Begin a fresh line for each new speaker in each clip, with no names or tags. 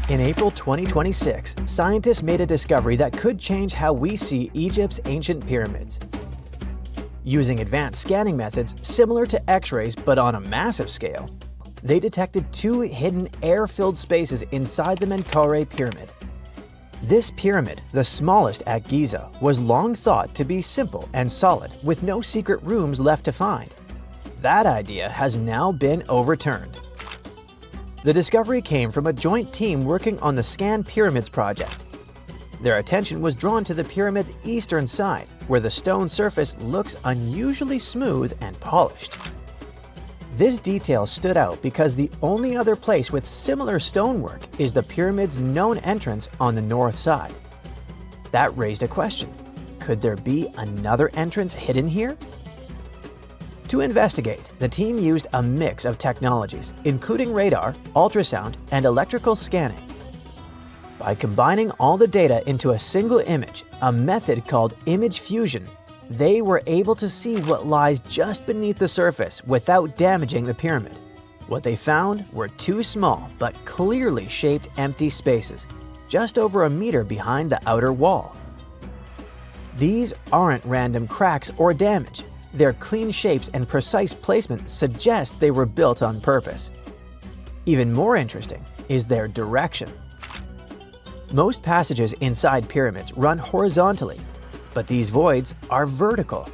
In April 2026, scientists made a discovery that could change how we see Egypt's ancient pyramids. Using advanced scanning methods similar to X-rays but on a massive scale, they detected two hidden air-filled spaces inside the Menkaure pyramid. This pyramid, the smallest at Giza, was long thought to be simple and solid with no secret rooms left to find. That idea has now been overturned. The discovery came from a joint team working on the Scan Pyramids project. Their attention was drawn to the pyramid's eastern side, where the stone surface looks unusually smooth and polished. This detail stood out because the only other place with similar stonework is the pyramid's known entrance on the north side. That raised a question. Could there be another entrance hidden here? To investigate, the team used a mix of technologies, including radar, ultrasound, and electrical scanning. By combining all the data into a single image, a method called image fusion, they were able to see what lies just beneath the surface without damaging the pyramid. What they found were two small but clearly shaped empty spaces, just over a meter behind the outer wall. These aren't random cracks or damage. Their clean shapes and precise placement suggest they were built on purpose. Even more interesting is their direction. Most passages inside pyramids run horizontally, but these voids are vertical.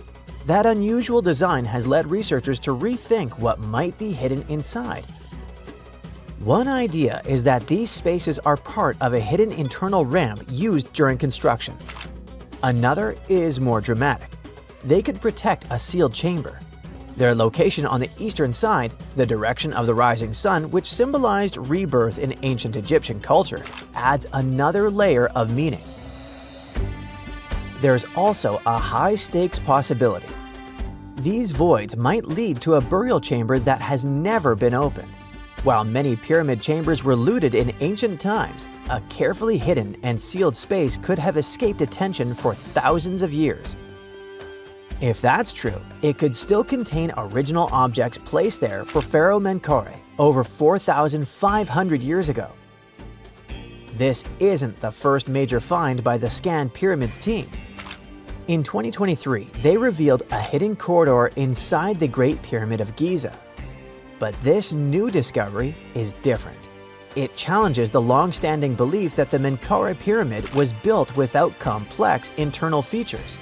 That unusual design has led researchers to rethink what might be hidden inside. One idea is that these spaces are part of a hidden internal ramp used during construction. Another is more dramatic. They could protect a sealed chamber. Their location on the eastern side, the direction of the rising sun, which symbolized rebirth in ancient Egyptian culture, adds another layer of meaning. There's also a high-stakes possibility. These voids might lead to a burial chamber that has never been opened. While many pyramid chambers were looted in ancient times, a carefully hidden and sealed space could have escaped attention for thousands of years. If that's true, it could still contain original objects placed there for Pharaoh Menkaure over 4,500 years ago. This isn't the first major find by the Scan Pyramids team. In 2023, they revealed a hidden corridor inside the Great Pyramid of Giza. But this new discovery is different. It challenges the long-standing belief that the Menkaure pyramid was built without complex internal features.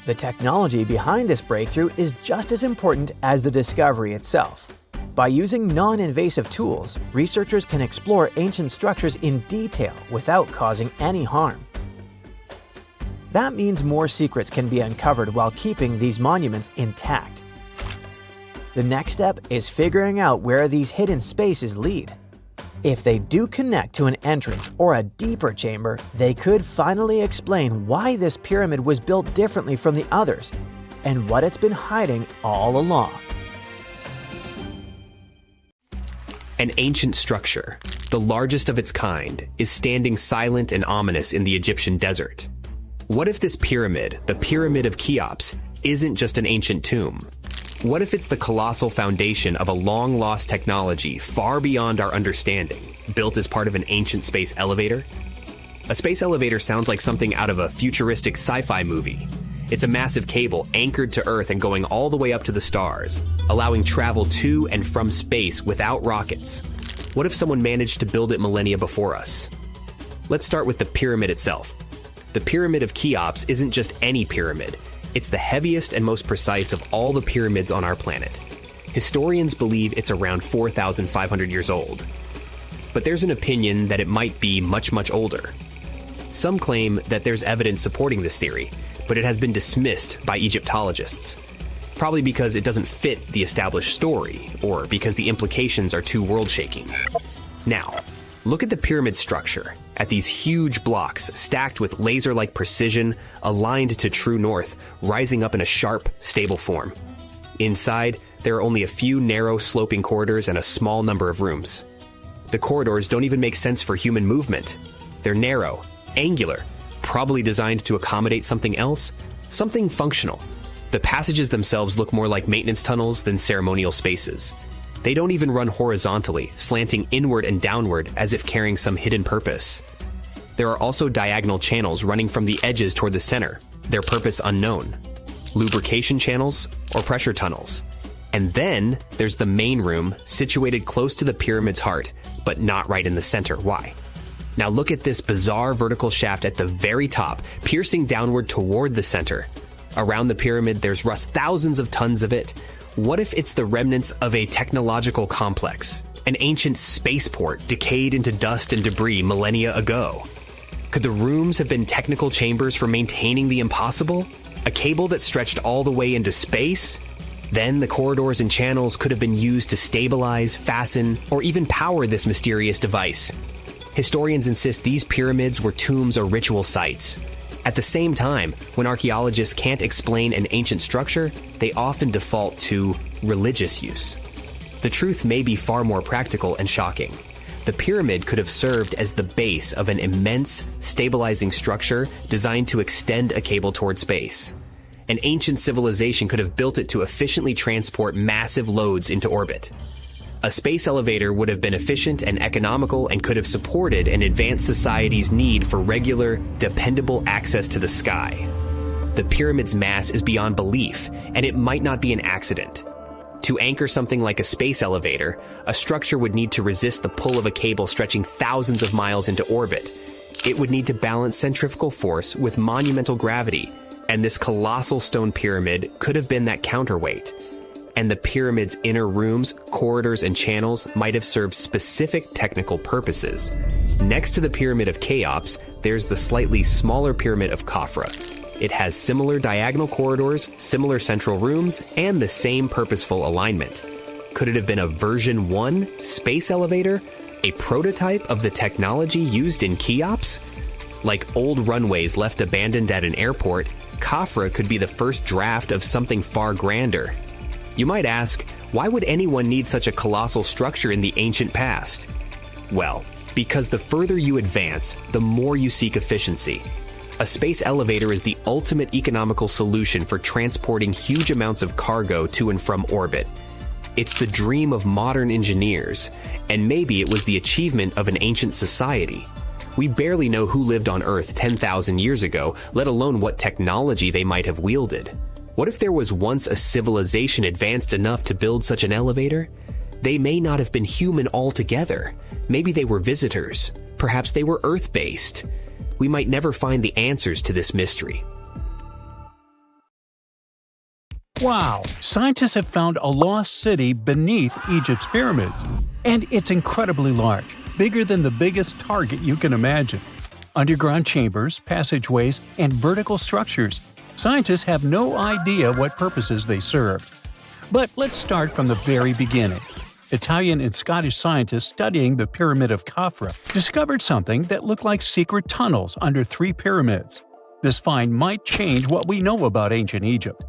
The technology behind this breakthrough is just as important as the discovery itself. By using non-invasive tools, researchers can explore ancient structures in detail without causing any harm. That means more secrets can be uncovered while keeping these monuments intact. The next step is figuring out where these hidden spaces lead. If they do connect to an entrance or a deeper chamber, they could finally explain why this pyramid was built differently from the others and what it's been hiding all along.
An ancient structure, the largest of its kind, is standing silent and ominous in the Egyptian desert. What if this pyramid, the Pyramid of Cheops, isn't just an ancient tomb? What if it's the colossal foundation of a long-lost technology far beyond our understanding, built as part of an ancient space elevator? A space elevator sounds like something out of a futuristic sci-fi movie. It's a massive cable anchored to Earth and going all the way up to the stars, allowing travel to and from space without rockets. What if someone managed to build it millennia before us? Let's start with the pyramid itself. The Pyramid of Cheops isn't just any pyramid. It's the heaviest and most precise of all the pyramids on our planet. Historians believe it's around 4,500 years old. But there's an opinion that it might be much, much older. Some claim that there's evidence supporting this theory, but it has been dismissed by Egyptologists. Probably because it doesn't fit the established story, or because the implications are too world-shaking. Now, look at the pyramid structure, at these huge blocks stacked with laser-like precision, aligned to true north, rising up in a sharp, stable form. Inside, there are only a few narrow, sloping corridors and a small number of rooms. The corridors don't even make sense for human movement. They're narrow, angular, probably designed to accommodate something else, something functional. The passages themselves look more like maintenance tunnels than ceremonial spaces. They don't even run horizontally, slanting inward and downward as if carrying some hidden purpose. There are also diagonal channels running from the edges toward the center, their purpose unknown. Lubrication channels or pressure tunnels. And then there's the main room, situated close to the pyramid's heart, but not right in the center. Why? Now look at this bizarre vertical shaft at the very top, piercing downward toward the center. Around the pyramid, there's rust, thousands of tons of it. What if it's the remnants of a technological complex? An ancient spaceport decayed into dust and debris millennia ago? Could the rooms have been technical chambers for maintaining the impossible? A cable that stretched all the way into space? Then the corridors and channels could have been used to stabilize, fasten, or even power this mysterious device. Historians insist these pyramids were tombs or ritual sites. At the same time, when archaeologists can't explain an ancient structure, they often default to religious use. The truth may be far more practical and shocking. The pyramid could have served as the base of an immense, stabilizing structure designed to extend a cable toward space. An ancient civilization could have built it to efficiently transport massive loads into orbit. A space elevator would have been efficient and economical and could have supported an advanced society's need for regular, dependable access to the sky. The pyramid's mass is beyond belief, and it might not be an accident. To anchor something like a space elevator, a structure would need to resist the pull of a cable stretching thousands of miles into orbit. It would need to balance centrifugal force with monumental gravity, and this colossal stone pyramid could have been that counterweight. And the pyramid's inner rooms, corridors, and channels might have served specific technical purposes. Next to the Pyramid of Cheops, there's the slightly smaller Pyramid of Khafra. It has similar diagonal corridors, similar central rooms, and the same purposeful alignment. Could it have been a version 1 space elevator? A prototype of the technology used in Cheops? Like old runways left abandoned at an airport, Khafra could be the first draft of something far grander. You might ask, why would anyone need such a colossal structure in the ancient past? Well, because the further you advance, the more you seek efficiency. A space elevator is the ultimate economical solution for transporting huge amounts of cargo to and from orbit. It's the dream of modern engineers, and maybe it was the achievement of an ancient society. We barely know who lived on Earth 10,000 years ago, let alone what technology they might have wielded. What if there was once a civilization advanced enough to build such an elevator? They may not have been human altogether. Maybe they were visitors. Perhaps they were Earth-based. We might never find the answers to this mystery.
Wow! Scientists have found a lost city beneath Egypt's pyramids. And it's incredibly large, bigger than the biggest target you can imagine. Underground chambers, passageways, and vertical structures. Scientists have no idea what purposes they serve. But let's start from the very beginning. Italian and Scottish scientists studying the Pyramid of Khafra discovered something that looked like secret tunnels under 3 pyramids. This find might change what we know about ancient Egypt.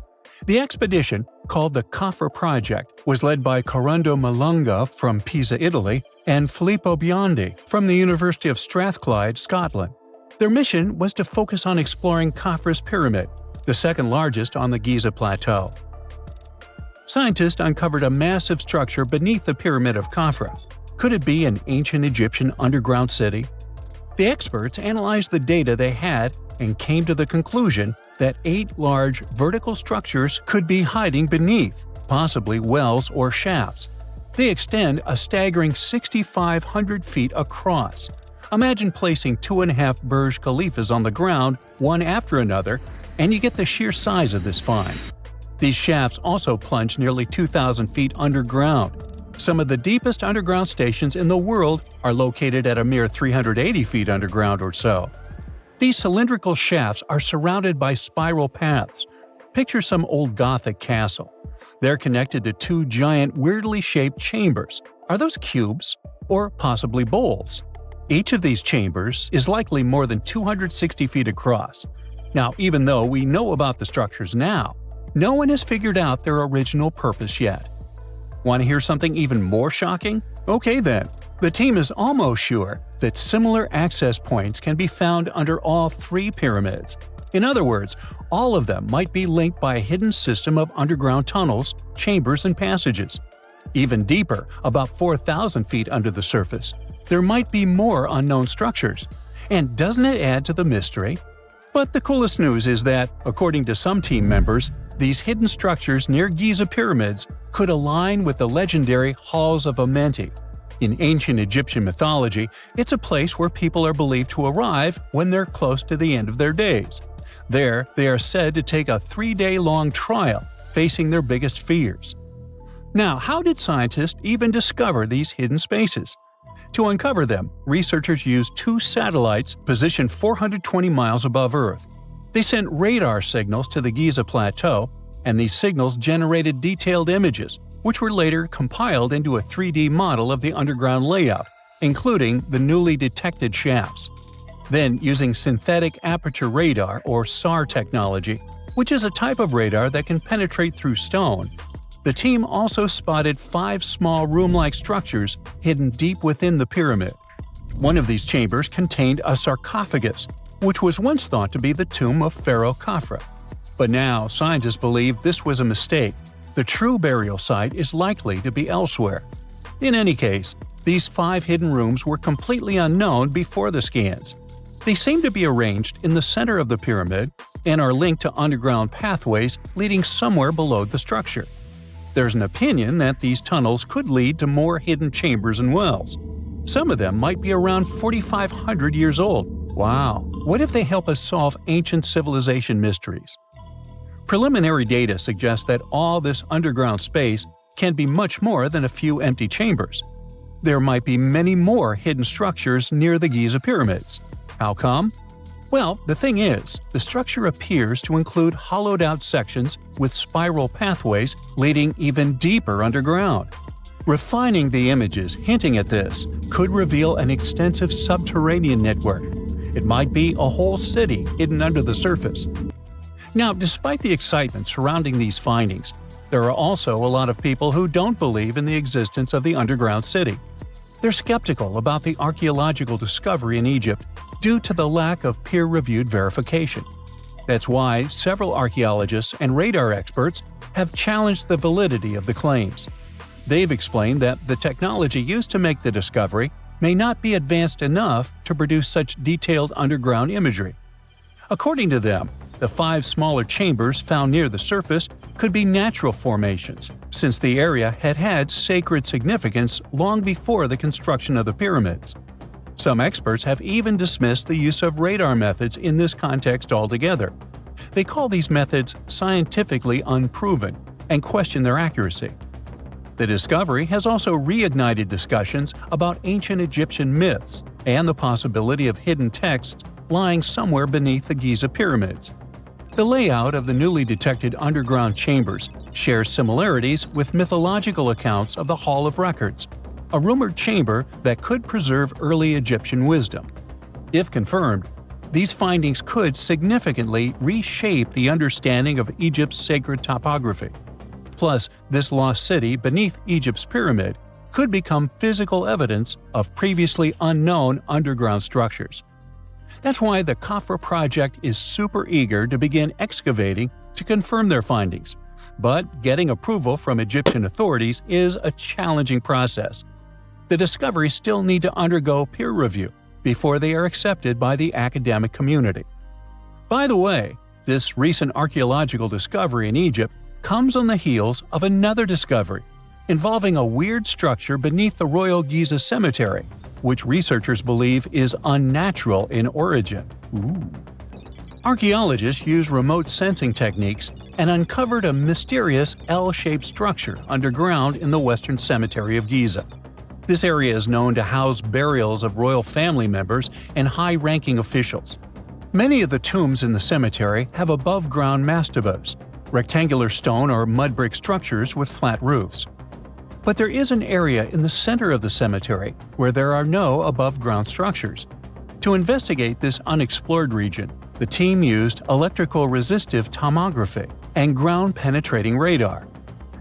The expedition, called the Khafra Project, was led by Corrado Malunga from Pisa, Italy, and Filippo Biondi from the University of Strathclyde, Scotland. Their mission was to focus on exploring Khafra's pyramid, the second largest on the Giza Plateau. Scientists uncovered a massive structure beneath the Pyramid of Khafra. Could it be an ancient Egyptian underground city? The experts analyzed the data they had and came to the conclusion that 8 large vertical structures could be hiding beneath, possibly wells or shafts. They extend a staggering 6,500 feet across. Imagine placing 2.5 Burj Khalifas on the ground, one after another, and you get the sheer size of this find. These shafts also plunge nearly 2,000 feet underground. Some of the deepest underground stations in the world are located at a mere 380 feet underground or so. These cylindrical shafts are surrounded by spiral paths. Picture some old Gothic castle. They're connected to 2 giant, weirdly shaped chambers. Are those cubes? Or possibly bowls? Each of these chambers is likely more than 260 feet across. Now, even though we know about the structures now, no one has figured out their original purpose yet. Want to hear something even more shocking? Okay then. The team is almost sure that similar access points can be found under all 3 pyramids. In other words, all of them might be linked by a hidden system of underground tunnels, chambers, and passages. Even deeper, about 4,000 feet under the surface, there might be more unknown structures. And doesn't it add to the mystery? But the coolest news is that, according to some team members, these hidden structures near Giza pyramids could align with the legendary Halls of Amenti. In ancient Egyptian mythology, it's a place where people are believed to arrive when they're close to the end of their days. There, they are said to take a 3-day-long trial, facing their biggest fears. Now, how did scientists even discover these hidden spaces? To uncover them, researchers used 2 satellites positioned 420 miles above Earth. They sent radar signals to the Giza Plateau, and these signals generated detailed images, which were later compiled into a 3D model of the underground layout, including the newly detected shafts. Then, using synthetic aperture radar or SAR technology, which is a type of radar that can penetrate through stone, the team also spotted 5 small room-like structures hidden deep within the pyramid. One of these chambers contained a sarcophagus, which was once thought to be the tomb of Pharaoh Khafre. But now, scientists believe this was a mistake. The true burial site is likely to be elsewhere. In any case, these 5 hidden rooms were completely unknown before the scans. They seem to be arranged in the center of the pyramid and are linked to underground pathways leading somewhere below the structure. There's an opinion that these tunnels could lead to more hidden chambers and wells. Some of them might be around 4,500 years old. Wow! What if they help us solve ancient civilization mysteries? Preliminary data suggests that all this underground space can be much more than a few empty chambers. There might be many more hidden structures near the Giza pyramids. How come? Well, the thing is, the structure appears to include hollowed-out sections with spiral pathways leading even deeper underground. Refining the images hinting at this could reveal an extensive subterranean network. It might be a whole city hidden under the surface. Now, despite the excitement surrounding these findings, there are also a lot of people who don't believe in the existence of the underground city. They're skeptical about the archaeological discovery in Egypt due to the lack of peer-reviewed verification. That's why several archaeologists and radar experts have challenged the validity of the claims. They've explained that the technology used to make the discovery may not be advanced enough to produce such detailed underground imagery. According to them, the 5 smaller chambers found near the surface could be natural formations, since the area had had sacred significance long before the construction of the pyramids. Some experts have even dismissed the use of radar methods in this context altogether. They call these methods scientifically unproven and question their accuracy. The discovery has also reignited discussions about ancient Egyptian myths and the possibility of hidden texts lying somewhere beneath the Giza pyramids. The layout of the newly detected underground chambers shares similarities with mythological accounts of the Hall of Records, a rumored chamber that could preserve early Egyptian wisdom. If confirmed, these findings could significantly reshape the understanding of Egypt's sacred topography. Plus, this lost city beneath Egypt's pyramid could become physical evidence of previously unknown underground structures. That's why the Khafre project is super eager to begin excavating to confirm their findings. But getting approval from Egyptian authorities is a challenging process. The discoveries still need to undergo peer review before they are accepted by the academic community. By the way, this recent archaeological discovery in Egypt comes on the heels of another discovery involving a weird structure beneath the Royal Giza Cemetery, which researchers believe is unnatural in origin. Archaeologists used remote sensing techniques and uncovered a mysterious L-shaped structure underground in the Western Cemetery of Giza. This area is known to house burials of royal family members and high-ranking officials. Many of the tombs in the cemetery have above-ground mastabas, rectangular stone or mud brick structures with flat roofs. But there is an area in the center of the cemetery where there are no above-ground structures. To investigate this unexplored region, the team used electrical resistive tomography and ground-penetrating radar.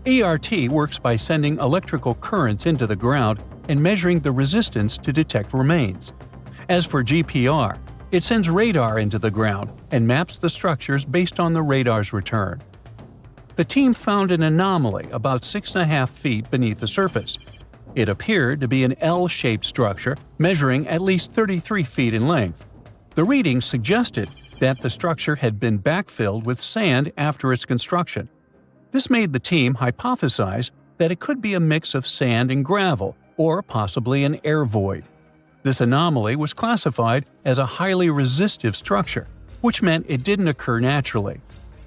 ERT works by sending electrical currents into the ground and measuring the resistance to detect remains. As for GPR, it sends radar into the ground and maps the structures based on the radar's return. the team found an anomaly about 6.5 feet beneath the surface. It appeared to be an L-shaped structure measuring at least 33 feet in length. The readings suggested that the structure had been backfilled with sand after its construction. This made the team hypothesize that it could be a mix of sand and gravel, or possibly an air void. This anomaly was classified as a highly resistive structure, which meant it didn't occur naturally.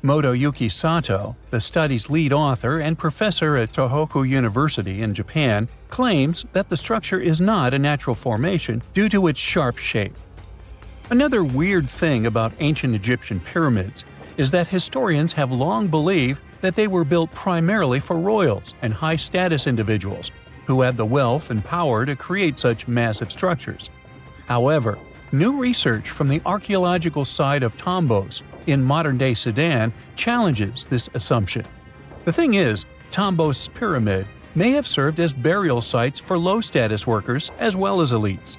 Motoyuki Sato, the study's lead author and professor at Tohoku University in Japan, claims that the structure is not a natural formation due to its sharp shape. Another weird thing about ancient Egyptian pyramids is that historians have long believed that they were built primarily for royals and high-status individuals who had the wealth and power to create such massive structures. However, new research from the archaeological site of Tombos in modern-day Sudan challenges this assumption. The thing is, Tombos' pyramid may have served as burial sites for low-status workers as well as elites.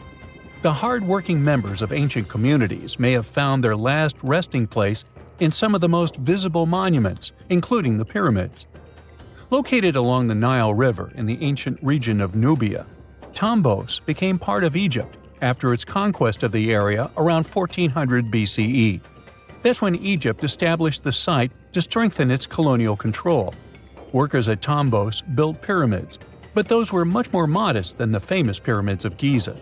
The hard-working members of ancient communities may have found their last resting place in some of the most visible monuments, including the pyramids. Located along the Nile River in the ancient region of Nubia, Tombos became part of Egypt after its conquest of the area around 1400 BCE. That's when Egypt established the site to strengthen its colonial control. Workers at Tombos built pyramids, but those were much more modest than the famous pyramids of Giza.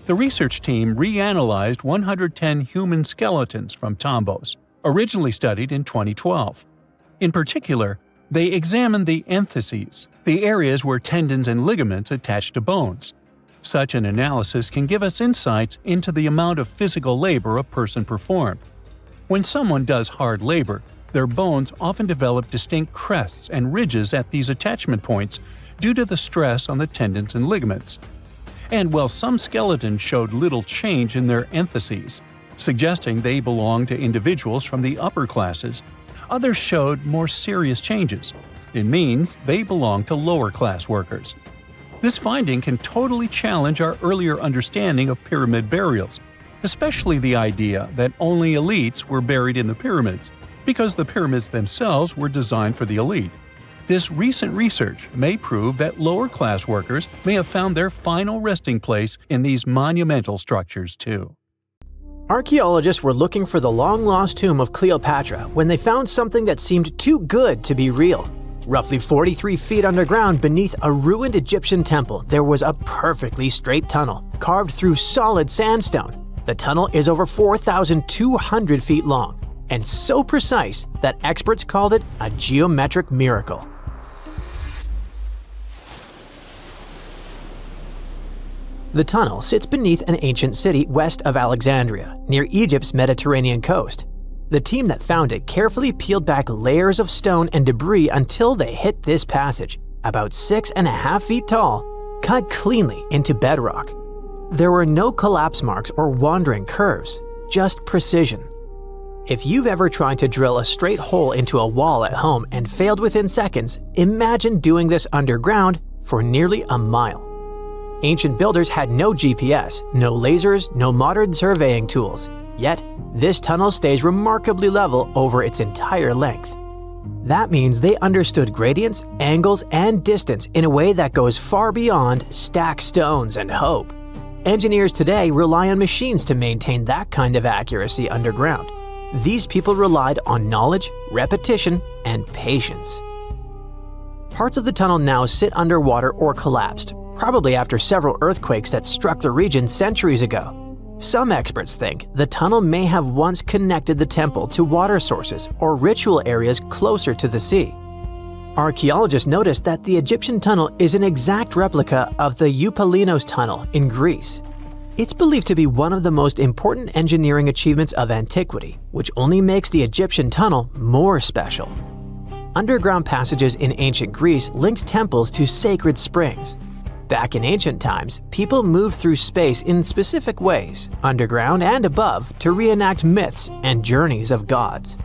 The research team reanalyzed 110 human skeletons from Tombos, originally studied in 2012. In particular, they examined the entheses, the areas where tendons and ligaments attach to bones. Such an analysis can give us insights into the amount of physical labor a person performed. When someone does hard labor, their bones often develop distinct crests and ridges at these attachment points due to the stress on the tendons and ligaments. And while some skeletons showed little change in their entheses, suggesting they belonged to individuals from the upper classes, others showed more serious changes. It means they belong to lower-class workers. This finding can totally challenge our earlier understanding of pyramid burials, especially the idea that only elites were buried in the pyramids, because the pyramids themselves were designed for the elite. This recent research may prove that lower-class workers may have found their final resting place in these monumental structures too.
Archaeologists were looking for the long-lost tomb of Cleopatra when they found something that seemed too good to be real. Roughly 43 feet underground beneath a ruined Egyptian temple, there was a perfectly straight tunnel, carved through solid sandstone. The tunnel is over 4,200 feet long, and so precise that experts called it a geometric miracle. The tunnel sits beneath an ancient city west of Alexandria, near Egypt's Mediterranean coast. The team that found it carefully peeled back layers of stone and debris until they hit this passage, about 6.5 feet tall, cut cleanly into bedrock. There were no collapse marks or wandering curves, just precision. If you've ever tried to drill a straight hole into a wall at home and failed within seconds, imagine doing this underground for nearly a mile. Ancient builders had no GPS, no lasers, no modern surveying tools. Yet, this tunnel stays remarkably level over its entire length. That means they understood gradients, angles, and distance in a way that goes far beyond stack stones and hope. Engineers today rely on machines to maintain that kind of accuracy underground. These people relied on knowledge, repetition, and patience. Parts of the tunnel now sit underwater or collapsed, probably after several earthquakes that struck the region centuries ago. Some experts think the tunnel may have once connected the temple to water sources or ritual areas closer to the sea. Archaeologists noticed that the Egyptian tunnel is an exact replica of the Eupalinos tunnel in Greece. It's believed to be one of the most important engineering achievements of antiquity, which only makes the Egyptian tunnel more special. Underground passages in ancient Greece linked temples to sacred springs. Back in ancient times, people moved through space in specific ways, underground and above, to reenact myths and journeys of gods.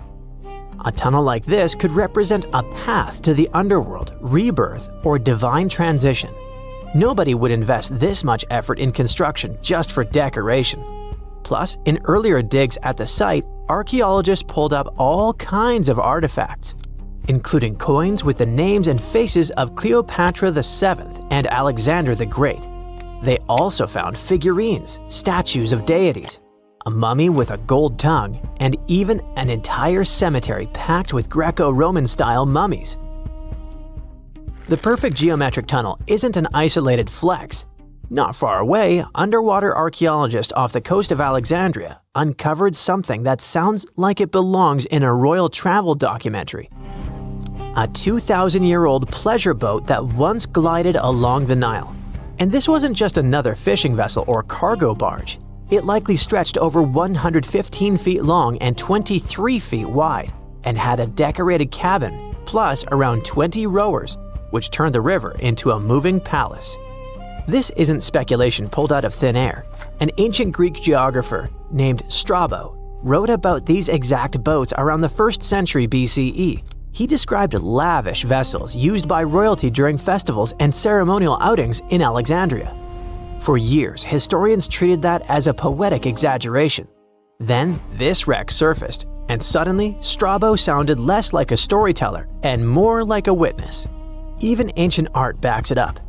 A tunnel like this could represent a path to the underworld, rebirth, or divine transition. Nobody would invest this much effort in construction just for decoration. Plus, in earlier digs at the site, archaeologists pulled up all kinds of artifacts. including coins with the names and faces of Cleopatra VII and Alexander the Great. They also found figurines, statues of deities, a mummy with a gold tongue, and even an entire cemetery packed with Greco-Roman style mummies. The perfect geometric tunnel isn't an isolated flex. Not far away, underwater archaeologists off the coast of Alexandria uncovered something that sounds like it belongs in a royal travel documentary. A 2,000-year-old pleasure boat that once glided along the Nile. And this wasn't just another fishing vessel or cargo barge. It likely stretched over 115 feet long and 23 feet wide, and had a decorated cabin, plus around 20 rowers, which turned the river into a moving palace. This isn't speculation pulled out of thin air. An ancient Greek geographer named Strabo wrote about these exact boats around the 1st century BCE. He described lavish vessels used by royalty during festivals and ceremonial outings in Alexandria. For years, historians treated that as a poetic exaggeration. Then, this wreck surfaced, and suddenly, Strabo sounded less like a storyteller and more like a witness. Even ancient art backs it up.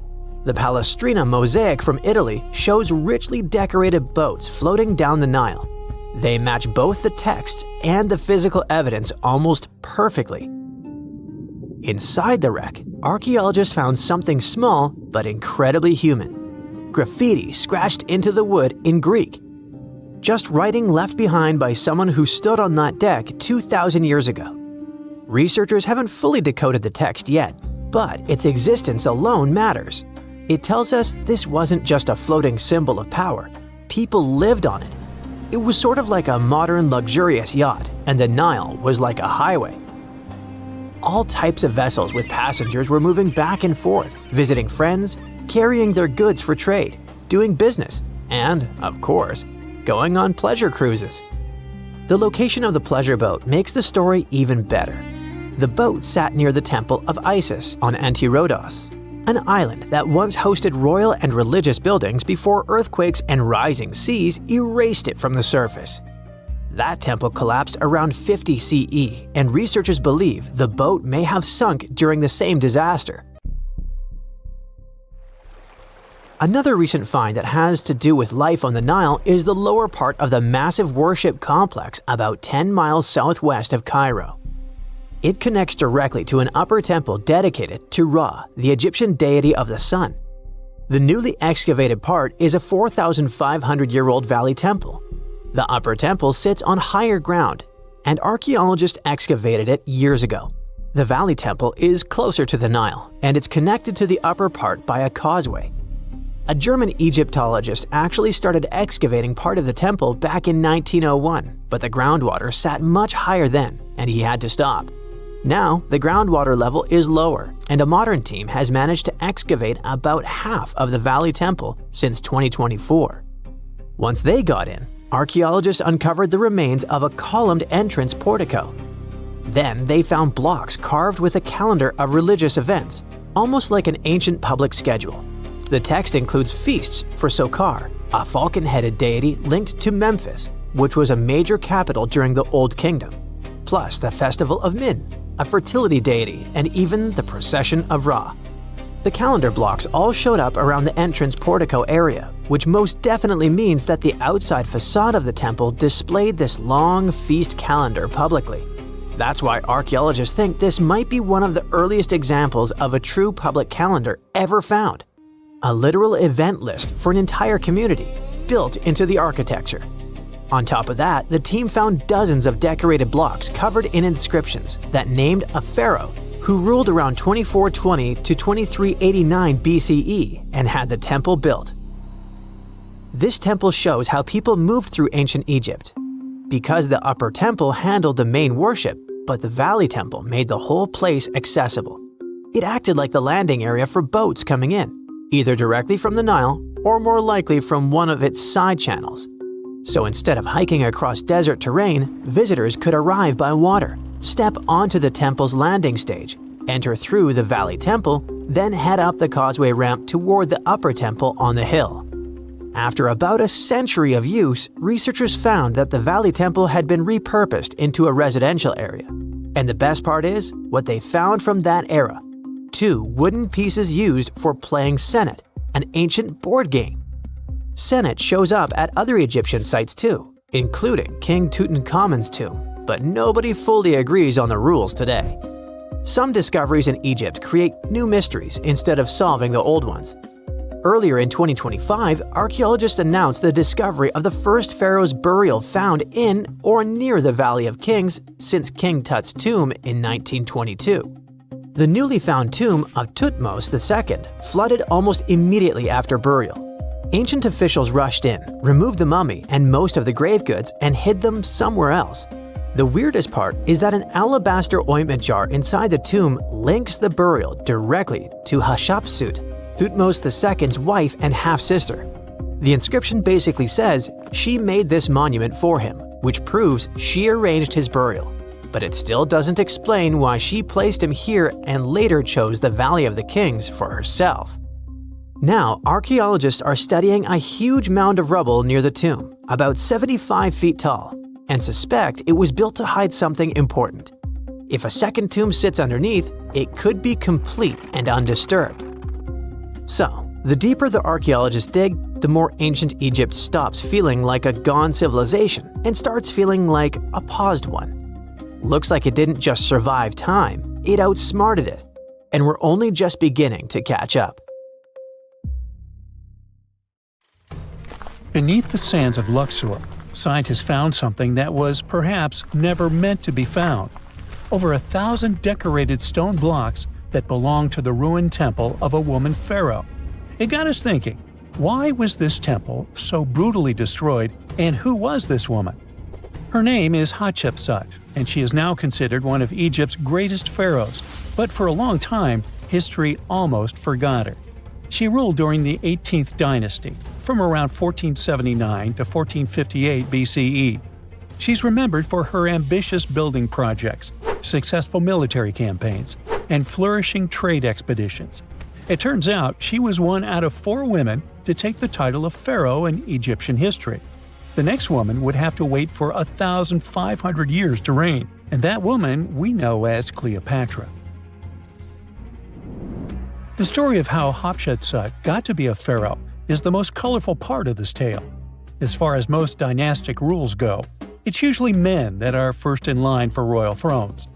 The Palestrina mosaic from Italy shows richly decorated boats floating down the Nile. They match both the texts and the physical evidence almost perfectly. Inside the wreck, archaeologists found something small but incredibly human. Graffiti scratched into the wood in Greek. Just writing left behind by someone who stood on that deck 2,000 years ago. Researchers haven't fully decoded the text yet, but its existence alone matters. It tells us this wasn't just a floating symbol of power. People lived on it. It was sort of like a modern luxurious yacht, and the Nile was like a highway. All types of vessels with passengers were moving back and forth, visiting friends, carrying their goods for trade, doing business, and, of course, going on pleasure cruises. The location of the pleasure boat makes the story even better. The boat sat near the temple of Isis on Antirodos, an island that once hosted royal and religious buildings before earthquakes and rising seas erased it from the surface. That temple collapsed around 50 CE, and researchers believe the boat may have sunk during the same disaster. Another recent find that has to do with life on the Nile is the lower part of the massive worship complex about 10 miles southwest of Cairo. It connects directly to an upper temple dedicated to Ra, the Egyptian deity of the sun. The newly excavated part is a 4,500-year-old valley temple. The upper temple sits on higher ground, and archaeologists excavated it years ago. The valley temple is closer to the Nile, and it's connected to the upper part by a causeway. A German Egyptologist actually started excavating part of the temple back in 1901, but the groundwater sat much higher then, and he had to stop. Now, the groundwater level is lower, and a modern team has managed to excavate about half of the Valley Temple since 2024. Once they got in, archaeologists uncovered the remains of a columned entrance portico. Then they found blocks carved with a calendar of religious events, almost like an ancient public schedule. The text includes feasts for Sokar, a falcon-headed deity linked to Memphis, which was a major capital during the Old Kingdom, plus the festival of Min, a fertility deity, and even the procession of Ra. The calendar blocks all showed up around the entrance portico area, which most definitely means that the outside facade of the temple displayed this long feast calendar publicly. That's why archaeologists think this might be one of the earliest examples of a true public calendar ever found. A literal event list for an entire community, built into the architecture. On top of that, the team found dozens of decorated blocks covered in inscriptions that named a pharaoh who ruled around 2420 to 2389 BCE and had the temple built. This temple shows how people moved through ancient Egypt. Because the upper temple handled the main worship, but the valley temple made the whole place accessible. It acted like the landing area for boats coming in, either directly from the Nile or more likely from one of its side channels. So instead of hiking across desert terrain, visitors could arrive by water, step onto the temple's landing stage, enter through the Valley Temple, then head up the causeway ramp toward the upper temple on the hill. After about a century of use, researchers found that the Valley Temple had been repurposed into a residential area. And the best part is what they found from that era: 2 wooden pieces used for playing Senet, an ancient board game. Senet shows up at other Egyptian sites too, including King Tutankhamun's tomb, but nobody fully agrees on the rules today. Some discoveries in Egypt create new mysteries instead of solving the old ones. Earlier in 2025, archaeologists announced the discovery of the first pharaoh's burial found in or near the Valley of Kings since King Tut's tomb in 1922. The newly found tomb of Thutmose II flooded almost immediately after burial. Ancient officials rushed in, removed the mummy and most of the grave goods, and hid them somewhere else. The weirdest part is that an alabaster ointment jar inside the tomb links the burial directly to Hatshepsut, Thutmose II's wife and half-sister. The inscription basically says she made this monument for him, which proves she arranged his burial. But it still doesn't explain why she placed him here and later chose the Valley of the Kings for herself. Now, archaeologists are studying a huge mound of rubble near the tomb, about 75 feet tall, and suspect it was built to hide something important. If a second tomb sits underneath, it could be complete and undisturbed. So, the deeper the archaeologists dig, the more ancient Egypt stops feeling like a gone civilization and starts feeling like a paused one. Looks like it didn't just survive time, it outsmarted it. And we're only just beginning to catch up.
Beneath the sands of Luxor, scientists found something that was perhaps never meant to be found. Over 1,000 decorated stone blocks that belonged to the ruined temple of a woman pharaoh. It got us thinking, why was this temple so brutally destroyed, and who was this woman? Her name is Hatshepsut, and she is now considered one of Egypt's greatest pharaohs, but for a long time, history almost forgot her. She ruled during the 18th dynasty, from around 1479 to 1458 BCE. She's remembered for her ambitious building projects, successful military campaigns, and flourishing trade expeditions. It turns out she was one out of 4 women to take the title of pharaoh in Egyptian history. The next woman would have to wait for 1,500 years to reign, and that woman we know as Cleopatra. The story of how Hatshepsut got to be a pharaoh is the most colorful part of this tale. As far as most dynastic rules go, it's usually men that are first in line for royal thrones.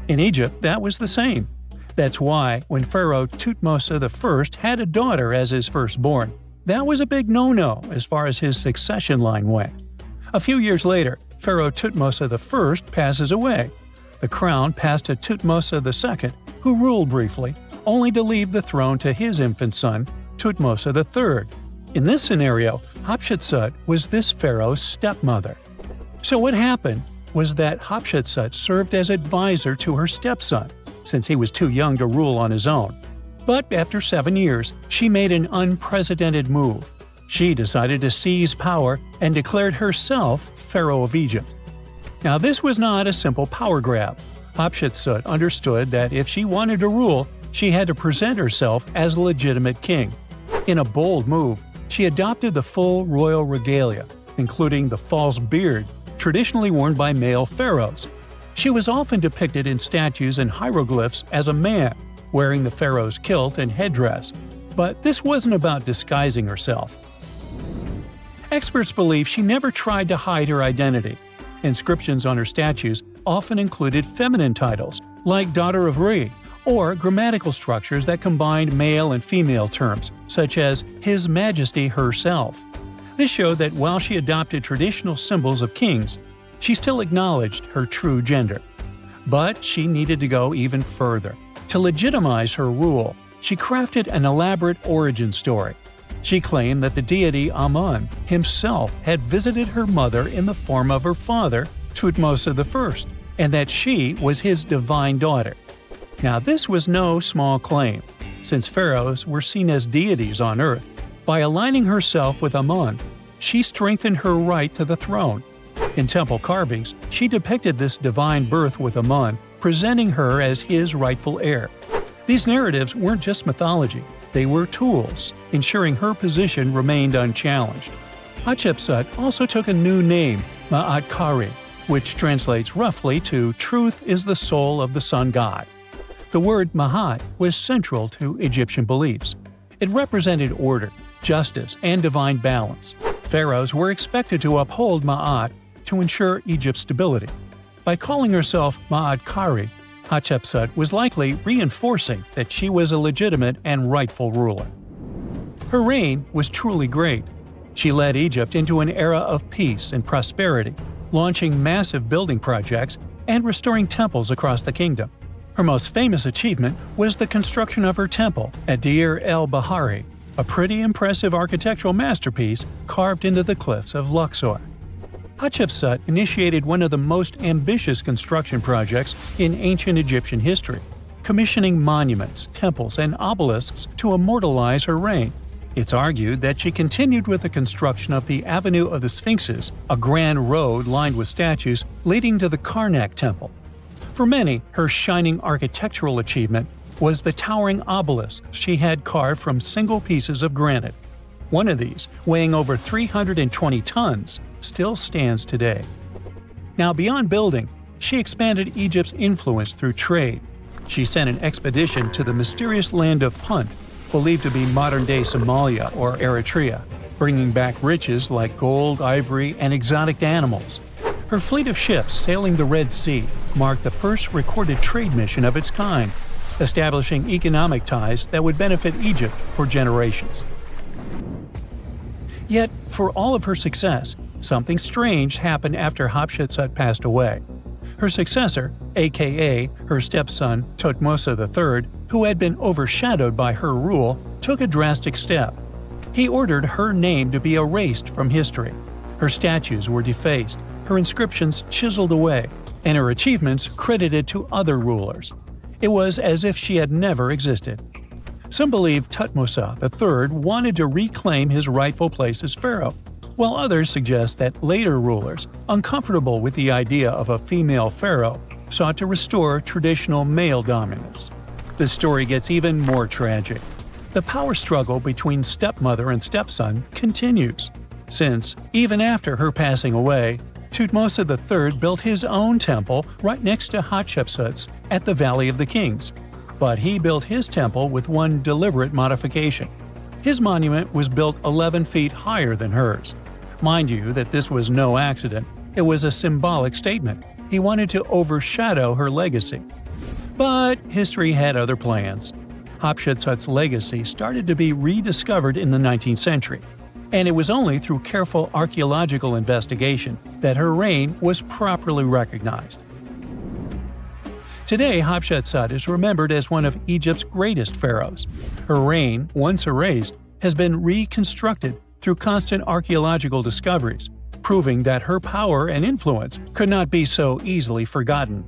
In Egypt, that was the same. That's why, when Pharaoh Thutmose I had a daughter as his firstborn, that was a big no-no as far as his succession line went. A few years later, Pharaoh Thutmose I passes away. The crown passed to Thutmose II, who ruled briefly, only to leave the throne to his infant son, Thutmose III. In this scenario, Hatshepsut was this pharaoh's stepmother. So what happened was that Hatshepsut served as advisor to her stepson, since he was too young to rule on his own. But after 7 years, she made an unprecedented move. She decided to seize power and declared herself Pharaoh of Egypt. Now this was not a simple power grab. Hatshepsut understood that if she wanted to rule, she had to present herself as a legitimate king. In a bold move, she adopted the full royal regalia, including the false beard, traditionally worn by male pharaohs. She was often depicted in statues and hieroglyphs as a man, wearing the pharaoh's kilt and headdress. But this wasn't about disguising herself. Experts believe she never tried to hide her identity. Inscriptions on her statues often included feminine titles, like Daughter of Re, or grammatical structures that combined male and female terms, such as His Majesty herself. This showed that while she adopted traditional symbols of kings, she still acknowledged her true gender. But she needed to go even further. To legitimize her rule, she crafted an elaborate origin story. She claimed that the deity Amun himself had visited her mother in the form of her father, Thutmose I, and that she was his divine daughter. Now this was no small claim, since pharaohs were seen as deities on earth. By aligning herself with Amun, she strengthened her right to the throne. In temple carvings, she depicted this divine birth with Amun, presenting her as his rightful heir. These narratives weren't just mythology, they were tools, ensuring her position remained unchallenged. Hatshepsut also took a new name, Ma'at Kari, which translates roughly to "truth is the soul of the sun god." The word Ma'at was central to Egyptian beliefs. It represented order, justice, and divine balance. Pharaohs were expected to uphold Ma'at to ensure Egypt's stability. By calling herself Ma'at Kari, Hatshepsut was likely reinforcing that she was a legitimate and rightful ruler. Her reign was truly great. She led Egypt into an era of peace and prosperity, launching massive building projects and restoring temples across the kingdom. Her most famous achievement was the construction of her temple at Deir el-Bahari, a pretty impressive architectural masterpiece carved into the cliffs of Luxor. Hatshepsut initiated one of the most ambitious construction projects in ancient Egyptian history, commissioning monuments, temples, and obelisks to immortalize her reign. It's argued that she continued with the construction of the Avenue of the Sphinxes, a grand road lined with statues leading to the Karnak Temple. For many, her shining architectural achievement was the towering obelisk she had carved from single pieces of granite. One of these, weighing over 320 tons, still stands today. Now, beyond building, she expanded Egypt's influence through trade. She sent an expedition to the mysterious land of Punt, believed to be modern-day Somalia or Eritrea, bringing back riches like gold, ivory, and exotic animals. Her fleet of ships sailing the Red Sea marked the first recorded trade mission of its kind, establishing economic ties that would benefit Egypt for generations. Yet, for all of her success, something strange happened after Hatshepsut passed away. Her successor, aka her stepson Thutmose III, who had been overshadowed by her rule, took a drastic step. He ordered her name to be erased from history. Her statues were defaced, her inscriptions chiseled away, and her achievements credited to other rulers. It was as if she had never existed. Some believe Thutmose III wanted to reclaim his rightful place as pharaoh, while others suggest that later rulers, uncomfortable with the idea of a female pharaoh, sought to restore traditional male dominance. The story gets even more tragic. The power struggle between stepmother and stepson continues, since, even after her passing away, Thutmose III built his own temple right next to Hatshepsut's at the Valley of the Kings. But he built his temple with one deliberate modification. His monument was built 11 feet higher than hers. Mind you that this was no accident, it was a symbolic statement. He wanted to overshadow her legacy. But history had other plans. Hatshepsut's legacy started to be rediscovered in the 19th century, and it was only through careful archaeological investigation that her reign was properly recognized. Today, Hatshepsut is remembered as one of Egypt's greatest pharaohs. Her reign, once erased, has been reconstructed through constant archaeological discoveries, proving that her power and influence could not be so easily forgotten.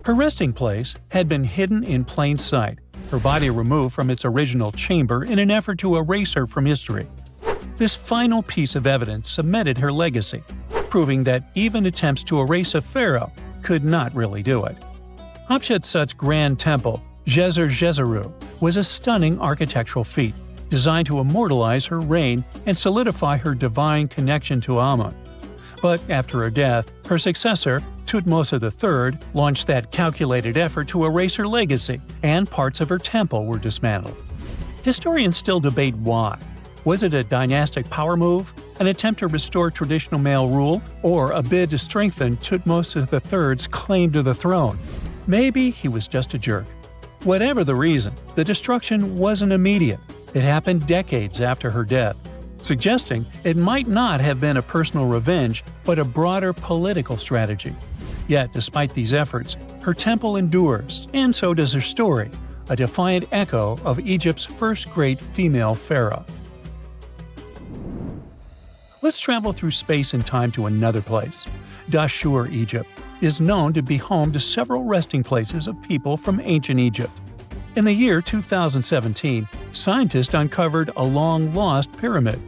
Her resting place had been hidden in plain sight, her body removed from its original chamber in an effort to erase her from history. This final piece of evidence cemented her legacy, proving that even attempts to erase a pharaoh could not really do it. Hatshepsut's grand temple, Djeser-Djeseru, was a stunning architectural feat, designed to immortalize her reign and solidify her divine connection to Amun. But after her death, her successor, Thutmose III, launched that calculated effort to erase her legacy, and parts of her temple were dismantled. Historians still debate why. Was it a dynastic power move, an attempt to restore traditional male rule, or a bid to strengthen Thutmose III's claim to the throne? Maybe he was just a jerk. Whatever the reason, the destruction wasn't immediate. It happened decades after her death, suggesting it might not have been a personal revenge, but a broader political strategy. Yet, despite these efforts, her temple endures, and so does her story, a defiant echo of Egypt's first great female pharaoh. Let's travel through space and time to another place. Dashur, Egypt, is known to be home to several resting places of people from ancient Egypt. In the year 2017, scientists uncovered a long-lost pyramid.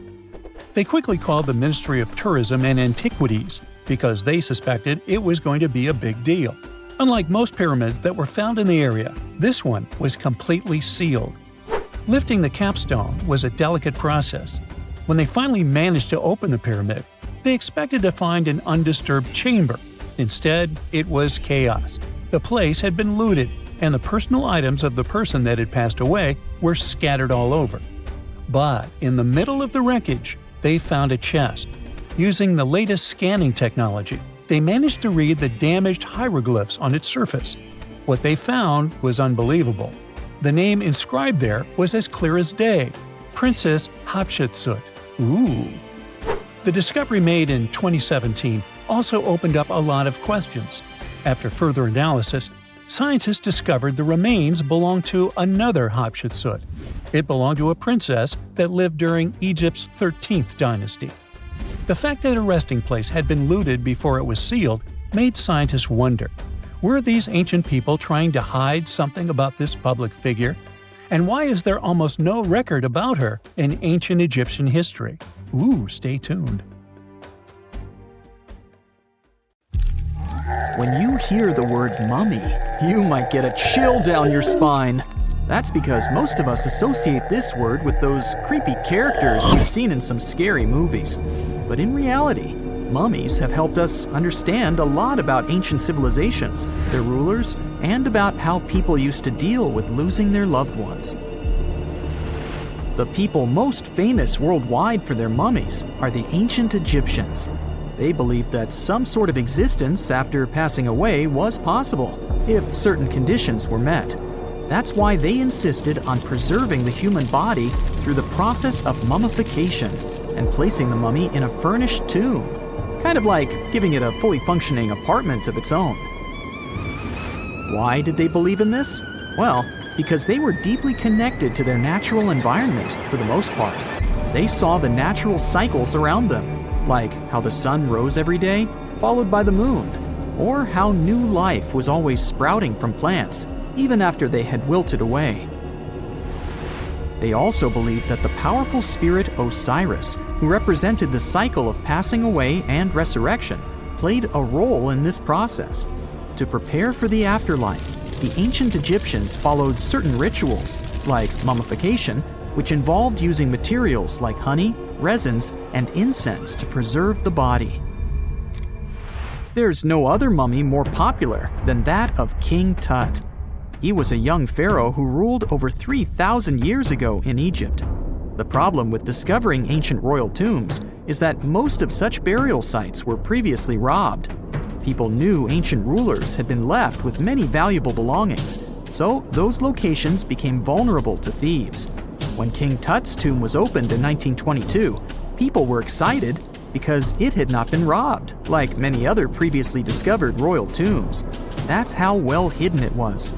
They quickly called the Ministry of Tourism and Antiquities because they suspected it was going to be a big deal. Unlike most pyramids that were found in the area, this one was completely sealed. Lifting the capstone was a delicate process. When they finally managed to open the pyramid, they expected to find an undisturbed chamber, Instead, it was chaos. The place had been looted, and the personal items of the person that had passed away were scattered all over. But in the middle of the wreckage, they found a chest. Using the latest scanning technology, they managed to read the damaged hieroglyphs on its surface. What they found was unbelievable. The name inscribed there was as clear as day: Princess Hatshepsut. Ooh. The discovery made in 2017 also opened up a lot of questions. After further analysis, scientists discovered the remains belonged to another Hatshepsut. It belonged to a princess that lived during Egypt's 13th dynasty. The fact that a resting place had been looted before it was sealed made scientists wonder, were these ancient people trying to hide something about this public figure? And why is there almost no record about her in ancient Egyptian history? Ooh, stay tuned.
When you hear the word mummy, you might get a chill down your spine. That's because most of us associate this word with those creepy characters we've seen in some scary movies. But in reality, mummies have helped us understand a lot about ancient civilizations, their rulers, and about how people used to deal with losing their loved ones. The people most famous worldwide for their mummies are the ancient Egyptians. They believed that some sort of existence after passing away was possible, if certain conditions were met. That's why they insisted on preserving the human body through the process of mummification and placing the mummy in a furnished tomb, kind of like giving it a fully functioning apartment of its own. Why did they believe in this? Well, because they were deeply connected to their natural environment for the most part. They saw the natural cycles around them, like how the sun rose every day, followed by the moon, or how new life was always sprouting from plants, even after they had wilted away. They also believed that the powerful spirit Osiris, who represented the cycle of passing away and resurrection, played a role in this process. To prepare for the afterlife, the ancient Egyptians followed certain rituals, like mummification, which involved using materials like honey, resins, and incense to preserve the body. There's no other mummy more popular than that of King Tut. He was a young pharaoh who ruled over 3,000 years ago in Egypt. The problem with discovering ancient royal tombs is that most of such burial sites were previously robbed. People knew ancient rulers had been left with many valuable belongings, so those locations became vulnerable to thieves. When King Tut's tomb was opened in 1922, people were excited because it had not been robbed, like many other previously discovered royal tombs. That's how well hidden it was.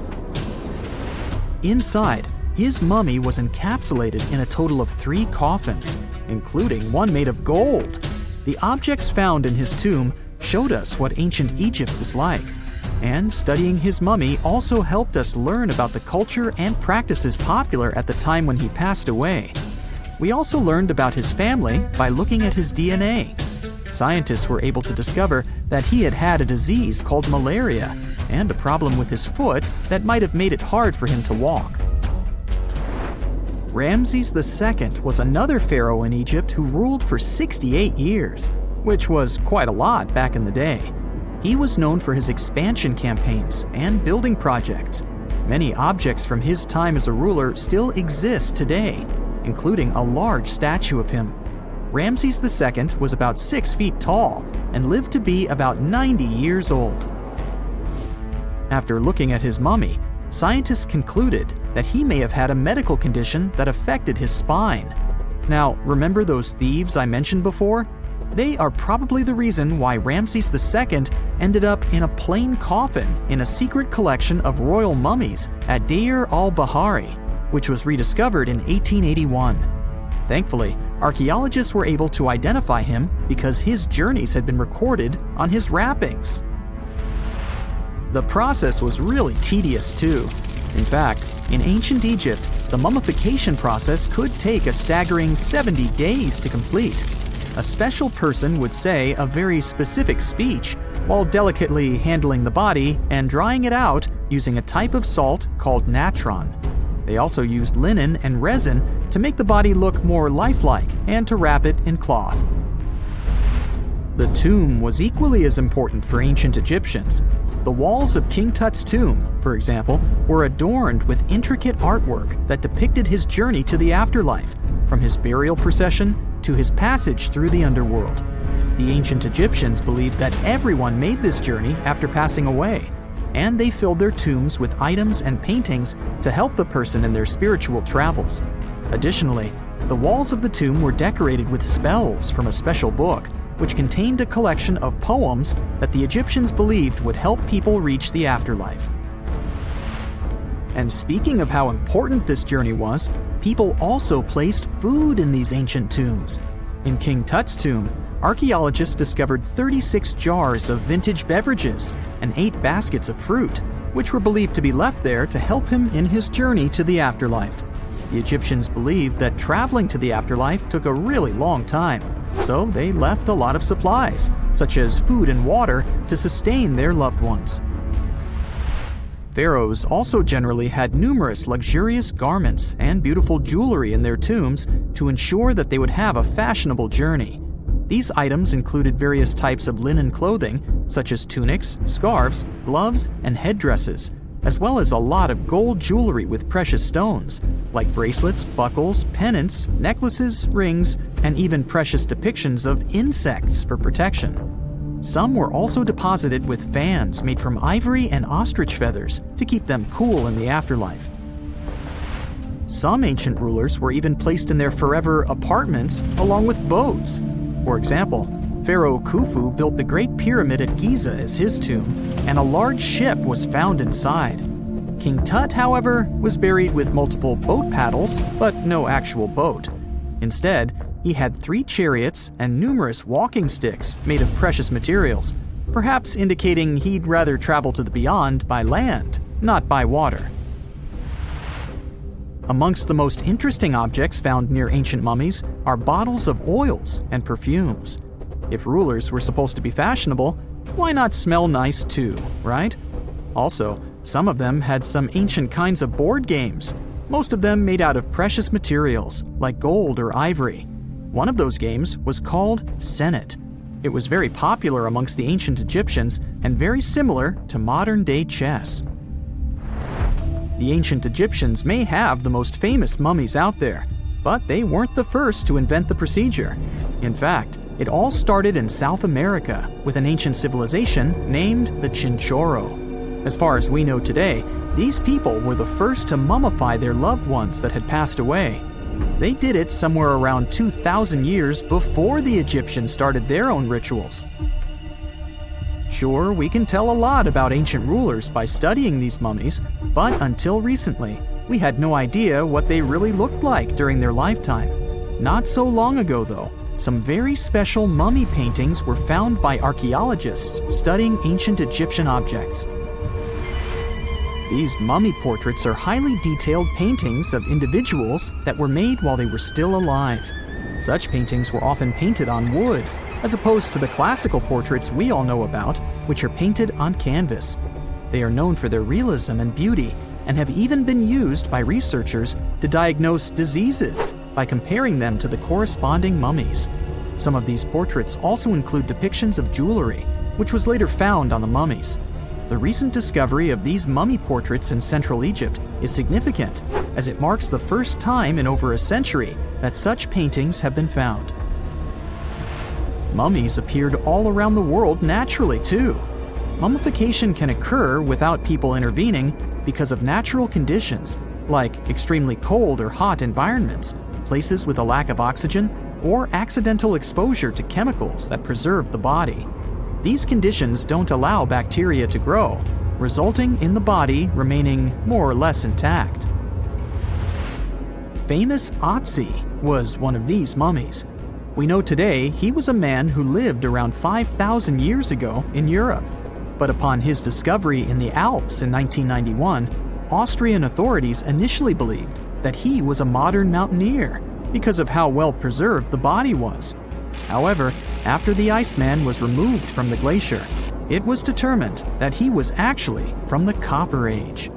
Inside, his mummy was encapsulated in a total of 3 coffins, including one made of gold. The objects found in his tomb showed us what ancient Egypt was like, and studying his mummy also helped us learn about the culture and practices popular at the time when he passed away. We also learned about his family by looking at his DNA. Scientists were able to discover that he had had a disease called malaria and a problem with his foot that might have made it hard for him to walk. Ramses II was another pharaoh in Egypt who ruled for 68 years, which was quite a lot back in the day. He was known for his expansion campaigns and building projects. Many objects from his time as a ruler still exist today, including a large statue of him. Ramses II was about 6 feet tall and lived to be about 90 years old. After looking at his mummy, scientists concluded that he may have had a medical condition that affected his spine. Now, remember those thieves I mentioned before? They are probably the reason why Ramses II ended up in a plain coffin in a secret collection of royal mummies at Deir al-Bahari, which was rediscovered in 1881. Thankfully, archaeologists were able to identify him because his journeys had been recorded on his wrappings. The process was really tedious too. In fact, in ancient Egypt, the mummification process could take a staggering 70 days to complete. A special person would say a very specific speech while delicately handling the body and drying it out using a type of salt called natron. They also used linen and resin to make the body look more lifelike and to wrap it in cloth. The tomb was equally as important for ancient Egyptians. The walls of King Tut's tomb, for example, were adorned with intricate artwork that depicted his journey to the afterlife, from his burial procession to his passage through the underworld. The ancient Egyptians believed that everyone made this journey after passing away, and they filled their tombs with items and paintings to help the person in their spiritual travels. Additionally, the walls of the tomb were decorated with spells from a special book, which contained a collection of poems that the Egyptians believed would help people reach the afterlife. And speaking of how important this journey was, people also placed food in these ancient tombs. In King Tut's tomb, archaeologists discovered 36 jars of vintage beverages and 8 baskets of fruit, which were believed to be left there to help him in his journey to the afterlife. The Egyptians believed that traveling to the afterlife took a really long time, so they left a lot of supplies, such as food and water, to sustain their loved ones. Pharaohs also generally had numerous luxurious garments and beautiful jewelry in their tombs to ensure that they would have a fashionable journey. These items included various types of linen clothing, such as tunics, scarves, gloves, and headdresses, as well as a lot of gold jewelry with precious stones, like bracelets, buckles, pendants, necklaces, rings, and even precious depictions of insects for protection. Some were also deposited with fans made from ivory and ostrich feathers to keep them cool in the afterlife. Some ancient rulers were even placed in their forever apartments along with boats. For example, Pharaoh Khufu built the Great Pyramid at Giza as his tomb, and a large ship was found inside. King Tut, however, was buried with multiple boat paddles, but no actual boat. Instead, he had 3 chariots and numerous walking sticks made of precious materials, perhaps indicating he'd rather travel to the beyond by land, not by water. Amongst the most interesting objects found near ancient mummies are bottles of oils and perfumes. If rulers were supposed to be fashionable, why not smell nice too, right? Also, some of them had some ancient kinds of board games, most of them made out of precious materials like gold or ivory. One of those games was called Senet. It was very popular amongst the ancient Egyptians and very similar to modern-day chess. The ancient Egyptians may have the most famous mummies out there, but they weren't the first to invent the procedure. In fact, it all started in South America with an ancient civilization named the Chinchorro. As far as we know today, these people were the first to mummify their loved ones that had passed away. They did it somewhere around 2,000 years before the Egyptians started their own rituals. Sure, we can tell a lot about ancient rulers by studying these mummies, but until recently, we had no idea what they really looked like during their lifetime. Not so long ago, though, some very special mummy paintings were found by archaeologists studying ancient Egyptian objects. These mummy portraits are highly detailed paintings of individuals that were made while they were still alive. Such paintings were often painted on wood, as opposed to the classical portraits we all know about, which are painted on canvas. They are known for their realism and beauty, and have even been used by researchers to diagnose diseases by comparing them to the corresponding mummies. Some of these portraits also include depictions of jewelry, which was later found on the mummies. The recent discovery of these mummy portraits in Central Egypt is significant, as it marks the first time in over a century that such paintings have been found. Mummies appeared all around the world naturally, too. Mummification can occur without people intervening because of natural conditions, like extremely cold or hot environments, places with a lack of oxygen, or accidental exposure to chemicals that preserve the body. These conditions don't allow bacteria to grow, resulting in the body remaining more or less intact. Famous Otzi was one of these mummies. We know today he was a man who lived around 5,000 years ago in Europe. But upon his discovery in the Alps in 1991, Austrian authorities initially believed that he was a modern mountaineer because of how well preserved the body was. However, after the Iceman was removed from the glacier, it was determined that he was actually from the Copper Age.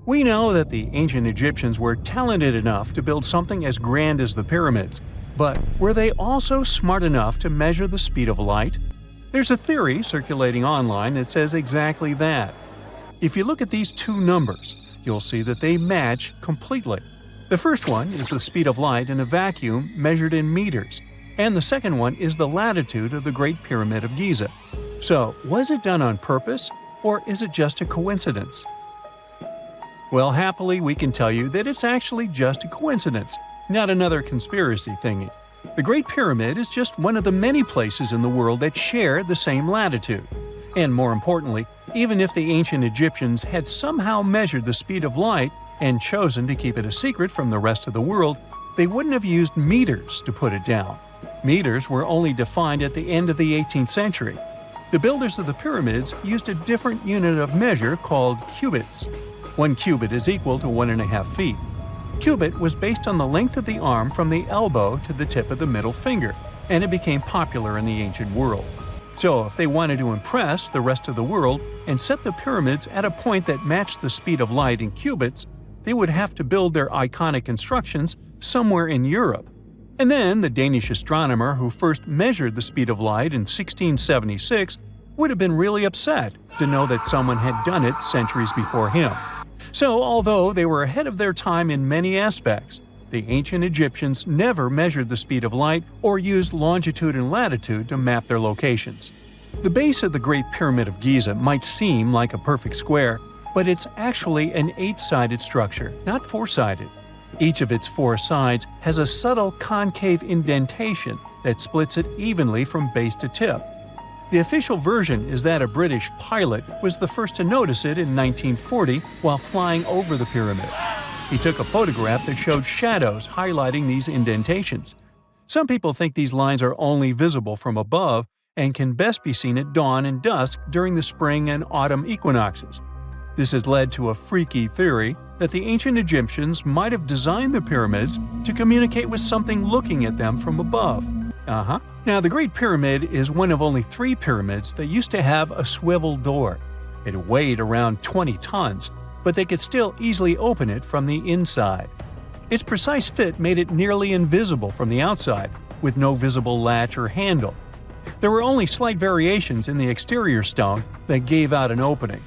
We know that the ancient Egyptians were talented enough to build something as grand as the pyramids, But were they also smart enough to measure the speed of light? There's a theory circulating online that says exactly that. If you look at these two numbers, you'll see that they match completely. The first one is the speed of light in a vacuum measured in meters, and the second one is the latitude of the Great Pyramid of Giza. So, was it done on purpose, or is it just a coincidence? Well, happily, we can tell you that it's actually just a coincidence, not another conspiracy thingy. The Great Pyramid is just one of the many places in the world that share the same latitude. And more importantly, even if the ancient Egyptians had somehow measured the speed of light and chosen to keep it a secret from the rest of the world, they wouldn't have used meters to put it down. Meters were only defined at the end of the 18th century. The builders of the pyramids used a different unit of measure called cubits. 1 cubit is equal to 1.5 feet. Cubit was based on the length of the arm from the elbow to the tip of the middle finger, and it became popular in the ancient world. So if they wanted to impress the rest of the world and set the pyramids at a point that matched the speed of light in cubits, they would have to build their iconic constructions somewhere in Europe. And then the Danish astronomer who first measured the speed of light in 1676 would have been really upset to know that someone had done it centuries before him. So, although they were ahead of their time in many aspects, the ancient Egyptians never measured the speed of light or used longitude and latitude to map their locations. The base of the Great Pyramid of Giza might seem like a perfect square, but it's actually an 8-sided structure, not 4-sided. Each of its 4 sides has a subtle concave indentation that splits it evenly from base to tip. The official version is that a British pilot was the first to notice it in 1940 while flying over the pyramid. He took a photograph that showed shadows highlighting these indentations. Some people think these lines are only visible from above and can best be seen at dawn and dusk during the spring and autumn equinoxes. This has led to a freaky theory that the ancient Egyptians might have designed the pyramids to communicate with something looking at them from above. Now, the Great Pyramid is one of only 3 pyramids that used to have a swivel door. It weighed around 20 tons, but they could still easily open it from the inside. Its precise fit made it nearly invisible from the outside, with no visible latch or handle. There were only slight variations in the exterior stone that gave out an opening.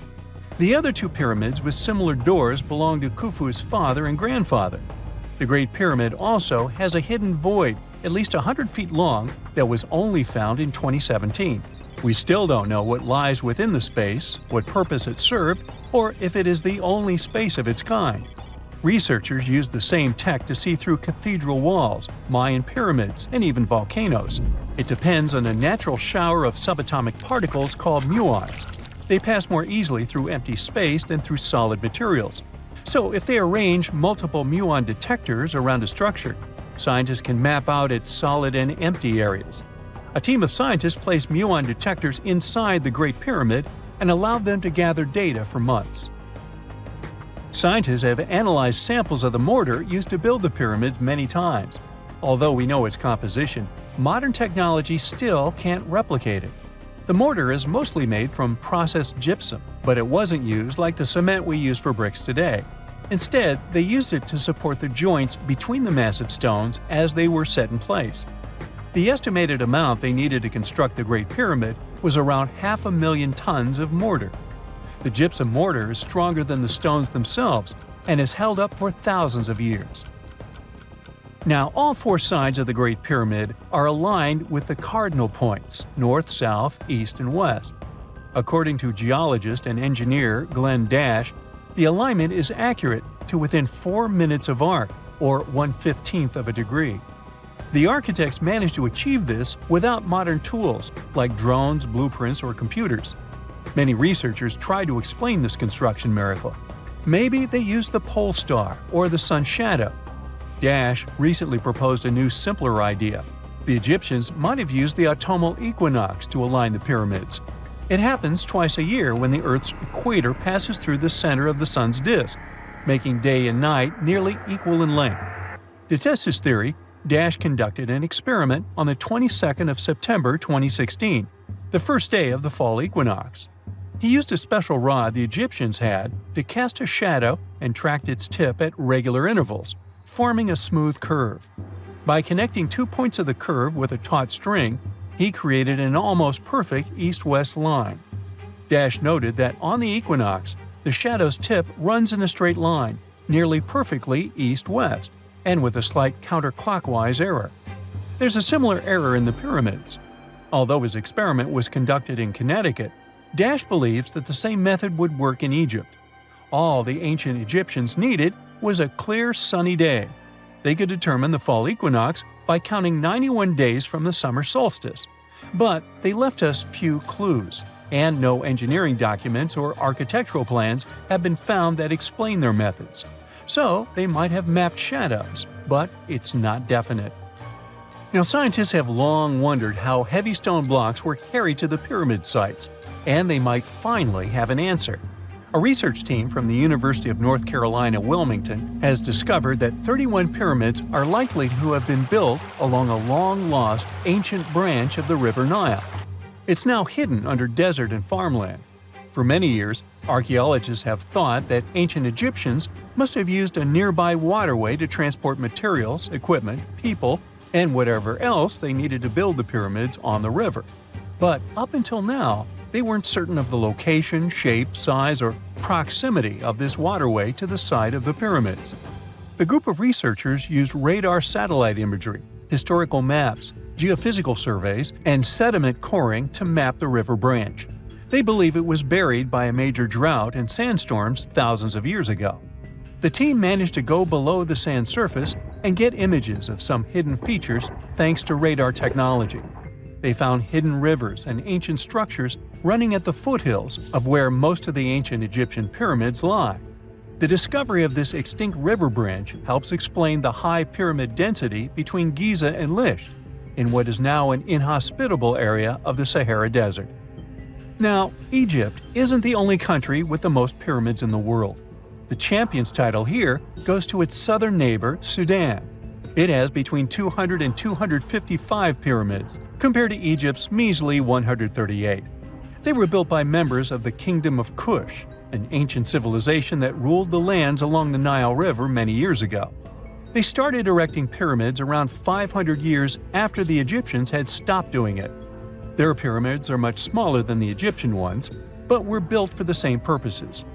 The other 2 pyramids with similar doors belonged to Khufu's father and grandfather. The Great Pyramid also has a hidden void at least 100 feet long that was only found in 2017. We still don't know what lies within the space, what purpose it served, or if it is the only space of its kind. Researchers used the same tech to see through cathedral walls, Mayan pyramids, and even volcanoes. It depends on a natural shower of subatomic particles called muons. They pass more easily through empty space than through solid materials. So if they arrange multiple muon detectors around a structure, scientists can map out its solid and empty areas. A team of scientists placed muon detectors inside the Great Pyramid and allowed them to gather data for months. Scientists have analyzed samples of the mortar used to build the pyramids many times. Although we know its composition, modern technology still can't replicate it. The mortar is mostly made from processed gypsum, but it wasn't used like the cement we use for bricks today. Instead, they used it to support the joints between the massive stones as they were set in place. The estimated amount they needed to construct the Great Pyramid was around 500,000 tons of mortar. The gypsum mortar is stronger than the stones themselves and has held up for thousands of years. Now, all 4 sides of the Great Pyramid are aligned with the cardinal points – north, south, east, and west. According to geologist and engineer Glenn Dash, the alignment is accurate to within 4 minutes of arc, or 1/15th of a degree. The architects managed to achieve this without modern tools like drones, blueprints, or computers. Many researchers try to explain this construction miracle. Maybe they used the pole star or the sun's shadow. Dash recently proposed a new, simpler idea. The Egyptians might have used the autumnal equinox to align the pyramids. It happens twice a year when the Earth's equator passes through the center of the sun's disk, making day and night nearly equal in length. To test his theory, Dash conducted an experiment on the 22nd of September 2016, the first day of the fall equinox. He used a special rod the Egyptians had to cast a shadow and tracked its tip at regular intervals, forming a smooth curve. By connecting 2 points of the curve with a taut string, he created an almost perfect east-west line. Dash noted that on the equinox, the shadow's tip runs in a straight line, nearly perfectly east-west, and with a slight counterclockwise error. There's a similar error in the pyramids. Although his experiment was conducted in Connecticut, Dash believes that the same method would work in Egypt. All the ancient Egyptians needed was a clear, sunny day. They could determine the fall equinox by counting 91 days from the summer solstice. But they left us few clues, and no engineering documents or architectural plans have been found that explain their methods. So they might have mapped shadows, but it's not definite. Now, scientists have long wondered how heavy stone blocks were carried to the pyramid sites, and they might finally have an answer. A research team from the University of North Carolina, Wilmington, has discovered that 31 pyramids are likely to have been built along a long-lost ancient branch of the River Nile. It's now hidden under desert and farmland. For many years, archaeologists have thought that ancient Egyptians must have used a nearby waterway to transport materials, equipment, people, and whatever else they needed to build the pyramids on the river. But up until now, they weren't certain of the location, shape, size, or proximity of this waterway to the site of the pyramids. The group of researchers used radar satellite imagery, historical maps, geophysical surveys, and sediment coring to map the river branch. They believe it was buried by a major drought and sandstorms thousands of years ago. The team managed to go below the sand surface and get images of some hidden features thanks to radar technology. They found hidden rivers and ancient structures running at the foothills of where most of the ancient Egyptian pyramids lie. The discovery of this extinct river branch helps explain the high pyramid density between Giza and Lisht, in what is now an inhospitable area of the Sahara Desert. Now, Egypt isn't the only country with the most pyramids in the world. The champion's title here goes to its southern neighbor, Sudan. It has between 200 and 255 pyramids, compared to Egypt's measly 138. They were built by members of the Kingdom of Kush, an ancient civilization that ruled the lands along the Nile River many years ago. They started erecting pyramids around 500 years after the Egyptians had stopped doing it. Their pyramids are much smaller than the Egyptian ones, but were built for the same purposes.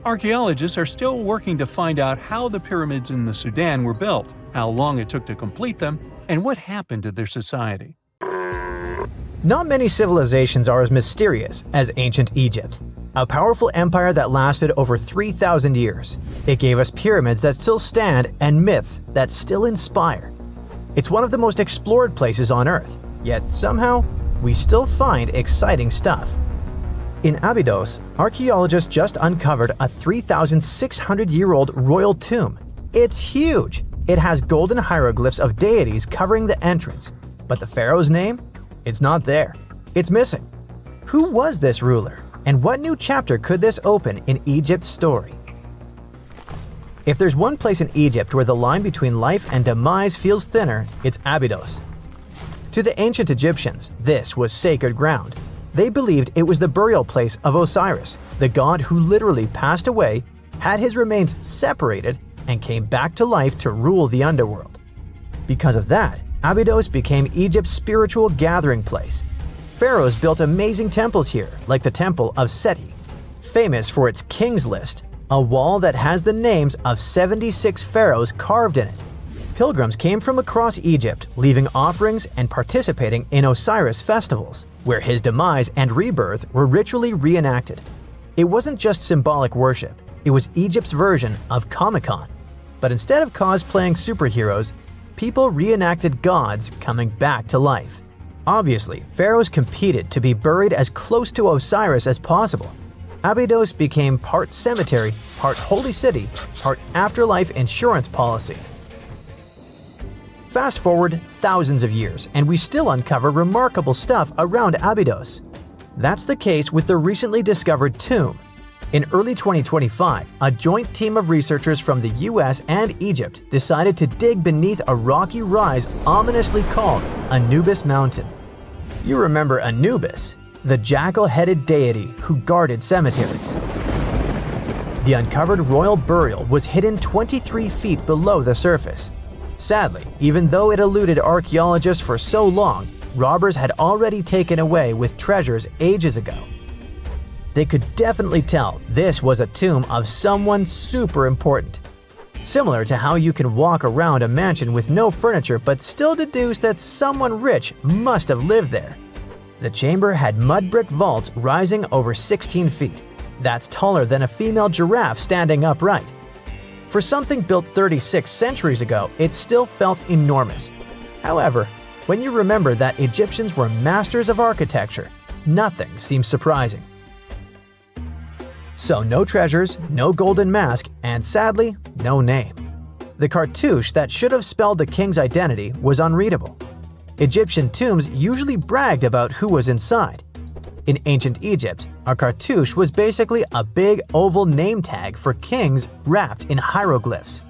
Archaeologists are still working to find out how the pyramids in the Sudan were built, how long it took to complete them, and what happened to their society.
Not many civilizations are as mysterious as ancient Egypt, a powerful empire that lasted over 3,000 years. It gave us pyramids that still stand and myths that still inspire. It's one of the most explored places on Earth, yet somehow, we still find exciting stuff. In Abydos, archaeologists just uncovered a 3,600-year-old royal tomb. It's huge! It has golden hieroglyphs of deities covering the entrance, but the pharaoh's name? It's not there. It's missing. Who was this ruler, and what new chapter could this open in Egypt's story? If there's one place in Egypt where the line between life and demise feels thinner, it's Abydos. To the ancient Egyptians, this was sacred ground. They believed it was the burial place of Osiris, the god who literally passed away, had his remains separated, and came back to life to rule the underworld. Because of that, Abydos became Egypt's spiritual gathering place. Pharaohs built amazing temples here, like the Temple of Seti, famous for its King's List, a wall that has the names of 76 pharaohs carved in it. Pilgrims came from across Egypt, leaving offerings and participating in Osiris festivals, where his demise and rebirth were ritually reenacted. It wasn't just symbolic worship, it was Egypt's version of Comic-Con. But instead of cosplaying superheroes, people reenacted gods coming back to life. Obviously, pharaohs competed to be buried as close to Osiris as possible. Abydos became part cemetery, part holy city, part afterlife insurance policy. Fast forward thousands of years, and we still uncover remarkable stuff around Abydos. That's the case with the recently discovered tomb. In early 2025, a joint team of researchers from the US and Egypt decided to dig beneath a rocky rise ominously called Anubis Mountain. You remember Anubis, the jackal-headed deity who guarded cemeteries. The uncovered royal burial was hidden 23 feet below the surface. Sadly, even though it eluded archaeologists for so long, robbers had already taken away with treasures ages ago. They could definitely tell this was a tomb of someone super important. Similar to how you can walk around a mansion with no furniture but still deduce that someone rich must have lived there. The chamber had mud brick vaults rising over 16 feet. That's taller than a female giraffe standing upright. For something built 36 centuries ago, it still felt enormous. However, when you remember that Egyptians were masters of architecture, nothing seems surprising. So no treasures, no golden mask, and sadly, no name. The cartouche that should have spelled the king's identity was unreadable. Egyptian tombs usually bragged about who was inside. In ancient Egypt, a cartouche was basically a big oval name tag for kings wrapped in hieroglyphs.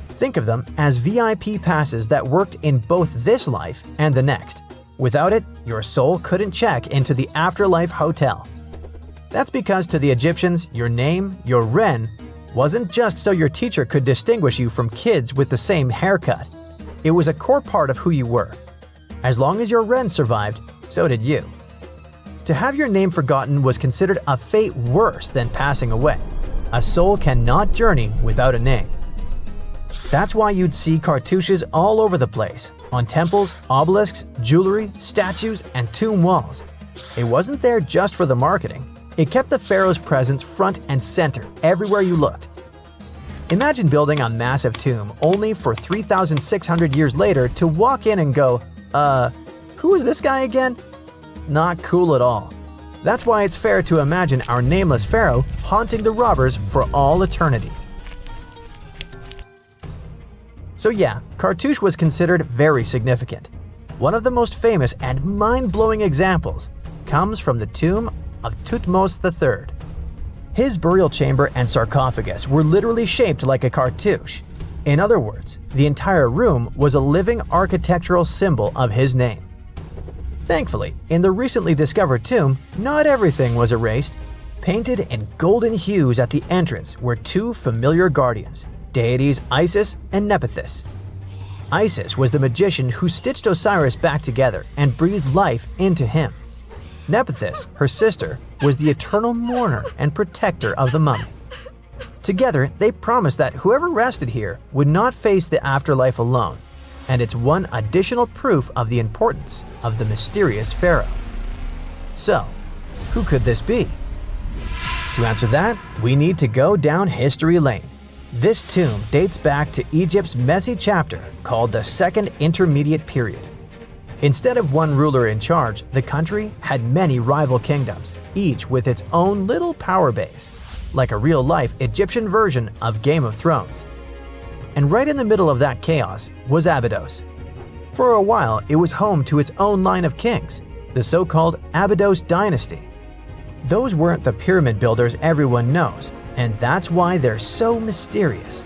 Think of them as VIP passes that worked in both this life and the next. Without it, your soul couldn't check into the afterlife hotel. That's because to the Egyptians, your name, your ren, wasn't just so your teacher could distinguish you from kids with the same haircut. It was a core part of who you were. As long as your ren survived, so did you. To have your name forgotten was considered a fate worse than passing away. A soul cannot journey without a name. That's why you'd see cartouches all over the place, on temples, obelisks, jewelry, statues, and tomb walls. It wasn't there just for the marketing. It kept the pharaoh's presence front and center everywhere you looked. Imagine building a massive tomb only for 3,600 years later to walk in and go, who is this guy again? Not cool at all. That's why it's fair to imagine our nameless pharaoh haunting the robbers for all eternity. So yeah, cartouche was considered very significant. One of the most famous and mind-blowing examples comes from the tomb of Thutmose III. His burial chamber and sarcophagus were literally shaped like a cartouche. In other words, the entire room was a living architectural symbol of his name. Thankfully, in the recently discovered tomb, not everything was erased. Painted in golden hues at the entrance were two familiar guardians, deities Isis and Nephthys. Isis was the magician who stitched Osiris back together and breathed life into him. Nephthys, her sister, was the eternal mourner and protector of the mummy. Together, they promised that whoever rested here would not face the afterlife alone, and it's one additional proof of the importance of the mysterious pharaoh. So, who could this be? To answer that, we need to go down history lane. This tomb dates back to Egypt's messy chapter called the Second Intermediate Period. Instead of one ruler in charge, the country had many rival kingdoms, each with its own little power base, like a real-life Egyptian version of Game of Thrones. And right in the middle of that chaos was Abydos. For a while, it was home to its own line of kings, the so-called Abydos dynasty. Those weren't the pyramid builders everyone knows, and that's why they're so mysterious.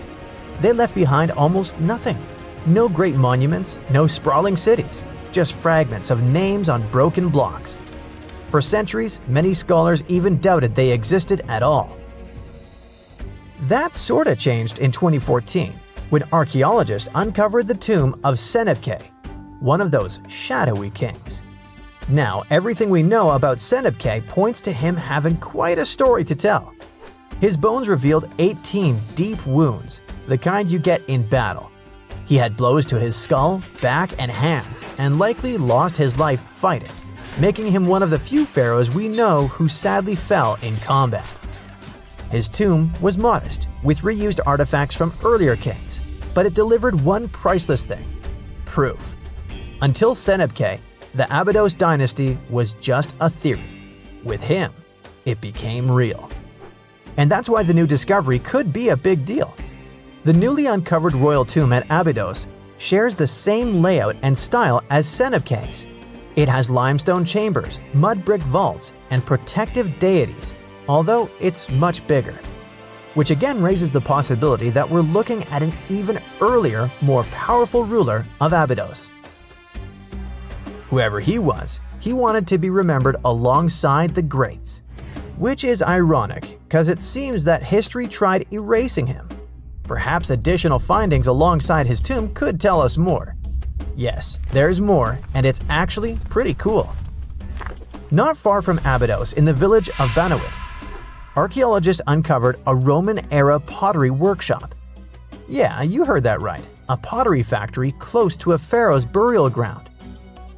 They left behind almost nothing. No great monuments, no sprawling cities, just fragments of names on broken blocks. For centuries, many scholars even doubted they existed at all. That sorta changed in 2014, when archaeologists uncovered the tomb of Senebkay, one of those shadowy kings. Now, everything we know about Senebkay points to him having quite a story to tell. His bones revealed 18 deep wounds, the kind you get in battle. He had blows to his skull, back, and hands, and likely lost his life fighting, making him one of the few pharaohs we know who sadly fell in combat. His tomb was modest, with reused artifacts from earlier kings, but it delivered one priceless thing: proof. Until Senebkay, the Abydos dynasty was just a theory. With him, it became real. And that's why the new discovery could be a big deal. The newly uncovered royal tomb at Abydos shares the same layout and style as Senebkay's. It has limestone chambers, mud brick vaults, and protective deities, although it's much bigger. Which again raises the possibility that we're looking at an even earlier, more powerful ruler of Abydos. Whoever he was, he wanted to be remembered alongside the greats. Which is ironic, because it seems that history tried erasing him. Perhaps additional findings alongside his tomb could tell us more. Yes, there's more, and it's actually pretty cool. Not far from Abydos, in the village of Banawit, archaeologists uncovered a Roman-era pottery workshop. Yeah, you heard that right, a pottery factory close to a pharaoh's burial ground.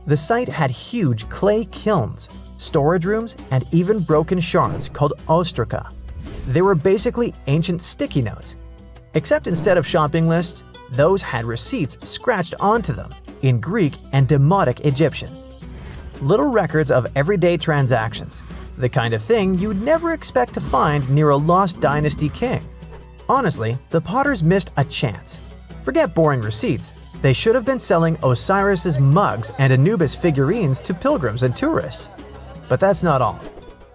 The site had huge clay kilns, storage rooms, and even broken shards called ostraca. They were basically ancient sticky notes, except instead of shopping lists, those had receipts scratched onto them in Greek and Demotic Egyptian. Little records of everyday transactions, the kind of thing you'd never expect to find near a lost dynasty king. Honestly, the potters missed a chance. Forget boring receipts, they should have been selling Osiris's mugs and Anubis figurines to pilgrims and tourists. But that's not all.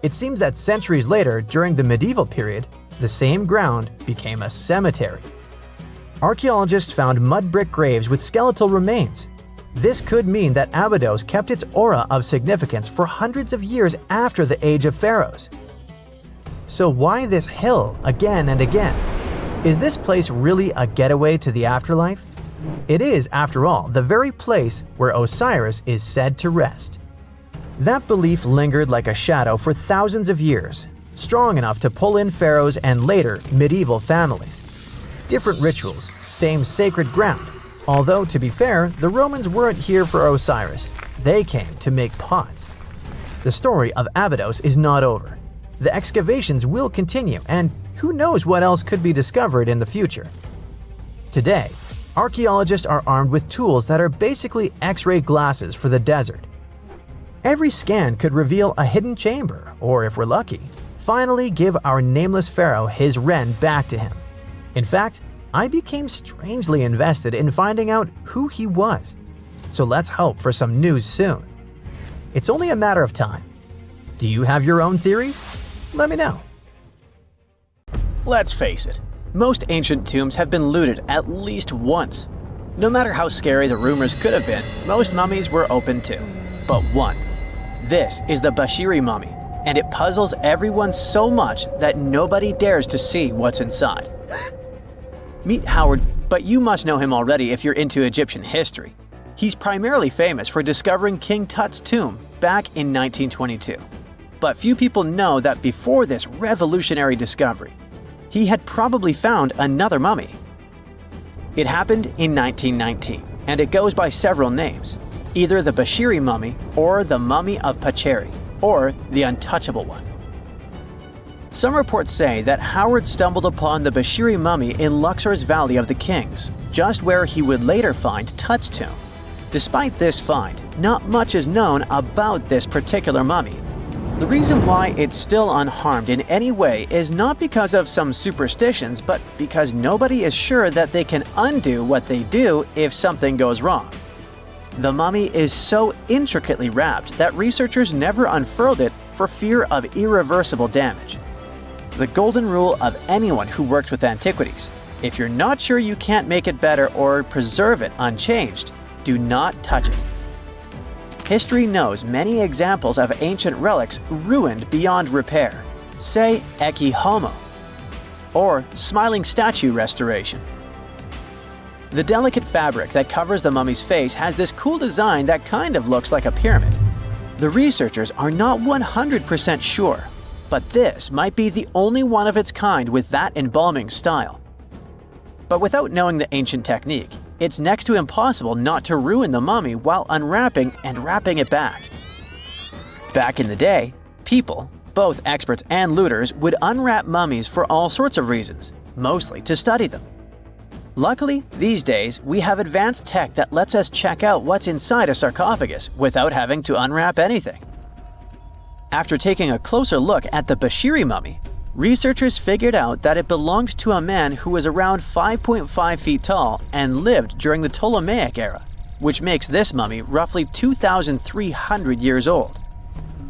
It seems that centuries later, during the medieval period, the same ground became a cemetery. Archaeologists found mud brick graves with skeletal remains. This could mean that Abydos kept its aura of significance for hundreds of years after the Age of Pharaohs. So why this hill again and again? Is this place really a getaway to the afterlife? It is, after all, the very place where Osiris is said to rest. That belief lingered like a shadow for thousands of years, strong enough to pull in pharaohs and later medieval families. Different rituals, same sacred ground. Although, to be fair, the Romans weren't here for Osiris. They came to make pots. The story of Abydos is not over. The excavations will continue, and who knows what else could be discovered in the future. Today, archaeologists are armed with tools that are basically X-ray glasses for the desert. Every scan could reveal a hidden chamber, or if we're lucky, finally give our nameless pharaoh his wren back to him. In fact, I became strangely invested in finding out who he was. So let's hope for some news soon. It's only a matter of time. Do you have your own theories? Let me know. Let's face it, most ancient tombs have been looted at least once. No matter how scary the rumors could have been, most mummies were open too. But one. This is the Bashiri mummy, and it puzzles everyone so much that nobody dares to see what's inside. Meet Howard, but you must know him already if you're into Egyptian history. He's primarily famous for discovering King Tut's tomb back in 1922. But few people know that before this revolutionary discovery, he had probably found another mummy. It happened in 1919, and it goes by several names, either the Bashiri mummy or the Mummy of Pacheri, or the Untouchable One. Some reports say that Howard stumbled upon the Bashiri mummy in Luxor's Valley of the Kings, just where he would later find Tut's tomb. Despite this find, not much is known about this particular mummy. The reason why it's still unharmed in any way is not because of some superstitions, but because nobody is sure that they can undo what they do if something goes wrong. The mummy is so intricately wrapped that researchers never unfurled it for fear of irreversible damage. The golden rule of anyone who works with antiquities: if you're not sure you can't make it better or preserve it unchanged, do not touch it. History knows many examples of ancient relics ruined beyond repair, say Ecce Homo, or smiling statue restoration. The delicate fabric that covers the mummy's face has this cool design that kind of looks like a pyramid. The researchers are not 100% sure, but this might be the only one of its kind with that embalming style. But without knowing the ancient technique, it's next to impossible not to ruin the mummy while unwrapping and wrapping it back. Back in the day, people, both experts and looters, would unwrap mummies for all sorts of reasons, mostly to study them. Luckily, these days, we have advanced tech that lets us check out what's inside a sarcophagus without having to unwrap anything. After taking a closer look at the Bashiri mummy, researchers figured out that it belonged to a man who was around 5.5 feet tall and lived during the Ptolemaic era, which makes this mummy roughly 2,300 years old.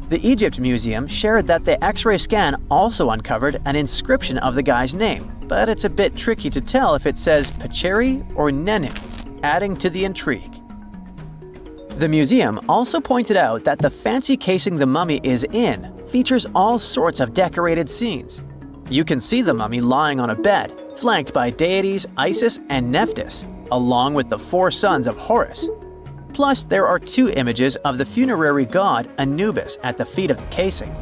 The Egypt Museum shared that the X-ray scan also uncovered an inscription of the guy's name, but it's a bit tricky to tell if it says Pacheri or Nenu, adding to the intrigue. The museum also pointed out that the fancy casing the mummy is in features all sorts of decorated scenes. You can see the mummy lying on a bed, flanked by deities Isis and Nephthys, along with the 4 sons of Horus. Plus, there are 2 images of the funerary god Anubis at the feet of the casing.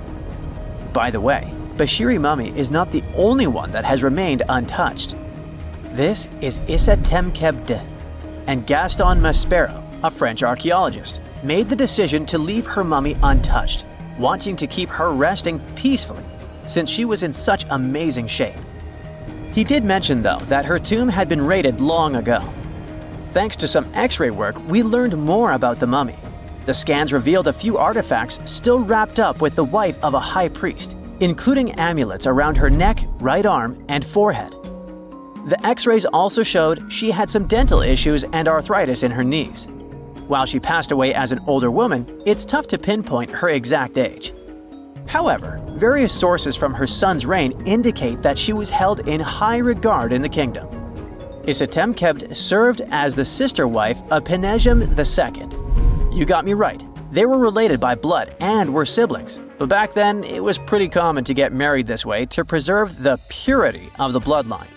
By the way, Bashiri mummy is not the only one that has remained untouched. This is Issa Temkebde, and Gaston Maspero, a French archaeologist, made the decision to leave her mummy untouched, wanting to keep her resting peacefully since she was in such amazing shape. He did mention, though, that her tomb had been raided long ago. Thanks to some X-ray work, we learned more about the mummy. The scans revealed a few artifacts still wrapped up with the wife of a high priest, including amulets around her neck, right arm, and forehead. The X-rays also showed she had some dental issues and arthritis in her knees. While she passed away as an older woman, it's tough to pinpoint her exact age. However, various sources from her son's reign indicate that she was held in high regard in the kingdom. Isitemkebd served as the sister wife of Penejam II. You got me right, they were related by blood and were siblings, but back then it was pretty common to get married this way to preserve the purity of the bloodline.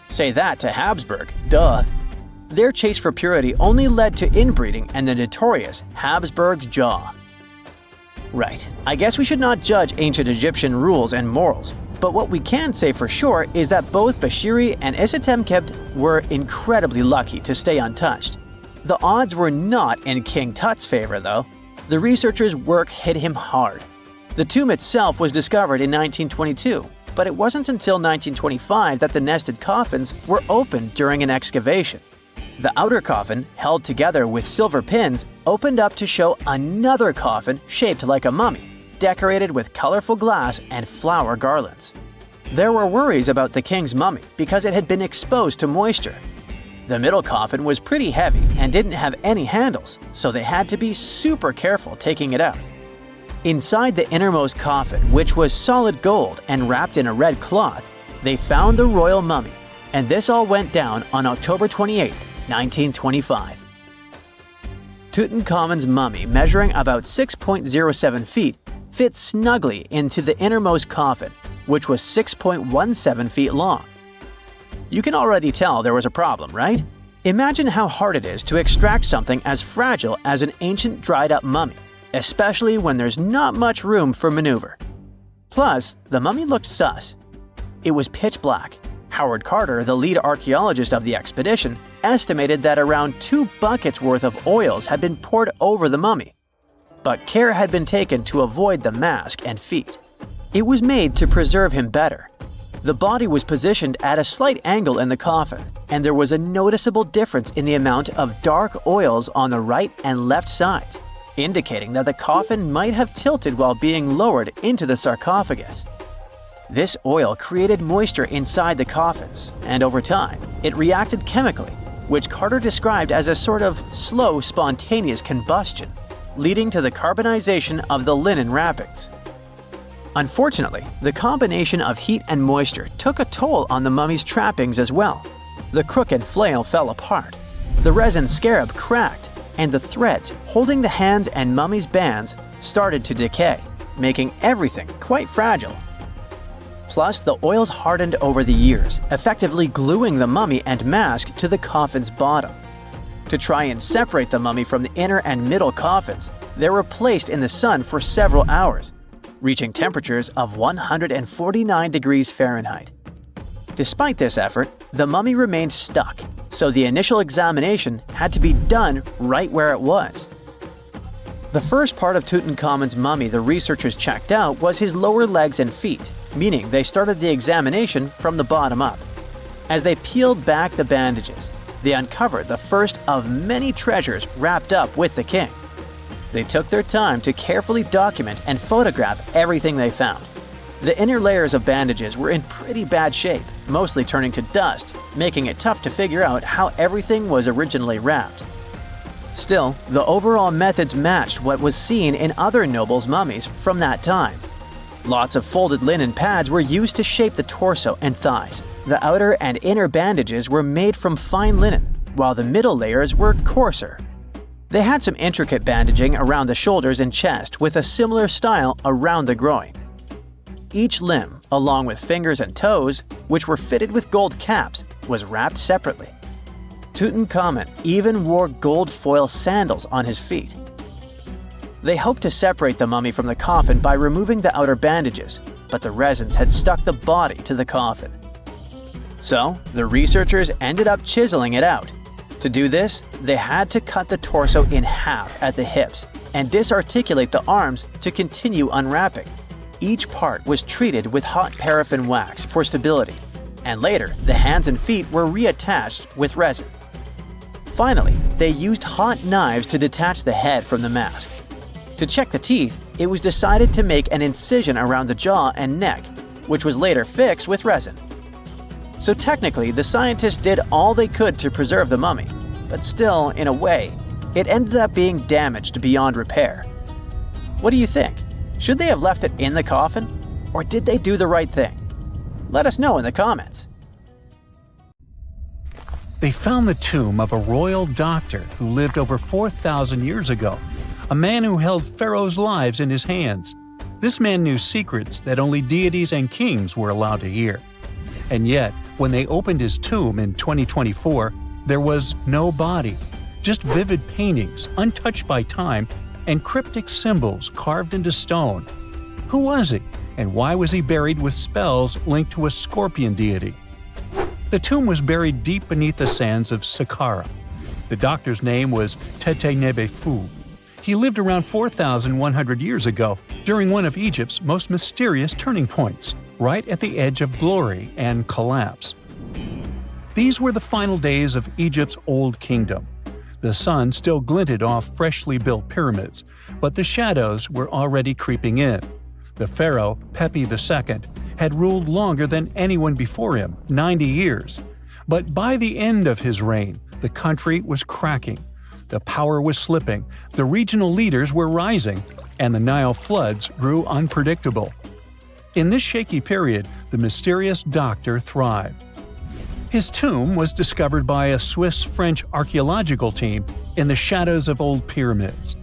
Say that to Habsburg, duh. Their chase for purity only led to inbreeding and the notorious Habsburg's jaw. Right, I guess we should not judge ancient Egyptian rules and morals, but what we can say for sure is that both Bashiri and Isitemkebd were incredibly lucky to stay untouched. The odds were not in King Tut's favor, though. The researchers' work hit him hard. The tomb itself was discovered in 1922, but it wasn't until 1925 that the nested coffins were opened during an excavation. The outer coffin, held together with silver pins, opened up to show another coffin shaped like a mummy, decorated with colorful glass and flower garlands. There were worries about the king's mummy because it had been exposed to moisture. The middle coffin was pretty heavy and didn't have any handles, so they had to be super careful taking it out. Inside the innermost coffin, which was solid gold and wrapped in a red cloth, they found the royal mummy, and this all went down on October 28, 1925. Tutankhamun's mummy, measuring about 6.07 feet, fit snugly into the innermost coffin, which was 6.17 feet long. You can already tell there was a problem, right? Imagine how hard it is to extract something as fragile as an ancient dried-up mummy, especially when there's not much room for maneuver. Plus, the mummy looked sus. It was pitch black. Howard Carter, the lead archaeologist of the expedition, estimated that around 2 buckets worth of oils had been poured over the mummy. But care had been taken to avoid the mask and feet. It was made to preserve him better. The body was positioned at a slight angle in the coffin, and there was a noticeable difference in the amount of dark oils on the right and left sides, indicating that the coffin might have tilted while being lowered into the sarcophagus. This oil created moisture inside the coffins, and over time, it reacted chemically, which Carter described as a sort of slow, spontaneous combustion, leading to the carbonization of the linen wrappings. Unfortunately, the combination of heat and moisture took a toll on the mummy's trappings as well. The crooked flail fell apart, the resin scarab cracked, and the threads holding the hands and mummy's bands started to decay, making everything quite fragile. Plus, the oils hardened over the years, effectively gluing the mummy and mask to the coffin's bottom. To try and separate the mummy from the inner and middle coffins, they were placed in the sun for several hours, reaching temperatures of 149 degrees Fahrenheit. Despite this effort, the mummy remained stuck, so the initial examination had to be done right where it was. The first part of Tutankhamun's mummy the researchers checked out was his lower legs and feet, meaning they started the examination from the bottom up. As they peeled back the bandages, they uncovered the first of many treasures wrapped up with the king. They took their time to carefully document and photograph everything they found. The inner layers of bandages were in pretty bad shape, mostly turning to dust, making it tough to figure out how everything was originally wrapped. Still, the overall methods matched what was seen in other nobles' mummies from that time. Lots of folded linen pads were used to shape the torso and thighs. The outer and inner bandages were made from fine linen, while the middle layers were coarser. They had some intricate bandaging around the shoulders and chest with a similar style around the groin. Each limb, along with fingers and toes, which were fitted with gold caps, was wrapped separately. Tutankhamun even wore gold foil sandals on his feet. They hoped to separate the mummy from the coffin by removing the outer bandages, but the resins had stuck the body to the coffin. So, the researchers ended up chiseling it out. To do this, they had to cut the torso in half at the hips and disarticulate the arms to continue unwrapping. Each part was treated with hot paraffin wax for stability, and later the hands and feet were reattached with resin. Finally, they used hot knives to detach the head from the mask. To check the teeth, it was decided to make an incision around the jaw and neck, which was later fixed with resin. So technically, the scientists did all they could to preserve the mummy, but still, in a way, it ended up being damaged beyond repair. What do you think? Should they have left it in the coffin? Or did they do the right thing? Let us know in the comments.
They found the tomb of a royal doctor who lived over 4,000 years ago, a man who held pharaohs' lives in his hands. This man knew secrets that only deities and kings were allowed to hear. And yet, when they opened his tomb in 2024, there was no body, just vivid paintings, untouched by time, and cryptic symbols carved into stone. Who was he, and why was he buried with spells linked to a scorpion deity? The tomb was buried deep beneath the sands of Saqqara. The doctor's name was Tete Nebefu. He lived around 4,100 years ago, during one of Egypt's most mysterious turning points, right at the edge of glory and collapse. These were the final days of Egypt's Old Kingdom. The sun still glinted off freshly built pyramids, but the shadows were already creeping in. The pharaoh, Pepi II, had ruled longer than anyone before him, 90 years. But by the end of his reign, the country was cracking. The power was slipping, the regional leaders were rising, and the Nile floods grew unpredictable. In this shaky period, the mysterious doctor thrived. His tomb was discovered by a Swiss-French archaeological team in the shadows of old pyramids.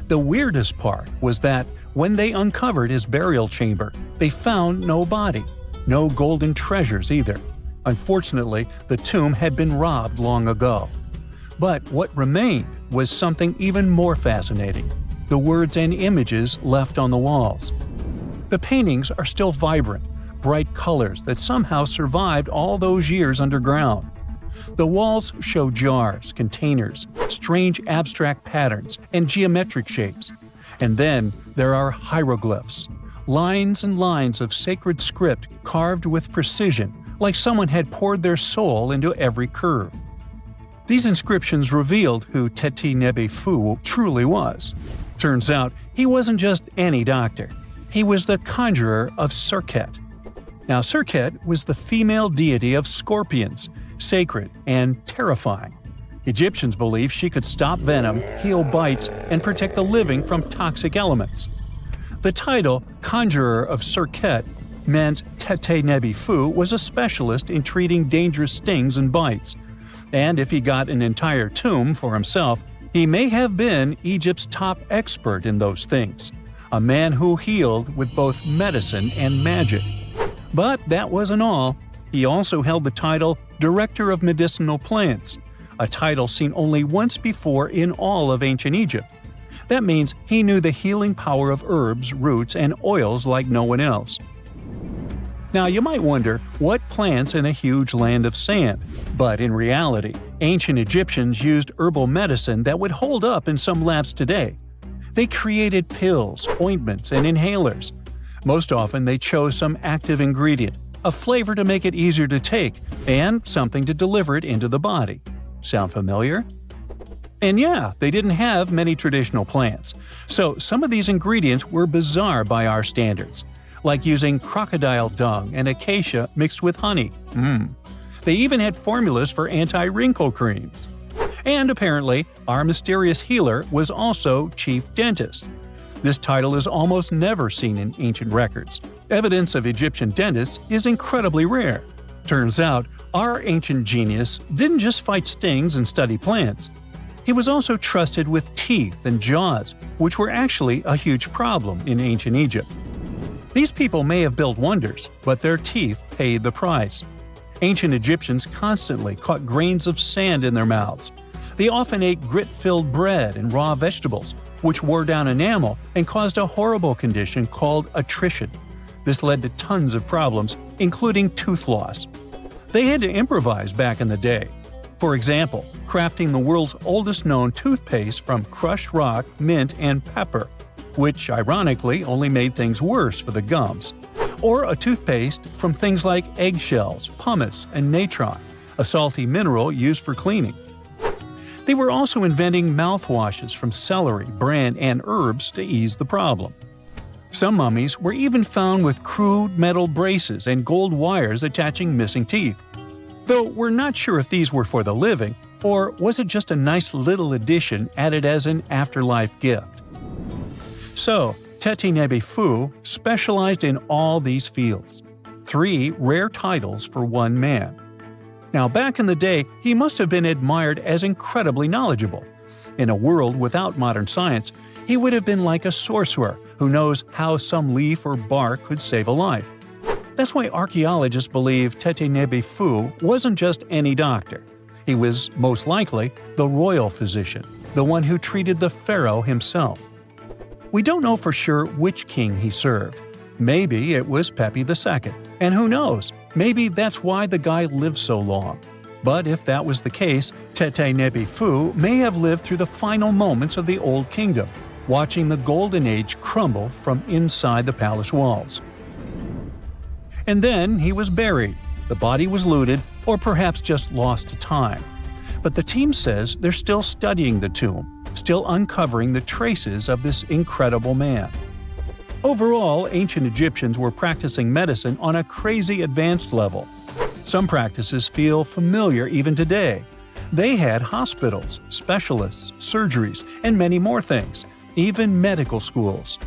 The weirdest part was that when they uncovered his burial chamber, they found no body, no golden treasures either. Unfortunately, the tomb had been robbed long ago. But what remained was something even more fascinating: the words and images left on the walls. The paintings are still vibrant, bright colors that somehow survived all those years underground. The walls show jars, containers, strange abstract patterns, and geometric shapes. And then there are hieroglyphs, lines and lines of sacred script carved with precision, like someone had poured their soul into every curve. These inscriptions revealed who Tete Nebefu truly was. Turns out, he wasn't just any doctor. He was the conjurer of Serket. Now, Serket was the female deity of scorpions, sacred and terrifying. Egyptians believed she could stop venom, heal bites, and protect the living from toxic elements. The title, Conjurer of Serket, meant Tete Nebefu was a specialist in treating dangerous stings and bites. And if he got an entire tomb for himself, he may have been Egypt's top expert in those things, a man who healed with both medicine and magic. But that wasn't all. He also held the title Director of Medicinal Plants, a title seen only once before in all of ancient Egypt. That means he knew the healing power of herbs, roots, and oils like no one else. Now, you might wonder, what plants in a huge land of sand? But in reality, ancient Egyptians used herbal medicine that would hold up in some labs today. They created pills, ointments, and inhalers. Most often, they chose some active ingredient, a flavor to make it easier to take, and something to deliver it into the body. Sound familiar? And yeah, they didn't have many traditional plants, so some of these ingredients were bizarre by our standards, like using crocodile dung and acacia mixed with honey. They even had formulas for anti-wrinkle creams. And apparently, our mysterious healer was also chief dentist. This title is almost never seen in ancient records. Evidence of Egyptian dentists is incredibly rare. Turns out, our ancient genius didn't just fight stings and study plants. He was also trusted with teeth and jaws, which were actually a huge problem in ancient Egypt. These people may have built wonders, but their teeth paid the price. Ancient Egyptians constantly caught grains of sand in their mouths. They often ate grit-filled bread and raw vegetables, which wore down enamel and caused a horrible condition called attrition. This led to tons of problems, including tooth loss. They had to improvise back in the day. For example, crafting the world's oldest known toothpaste from crushed rock, mint, and pepper, which ironically only made things worse for the gums. Or a toothpaste from things like eggshells, pumice, and natron, a salty mineral used for cleaning. They were also inventing mouthwashes from celery, bran, and herbs to ease the problem. Some mummies were even found with crude metal braces and gold wires attaching missing teeth. Though we're not sure if these were for the living, or was it just a nice little addition added as an afterlife gift. So, Teti Nebefu specialized in all these fields. 3 rare titles for one man. Now, back in the day, he must have been admired as incredibly knowledgeable. In a world without modern science, he would have been like a sorcerer who knows how some leaf or bark could save a life. That's why archaeologists believe Teti Nebefu wasn't just any doctor. He was, most likely, the royal physician, the one who treated the pharaoh himself. We don't know for sure which king he served. Maybe it was Pepi II, and who knows, maybe that's why the guy lived so long. But if that was the case, Teti Nebefu may have lived through the final moments of the Old Kingdom, watching the Golden Age crumble from inside the palace walls. And then he was buried, the body was looted, or perhaps just lost to time. But the team says they're still studying the tomb, still uncovering the traces of this incredible man. Overall, ancient Egyptians were practicing medicine on a crazy advanced level. Some practices feel familiar even today. They had hospitals, specialists, surgeries, and many more things, even medical schools.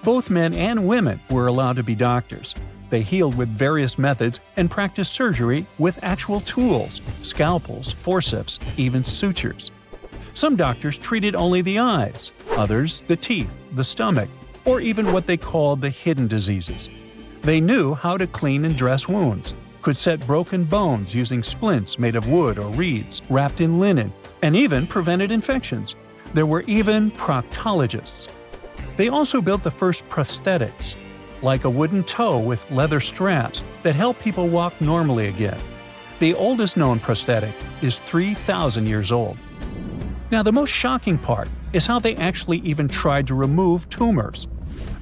Both men and women were allowed to be doctors. They healed with various methods and practiced surgery with actual tools, scalpels, forceps, even sutures. Some doctors treated only the eyes, others the teeth, the stomach, or even what they called the hidden diseases. They knew how to clean and dress wounds, could set broken bones using splints made of wood or reeds wrapped in linen, and even prevented infections. There were even proctologists. They also built the first prosthetics, like a wooden toe with leather straps that help people walk normally again. The oldest known prosthetic is 3,000 years old. Now, the most shocking part is how they actually even tried to remove tumors.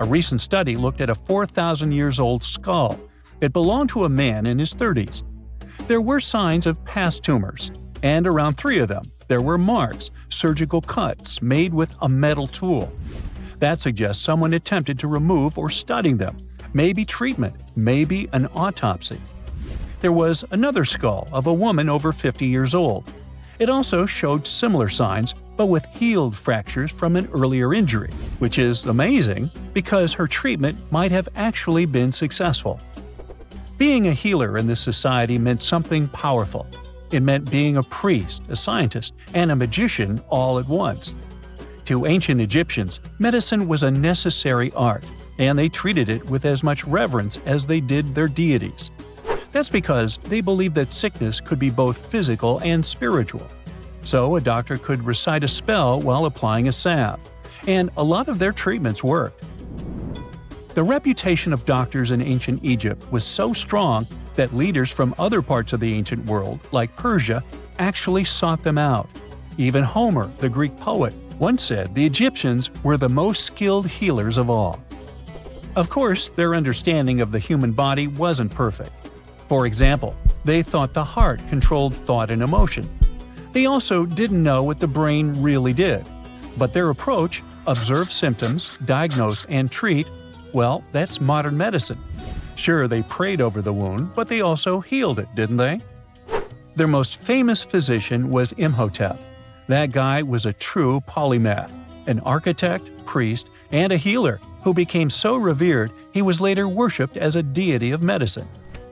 A recent study looked at a 4,000 years old skull. It belonged to a man in his 30s. There were signs of past tumors, and around 3 of them, there were marks, surgical cuts made with a metal tool. That suggests someone attempted to remove or study them, maybe treatment, maybe an autopsy. There was another skull of a woman over 50 years old. It also showed similar signs, but with healed fractures from an earlier injury, which is amazing because her treatment might have actually been successful. Being a healer in this society meant something powerful. It meant being a priest, a scientist, and a magician all at once. To ancient Egyptians, medicine was a necessary art, and they treated it with as much reverence as they did their deities. That's because they believed that sickness could be both physical and spiritual. So a doctor could recite a spell while applying a salve, and a lot of their treatments worked. The reputation of doctors in ancient Egypt was so strong that leaders from other parts of the ancient world, like Persia, actually sought them out. Even Homer, the Greek poet, once said the Egyptians were the most skilled healers of all. Of course, their understanding of the human body wasn't perfect. For example, they thought the heart controlled thought and emotion. They also didn't know what the brain really did. But their approach, observe symptoms, diagnose, and treat, well, that's modern medicine. Sure, they prayed over the wound, but they also healed it, didn't they? Their most famous physician was Imhotep. That guy was a true polymath, an architect, priest, and a healer who became so revered he was later worshipped as a deity of medicine.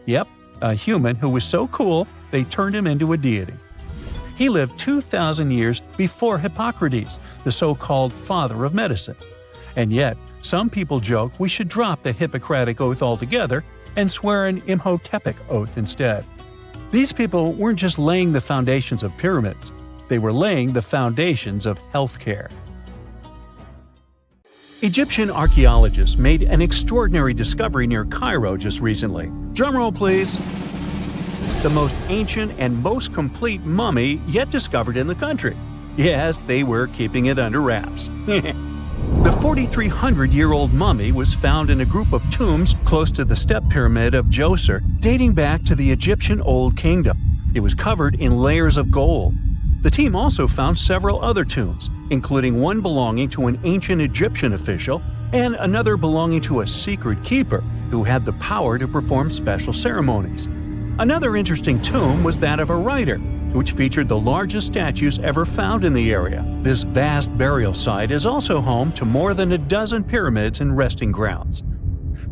Yep, a human who was so cool they turned him into a deity. He lived 2,000 years before Hippocrates, the so-called father of medicine. And yet, Some people joke we should drop the Hippocratic Oath altogether and swear an Imhotepic Oath instead. These people weren't just laying the foundations of pyramids, they were laying the foundations of healthcare. Egyptian archaeologists made an extraordinary discovery near Cairo just recently. Drumroll please. The most ancient and most complete mummy yet discovered in the country. Yes, they were keeping it under wraps. The 4,300-year-old mummy was found in a group of tombs close to the step pyramid of Djoser, dating back to the Egyptian Old Kingdom. It was covered in layers of gold. The team also found several other tombs, including one belonging to an ancient Egyptian official and another belonging to a secret keeper who had the power to perform special ceremonies. Another interesting tomb was that of a writer, which featured the largest statues ever found in the area. This vast burial site is also home to more than a dozen pyramids and resting grounds.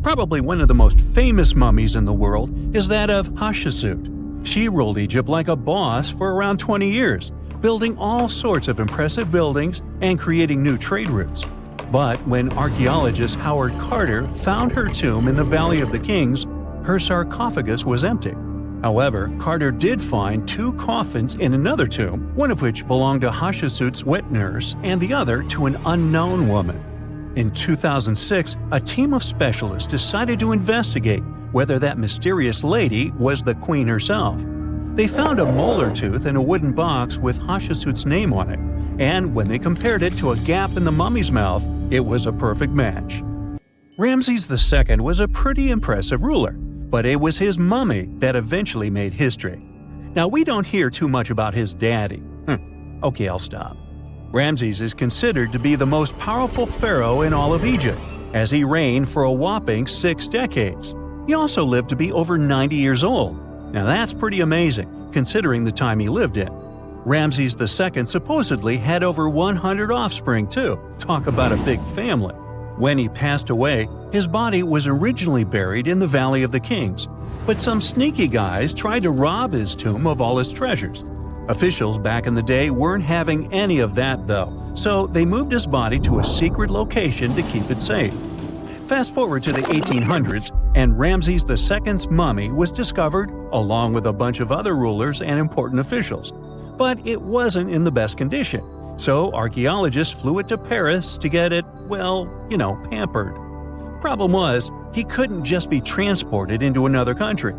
Probably one of the most famous mummies in the world is that of Hatshepsut. She ruled Egypt like a boss for around 20 years, building all sorts of impressive buildings and creating new trade routes. But when archaeologist Howard Carter found her tomb in the Valley of the Kings, her sarcophagus was empty. However, Carter did find 2 coffins in another tomb, one of which belonged to Hatshepsut's wet nurse and the other to an unknown woman. In 2006, a team of specialists decided to investigate whether that mysterious lady was the queen herself. They found a molar tooth in a wooden box with Hatshepsut's name on it, and when they compared it to a gap in the mummy's mouth, it was a perfect match. Ramses II was a pretty impressive ruler, but it was his mummy that eventually made history. Now, we don't hear too much about his daddy. Okay, I'll stop. Ramses is considered to be the most powerful pharaoh in all of Egypt, as he reigned for a whopping 6 decades. He also lived to be over 90 years old. Now that's pretty amazing, considering the time he lived in. Ramses II supposedly had over 100 offspring too. Talk about a big family. When he passed away, his body was originally buried in the Valley of the Kings, but some sneaky guys tried to rob his tomb of all his treasures. Officials back in the day weren't having any of that though, so they moved his body to a secret location to keep it safe. Fast forward to the 1800s, and Ramses II's mummy was discovered along with a bunch of other rulers and important officials. But it wasn't in the best condition, so archaeologists flew it to Paris to get it, pampered. Problem was, he couldn't just be transported into another country.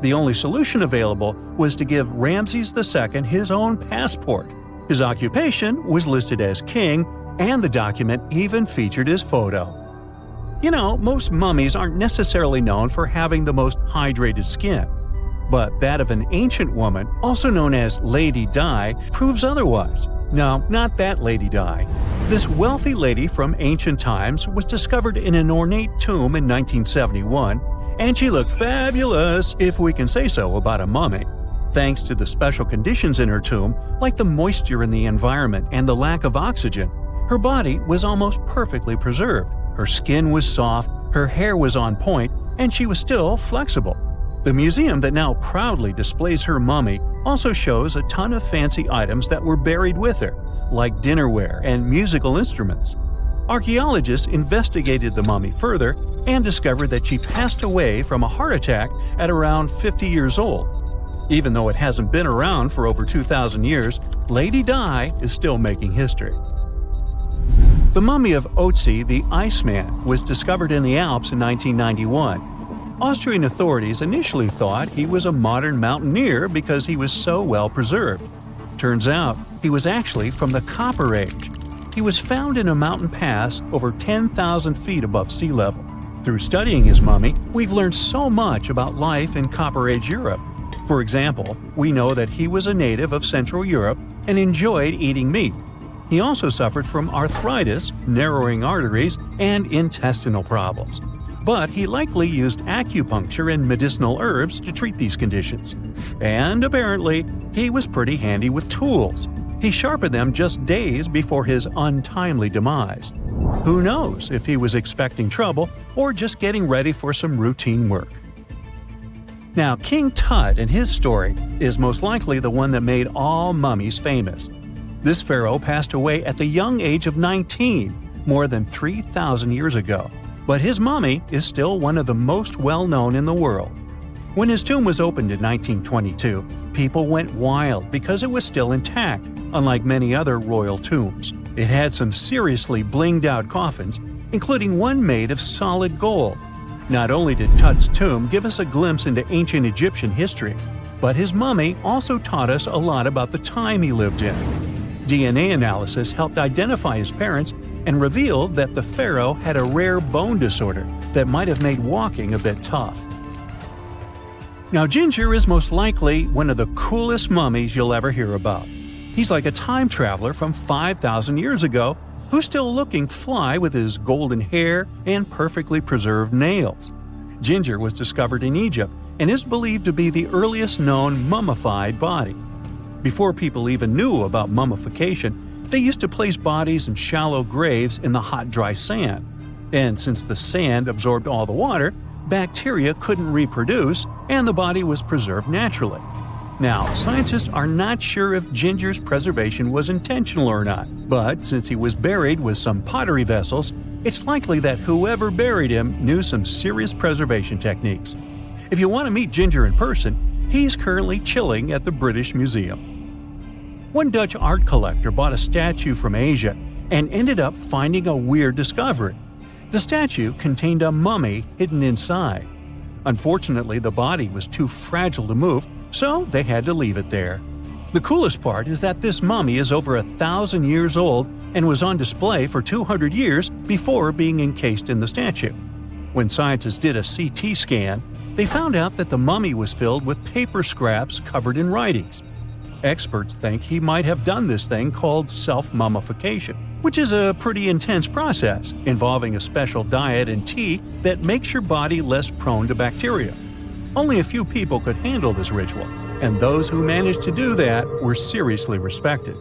The only solution available was to give Ramses II his own passport. His occupation was listed as king, and the document even featured his photo. Most mummies aren't necessarily known for having the most hydrated skin. But that of an ancient woman, also known as Lady Di, proves otherwise. No, not that Lady Di. This wealthy lady from ancient times was discovered in an ornate tomb in 1971, and she looked fabulous, if we can say so about a mummy. Thanks to the special conditions in her tomb, like the moisture in the environment and the lack of oxygen, her body was almost perfectly preserved. Her skin was soft, her hair was on point, and she was still flexible. The museum that now proudly displays her mummy also shows a ton of fancy items that were buried with her, like dinnerware and musical instruments. Archaeologists investigated the mummy further and discovered that she passed away from a heart attack at around 50 years old. Even though it hasn't been around for over 2,000 years, Lady Di is still making history. The mummy of Otzi the Iceman was discovered in the Alps in 1991. Austrian authorities initially thought he was a modern mountaineer because he was so well preserved. Turns out, he was actually from the Copper Age. He was found in a mountain pass over 10,000 feet above sea level. Through studying his mummy, we've learned so much about life in Copper Age Europe. For example, we know that he was a native of Central Europe and enjoyed eating meat. He also suffered from arthritis, narrowing arteries, and intestinal problems. But he likely used acupuncture and medicinal herbs to treat these conditions. And apparently, he was pretty handy with tools. He sharpened them just days before his untimely demise. Who knows if he was expecting trouble or just getting ready for some routine work. Now, King Tut and his story is most likely the one that made all mummies famous. This pharaoh passed away at the young age of 19, more than 3,000 years ago, but his mummy is still one of the most well-known in the world. When his tomb was opened in 1922, people went wild because it was still intact, unlike many other royal tombs. It had some seriously blinged-out coffins, including one made of solid gold. Not only did Tut's tomb give us a glimpse into ancient Egyptian history, but his mummy also taught us a lot about the time he lived in. DNA analysis helped identify his parents and revealed that the pharaoh had a rare bone disorder that might have made walking a bit tough. Now, Ginger is most likely one of the coolest mummies you'll ever hear about. He's like a time traveler from 5,000 years ago who's still looking fly with his golden hair and perfectly preserved nails. Ginger was discovered in Egypt and is believed to be the earliest known mummified body. Before people even knew about mummification, they used to place bodies in shallow graves in the hot, dry sand. And since the sand absorbed all the water, bacteria couldn't reproduce and the body was preserved naturally. Now, scientists are not sure if Ginger's preservation was intentional or not, but since he was buried with some pottery vessels, it's likely that whoever buried him knew some serious preservation techniques. If you want to meet Ginger in person, he's currently chilling at the British Museum. One Dutch art collector bought a statue from Asia and ended up finding a weird discovery. The statue contained a mummy hidden inside. Unfortunately, the body was too fragile to move, so they had to leave it there. The coolest part is that this mummy is over 1,000 years old and was on display for 200 years before being encased in the statue. When scientists did a CT scan, they found out that the mummy was filled with paper scraps covered in writings. Experts think he might have done this thing called self-mummification, which is a pretty intense process involving a special diet and tea that makes your body less prone to bacteria. Only a few people could handle this ritual, and those who managed to do that were seriously respected.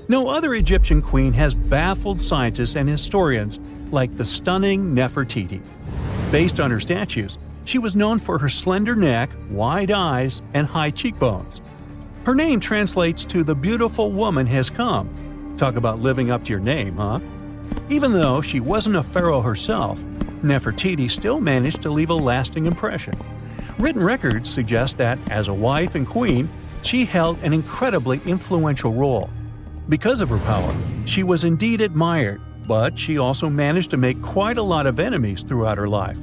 No other Egyptian queen has baffled scientists and historians like the stunning Nefertiti. Based on her statues, she was known for her slender neck, wide eyes, and high cheekbones. Her name translates to "the beautiful woman has come." Talk about living up to your name, huh? Even though she wasn't a pharaoh herself, Nefertiti still managed to leave a lasting impression. Written records suggest that, as a wife and queen, she held an incredibly influential role. Because of her power, she was indeed admired, but she also managed to make quite a lot of enemies throughout her life.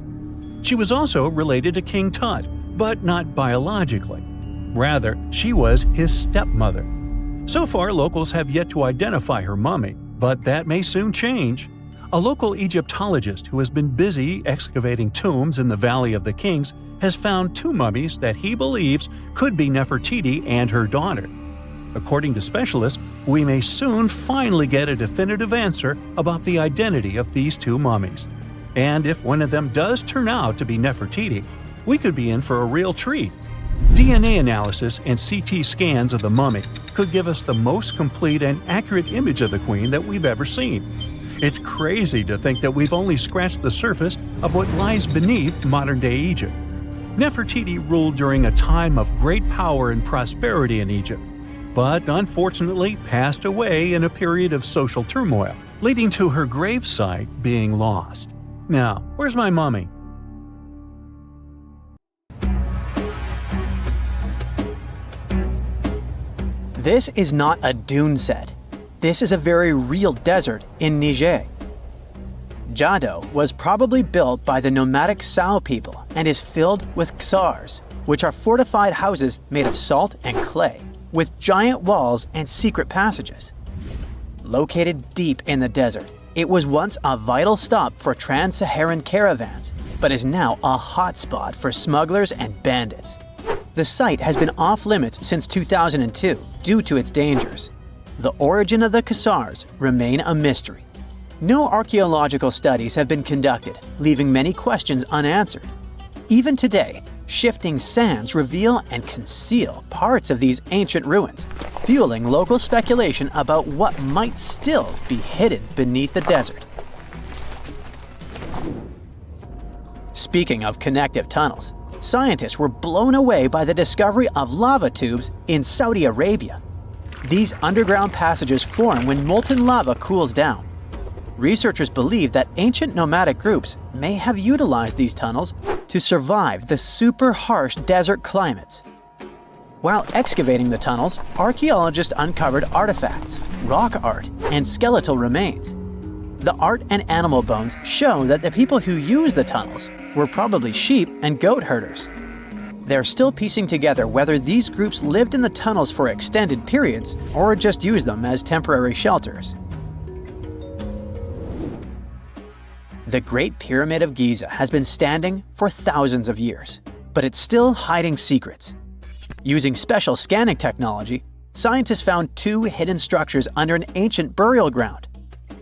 She was also related to King Tut, but not biologically. Rather, she was his stepmother. So far, locals have yet to identify her mummy, but that may soon change. A local Egyptologist who has been busy excavating tombs in the Valley of the Kings has found two mummies that he believes could be Nefertiti and her daughter. According to specialists, we may soon finally get a definitive answer about the identity of these two mummies. And if one of them does turn out to be Nefertiti, we could be in for a real treat. DNA analysis and CT scans of the mummy could give us the most complete and accurate image of the queen that we've ever seen. It's crazy to think that we've only scratched the surface of what lies beneath modern-day Egypt. Nefertiti ruled during a time of great power and prosperity in Egypt, but unfortunately passed away in a period of social turmoil, leading to her gravesite being lost. Now, where's my mummy?
This is not a dune set. This is a very real desert in Niger. Jado was probably built by the nomadic Sao people and is filled with ksars, which are fortified houses made of salt and clay, with giant walls and secret passages. Located deep in the desert, it was once a vital stop for trans-Saharan caravans, but is now a hotspot for smugglers and bandits. The site has been off-limits since 2002 due to its dangers. The origin of the ksars remain a mystery. No archaeological studies have been conducted, leaving many questions unanswered. Even today, shifting sands reveal and conceal parts of these ancient ruins, fueling local speculation about what might still be hidden beneath the desert. Speaking of connective tunnels, scientists were blown away by the discovery of lava tubes in Saudi Arabia. These underground passages form when molten lava cools down. Researchers believe that ancient nomadic groups may have utilized these tunnels to survive the super harsh desert climates. While excavating the tunnels, archaeologists uncovered artifacts, rock art, and skeletal remains. The art and animal bones show that the people who used the tunnels were probably sheep and goat herders. They're still piecing together whether these groups lived in the tunnels for extended periods or just used them as temporary shelters. The Great Pyramid of Giza has been standing for thousands of years, but it's still hiding secrets. Using special scanning technology, scientists found two hidden structures under an ancient burial ground.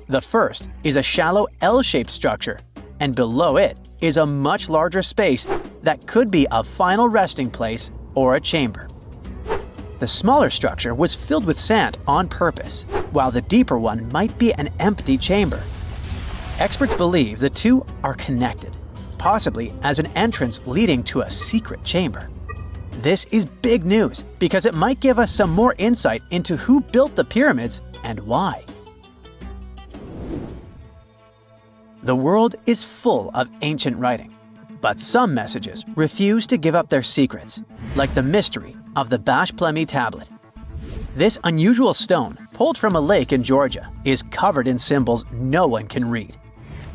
The first is a shallow L-shaped structure, and below it is a much larger space that could be a final resting place or a chamber. The smaller structure was filled with sand on purpose, while the deeper one might be an empty chamber. Experts believe the two are connected, possibly as an entrance leading to a secret chamber. This is big news because it might give us some more insight into who built the pyramids and why. The world is full of ancient writing, but some messages refuse to give up their secrets, like the mystery of the Bashplemi tablet. This unusual stone, pulled from a lake in Georgia, is covered in symbols no one can read.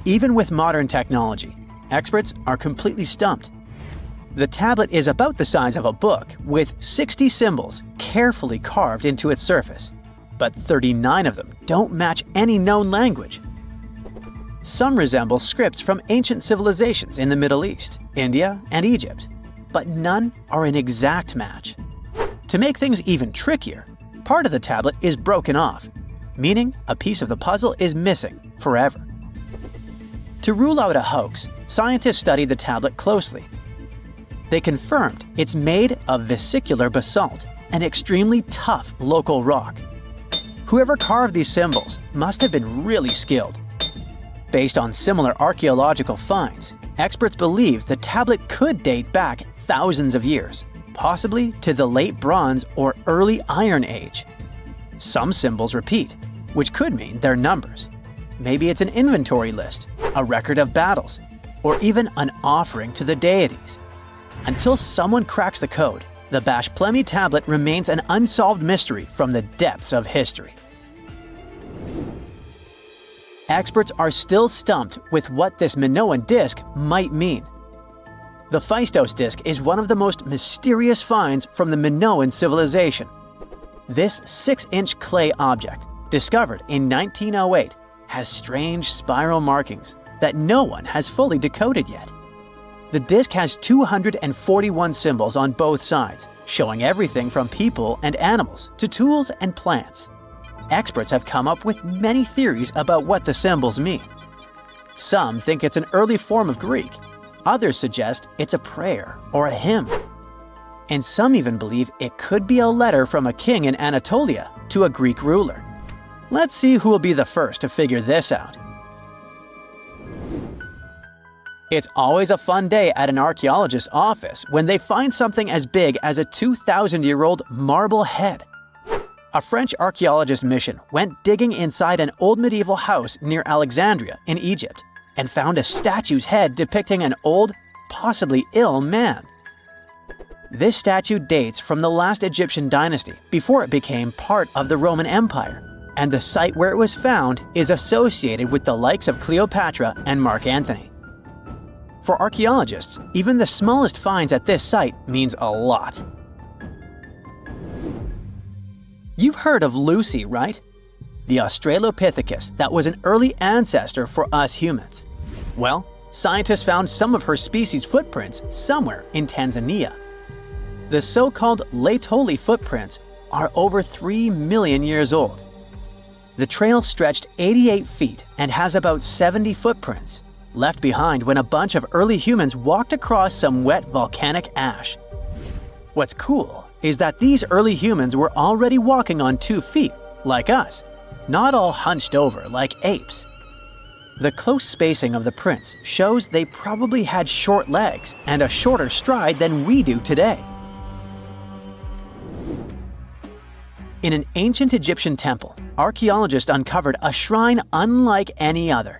Even with modern technology, experts are completely stumped. The tablet is about the size of a book, with 60 symbols carefully carved into its surface, but 39 of them don't match any known language. Some resemble scripts from ancient civilizations in the Middle East, India, and Egypt, but none are an exact match. To make things even trickier, part of the tablet is broken off, meaning a piece of the puzzle is missing forever. To rule out a hoax, scientists studied the tablet closely. They confirmed it's made of vesicular basalt, an extremely tough local rock. Whoever carved these symbols must have been really skilled. Based on similar archaeological finds, experts believe the tablet could date back thousands of years, possibly to the late Bronze or early Iron Age. Some symbols repeat, which could mean they're numbers. Maybe it's an inventory list, a record of battles, or even an offering to the deities. Until someone cracks the code, the Bashplemi tablet remains an unsolved mystery from the depths of history. Experts are still stumped with what this Minoan disk might mean. The Phaistos disk is one of the most mysterious finds from the Minoan civilization. This 6-inch clay object, discovered in 1908, has strange spiral markings that no one has fully decoded yet. The disk has 241 symbols on both sides, showing everything from people and animals to tools and plants. Experts have come up with many theories about what the symbols mean. Some think it's an early form of Greek. Others suggest it's a prayer or a hymn. And some even believe it could be a letter from a king in Anatolia to a Greek ruler. Let's see who will be the first to figure this out. It's always a fun day at an archaeologist's office when they find something as big as a 2,000-year-old marble head. A French archaeologist mission went digging inside an old medieval house near Alexandria in Egypt and found a statue's head depicting an old, possibly ill man. This statue dates from the last Egyptian dynasty before it became part of the Roman Empire, and the site where it was found is associated with the likes of Cleopatra and Mark Antony. For archaeologists, even the smallest finds at this site means a lot. You've heard of Lucy, right? The Australopithecus that was an early ancestor for us humans. Well, scientists found some of her species' footprints somewhere in Tanzania. The so-called Laetoli footprints are over 3 million years old. The trail stretched 88 feet and has about 70 footprints, left behind when a bunch of early humans walked across some wet volcanic ash. What's cool is that these early humans were already walking on 2 feet, like us, not all hunched over like apes. The close spacing of the prints shows they probably had short legs and a shorter stride than we do today. In an ancient Egyptian temple, archaeologists uncovered a shrine unlike any other,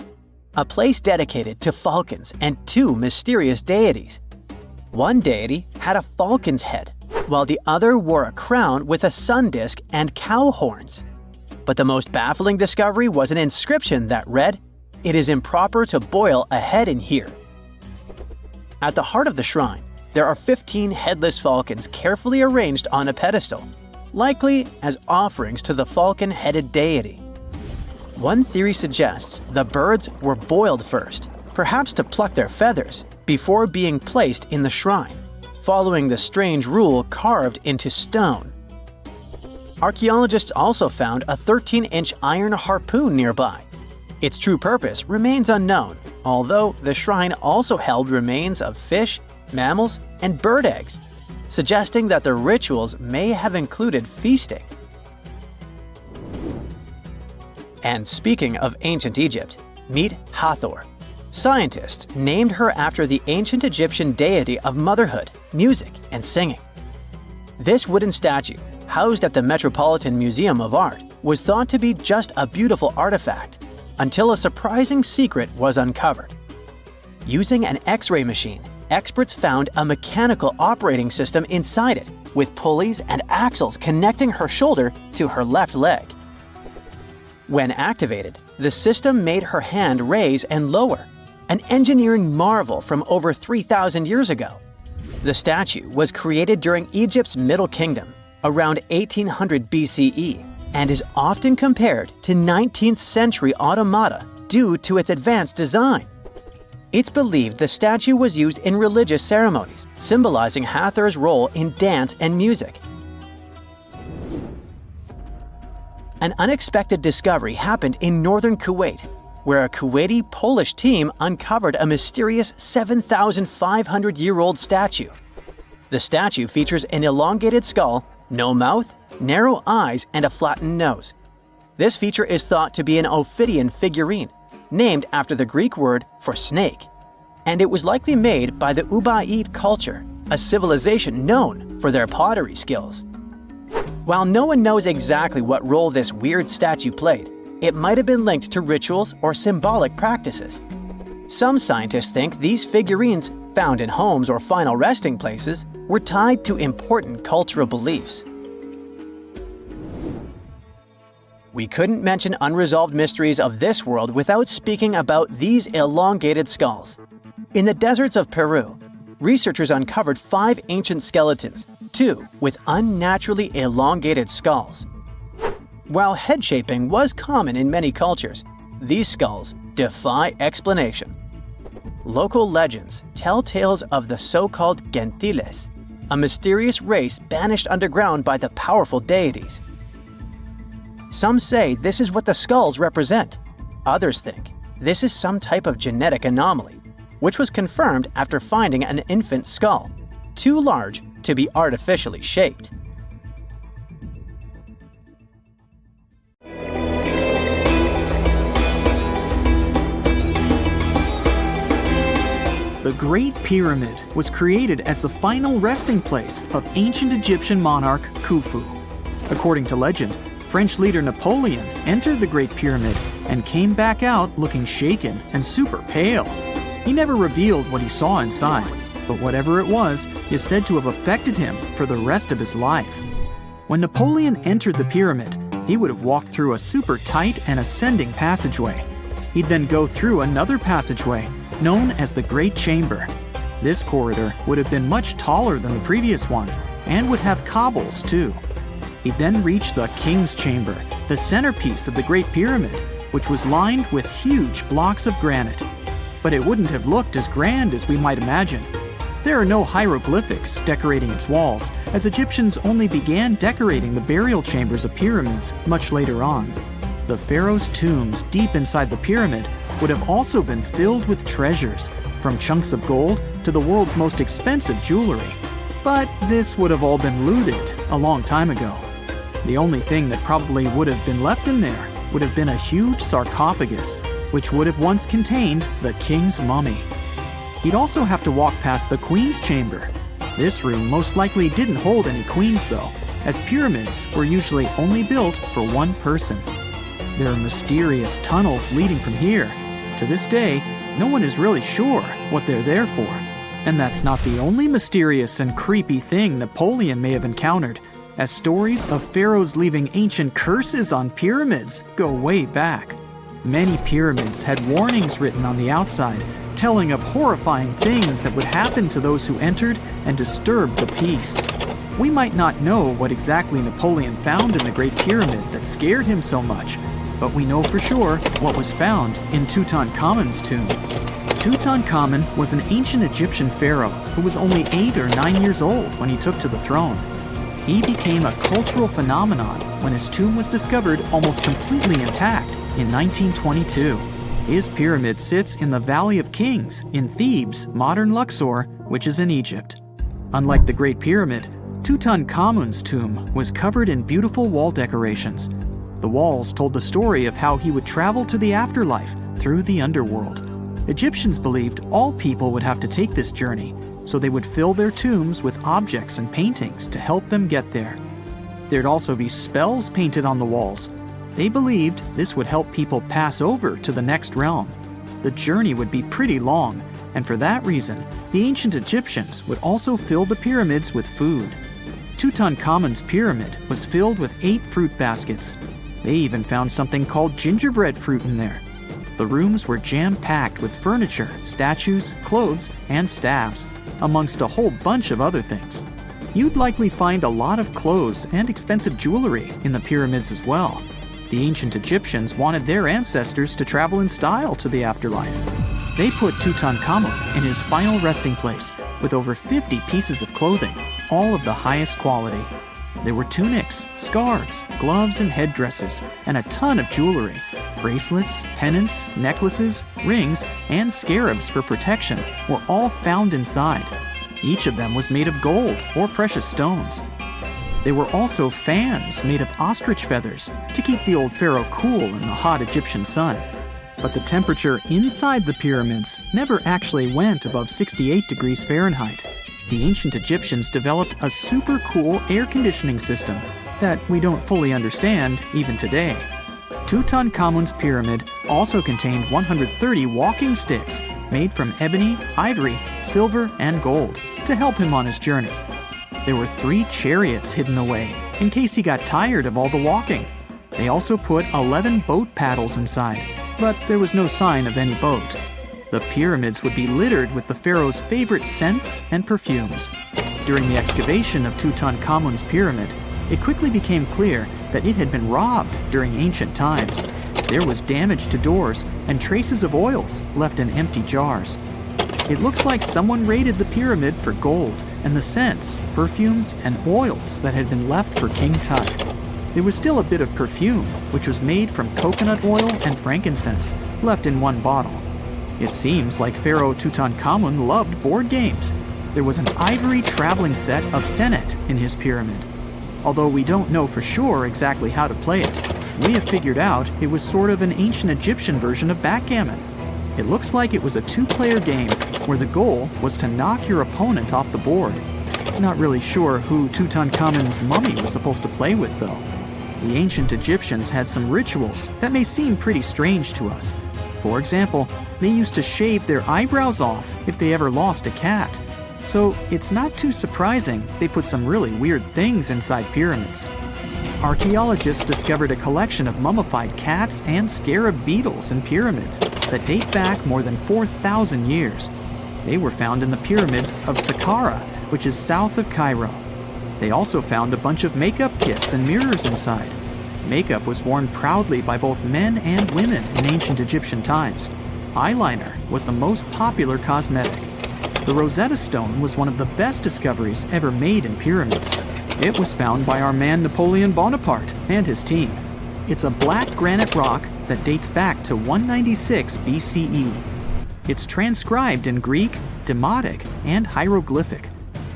a place dedicated to falcons and two mysterious deities. One deity had a falcon's head, while the other wore a crown with a sun disk and cow horns. But the most baffling discovery was an inscription that read, "It is improper to boil a head in here." At the heart of the shrine, there are 15 headless falcons carefully arranged on a pedestal, likely as offerings to the falcon-headed deity. One theory suggests the birds were boiled first, perhaps to pluck their feathers, before being placed in the shrine, following the strange rule carved into stone. Archaeologists also found a 13-inch iron harpoon nearby. Its true purpose remains unknown, although the shrine also held remains of fish, mammals, and bird eggs, suggesting that the rituals may have included feasting. And speaking of ancient Egypt, meet Hathor. Scientists named her after the ancient Egyptian deity of motherhood, music, and singing. This wooden statue, housed at the Metropolitan Museum of Art, was thought to be just a beautiful artifact, until a surprising secret was uncovered. Using an X-ray machine, experts found a mechanical operating system inside it, with pulleys and axles connecting her shoulder to her left leg. When activated, the system made her hand raise and lower, an engineering marvel from over 3,000 years ago. The statue was created during Egypt's Middle Kingdom, around 1800 BCE, and is often compared to 19th century automata due to its advanced design. It's believed the statue was used in religious ceremonies, symbolizing Hathor's role in dance and music. An unexpected discovery happened in northern Kuwait, where a Kuwaiti-Polish team uncovered a mysterious 7,500-year-old statue. The statue features an elongated skull, no mouth, narrow eyes, and a flattened nose. This feature is thought to be an Ophidian figurine, named after the Greek word for snake, and it was likely made by the Ubaid culture, a civilization known for their pottery skills. While no one knows exactly what role this weird statue played, it might have been linked to rituals or symbolic practices. Some scientists think these figurines, found in homes or final resting places, were tied to important cultural beliefs. We couldn't mention unresolved mysteries of this world without speaking about these elongated skulls. In the deserts of Peru, researchers uncovered 5 ancient skeletons, 2 with unnaturally elongated skulls. While head shaping was common in many cultures, these skulls defy explanation. Local legends tell tales of the so-called gentiles, a mysterious race banished underground by the powerful deities. Some say this is what the skulls represent. Others think this is some type of genetic anomaly, which was confirmed after finding an infant skull, too large to be artificially shaped.
The Great Pyramid was created as the final resting place of ancient Egyptian monarch Khufu. According to legend, French leader Napoleon entered the Great Pyramid and came back out looking shaken and super pale. He never revealed what he saw inside, but whatever it was is said to have affected him for the rest of his life. When Napoleon entered the pyramid, he would have walked through a super tight and ascending passageway. He'd then go through another passageway, known as the Great Chamber. This corridor would have been much taller than the previous one, and would have cobbles too. He'd then reach the King's Chamber, the centerpiece of the Great Pyramid, which was lined with huge blocks of granite. But it wouldn't have looked as grand as we might imagine. There are no hieroglyphics decorating its walls, as Egyptians only began decorating the burial chambers of pyramids much later on. The pharaoh's tombs deep inside the pyramid would have also been filled with treasures, from chunks of gold to the world's most expensive jewelry. But this would have all been looted a long time ago. The only thing that probably would have been left in there would have been a huge sarcophagus, which would have once contained the king's mummy. He'd also have to walk past the queen's chamber. This room most likely didn't hold any queens though, as pyramids were usually only built for one person. There are mysterious tunnels leading from here. To this day, no one is really sure what they're there for. And that's not the only mysterious and creepy thing Napoleon may have encountered, as stories of pharaohs leaving ancient curses on pyramids go way back. Many pyramids had warnings written on the outside, telling of horrifying things that would happen to those who entered and disturbed the peace. We might not know what exactly Napoleon found in the Great Pyramid that scared him so much, but we know for sure what was found in Tutankhamun's tomb. Tutankhamun was an ancient Egyptian pharaoh who was only 8 or 9 years old when he took to the throne. He became a cultural phenomenon when his tomb was discovered almost completely intact in 1922. His pyramid sits in the Valley of Kings in Thebes, modern Luxor, which is in Egypt. Unlike the Great Pyramid, Tutankhamun's tomb was covered in beautiful wall decorations. The walls told the story of how he would travel to the afterlife through the underworld. Egyptians believed all people would have to take this journey, so they would fill their tombs with objects and paintings to help them get there. There'd also be spells painted on the walls. They believed this would help people pass over to the next realm. The journey would be pretty long, and for that reason, the ancient Egyptians would also fill the pyramids with food. Tutankhamun's pyramid was filled with 8 fruit baskets. They even found something called gingerbread fruit in there. The rooms were jam-packed with furniture, statues, clothes, and staffs, amongst a whole bunch of other things. You'd likely find a lot of clothes and expensive jewelry in the pyramids as well. The ancient Egyptians wanted their ancestors to travel in style to the afterlife. They put Tutankhamun in his final resting place with over 50 pieces of clothing, all of the highest quality. There were tunics, scarves, gloves, and headdresses, and a ton of jewelry. Bracelets, pendants, necklaces, rings, and scarabs for protection were all found inside. Each of them was made of gold or precious stones. There were also fans made of ostrich feathers to keep the old pharaoh cool in the hot Egyptian sun. But the temperature inside the pyramids never actually went above 68 degrees Fahrenheit. The ancient Egyptians developed a super cool air conditioning system that we don't fully understand even today. Tutankhamun's pyramid also contained 130 walking sticks made from ebony, ivory, silver, and gold to help him on his journey. There were 3 chariots hidden away in case he got tired of all the walking. They also put 11 boat paddles inside, but there was no sign of any boat. The pyramids would be littered with the pharaoh's favorite scents and perfumes. During the excavation of Tutankhamun's pyramid, it quickly became clear that it had been robbed during ancient times. There was damage to doors and traces of oils left in empty jars. It looks like someone raided the pyramid for gold and the scents, perfumes, and oils that had been left for King Tut. There was still a bit of perfume, which was made from coconut oil and frankincense, left in one bottle. It seems like Pharaoh Tutankhamun loved board games. There was an ivory traveling set of senet in his pyramid. Although we don't know for sure exactly how to play it, we have figured out it was sort of an ancient Egyptian version of backgammon. It looks like it was a 2-player game where the goal was to knock your opponent off the board. Not really sure who Tutankhamun's mummy was supposed to play with, though. The ancient Egyptians had some rituals that may seem pretty strange to us. For example, they used to shave their eyebrows off if they ever lost a cat. So it's not too surprising they put some really weird things inside pyramids. Archaeologists discovered a collection of mummified cats and scarab beetles in pyramids that date back more than 4,000 years. They were found in the pyramids of Saqqara, which is south of Cairo. They also found a bunch of makeup kits and mirrors inside. Makeup was worn proudly by both men and women in ancient Egyptian times. Eyeliner was the most popular cosmetic. The Rosetta Stone was one of the best discoveries ever made in pyramids. It was found by our man Napoleon Bonaparte and his team. It's a black granite rock that dates back to 196 BCE. It's transcribed in Greek, Demotic, and hieroglyphic.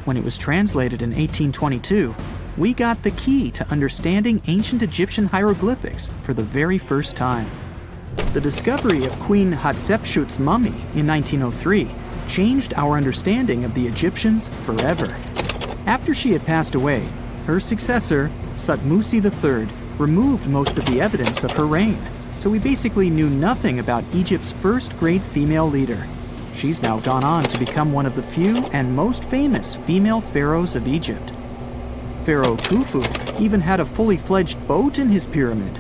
When it was translated in 1822, we got the key to understanding ancient Egyptian hieroglyphics for the very first time. The discovery of Queen Hatshepsut's mummy in 1903 changed our understanding of the Egyptians forever. After she had passed away, her successor, Thutmose III, removed most of the evidence of her reign, so we basically knew nothing about Egypt's first great female leader. She's now gone on to become one of the few and most famous female pharaohs of Egypt. Pharaoh Khufu even had a fully fledged boat in his pyramid.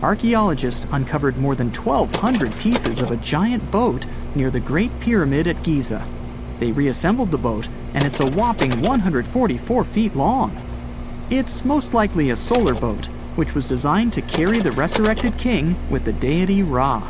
Archaeologists uncovered more than 1,200 pieces of a giant boat near the Great Pyramid at Giza. They reassembled the boat, and it's a whopping 144 feet long. It's most likely a solar boat, which was designed to carry the resurrected king with the deity Ra.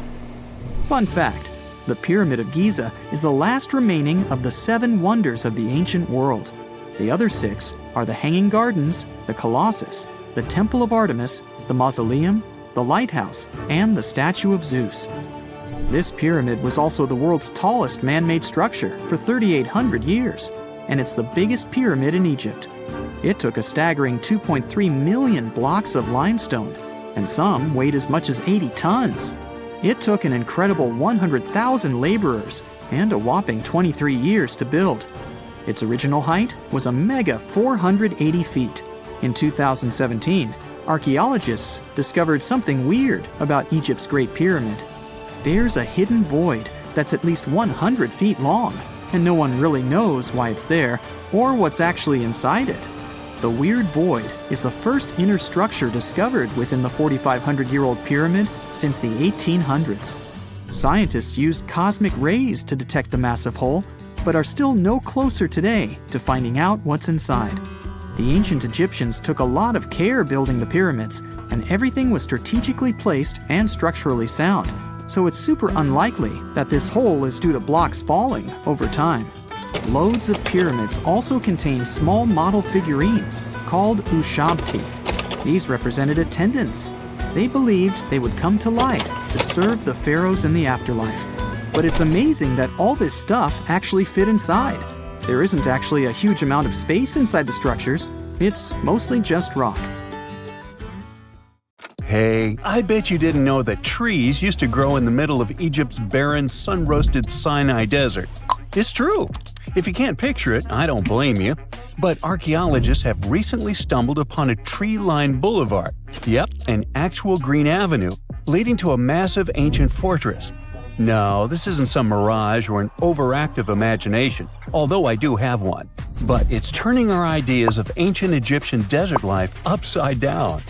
Fun fact, the Pyramid of Giza is the last remaining of the 7 wonders of the ancient world. The other 6 are the Hanging Gardens, the Colossus, the Temple of Artemis, the Mausoleum, the Lighthouse, and the Statue of Zeus. This pyramid was also the world's tallest man-made structure for 3,800 years, and it's the biggest pyramid in Egypt. It took a staggering 2.3 million blocks of limestone, and some weighed as much as 80 tons. It took an incredible 100,000 laborers and a whopping 23 years to build. Its original height was a mega 480 feet. In 2017, archaeologists discovered something weird about Egypt's Great Pyramid. There's a hidden void that's at least 100 feet long, and no one really knows why it's there or what's actually inside it. The weird void is the first inner structure discovered within the 4,500-year-old pyramid since the 1800s. Scientists used cosmic rays to detect the massive hole, but are still no closer today to finding out what's inside. The ancient Egyptians took a lot of care building the pyramids, and everything was strategically placed and structurally sound, so it's super unlikely that this hole is due to blocks falling over time. Loads of pyramids also contain small model figurines called ushabti. These represented attendants. They believed they would come to life to serve the pharaohs in the afterlife. But it's amazing that all this stuff actually fit inside. There isn't actually a huge amount of space inside the structures. It's mostly just rock.
Hey, I bet you didn't know that trees used to grow in the middle of Egypt's barren, sun-roasted Sinai desert. It's true. If you can't picture it, I don't blame you. But archaeologists have recently stumbled upon a tree-lined boulevard. Yep, an actual green avenue leading to a massive ancient fortress. No, this isn't some mirage or an overactive imagination, although I do have one. But it's turning our ideas of ancient Egyptian desert life upside down.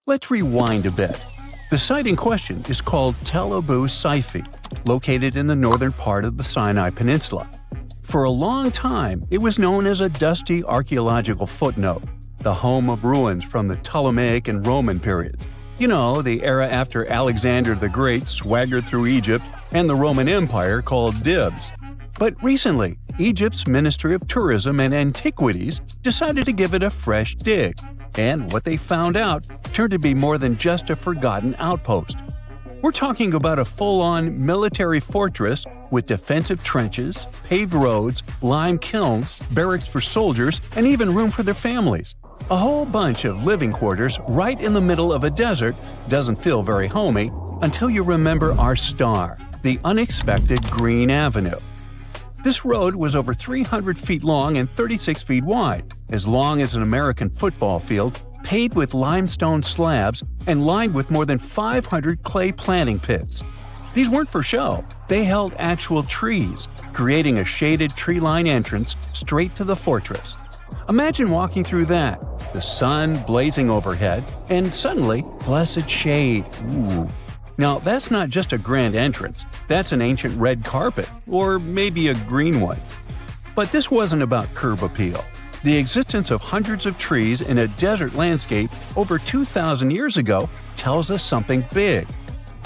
Let's rewind a bit. The site in question is called Tel Abu Saifi, located in the northern part of the Sinai Peninsula. For a long time, it was known as a dusty archaeological footnote, the home of ruins from the Ptolemaic and Roman periods. You know, the era after Alexander the Great swaggered through Egypt and the Roman Empire called dibs. But recently, Egypt's Ministry of Tourism and Antiquities decided to give it a fresh dig. And what they found out turned to be more than just a forgotten outpost. We're talking about a full-on military fortress with defensive trenches, paved roads, lime kilns, barracks for soldiers, and even room for their families. A whole bunch of living quarters right in the middle of a desert doesn't feel very homey until you remember our star, the unexpected Green Avenue. This road was over 300 feet long and 36 feet wide, as long as an American football field, paved with limestone slabs and lined with more than 500 clay planting pits. These weren't for show. They held actual trees, creating a shaded tree-line entrance straight to the fortress. Imagine walking through that, the sun blazing overhead, and suddenly, blessed shade. Ooh. Now, that's not just a grand entrance, that's an ancient red carpet, or maybe a green one. But this wasn't about curb appeal. The existence of hundreds of trees in a desert landscape over 2,000 years ago tells us something big.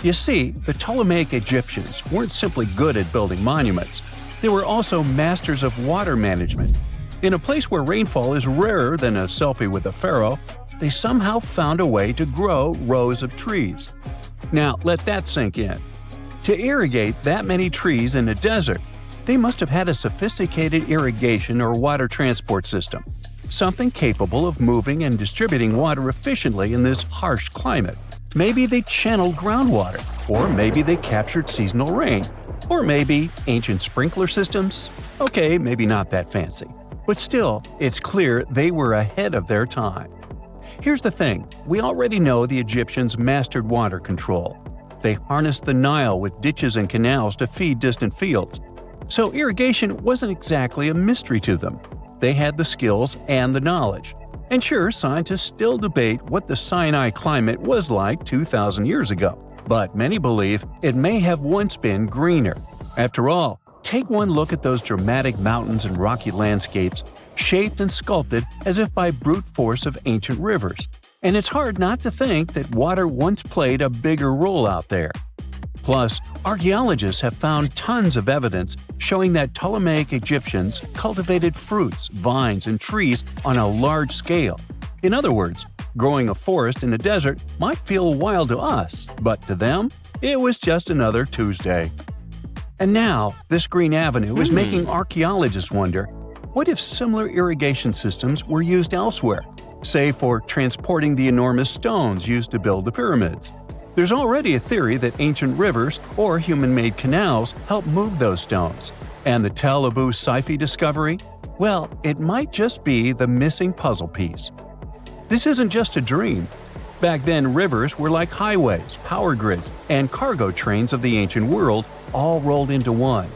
You see, the Ptolemaic Egyptians weren't simply good at building monuments. They were also masters of water management. In a place where rainfall is rarer than a selfie with a pharaoh, they somehow found a way to grow rows of trees. Now, let that sink in. To irrigate that many trees in a desert, they must have had a sophisticated irrigation or water transport system, something capable of moving and distributing water efficiently in this harsh climate. Maybe they channeled groundwater, or maybe they captured seasonal rain, or maybe ancient sprinkler systems. Okay, maybe not that fancy. But still, it's clear they were ahead of their time. Here's the thing, we already know the Egyptians mastered water control. They harnessed the Nile with ditches and canals to feed distant fields. So irrigation wasn't exactly a mystery to them. They had the skills and the knowledge. And sure, scientists still debate what the Sinai climate was like 2,000 years ago. But many believe it may have once been greener. After all, take one look at those dramatic mountains and rocky landscapes, shaped and sculpted as if by brute force of ancient rivers. And it's hard not to think that water once played a bigger role out there. Plus, archaeologists have found tons of evidence showing that Ptolemaic Egyptians cultivated fruits, vines, and trees on a large scale. In other words, growing a forest in a desert might feel wild to us, but to them, it was just another Tuesday. And now, this green avenue is making archaeologists wonder, what if similar irrigation systems were used elsewhere, say for transporting the enormous stones used to build the pyramids? There's already a theory that ancient rivers or human-made canals helped move those stones. And the Tel Abu Saifi discovery? Well, it might just be the missing puzzle piece. This isn't just a dream. Back then, rivers were like highways, power grids, and cargo trains of the ancient world, all rolled into one.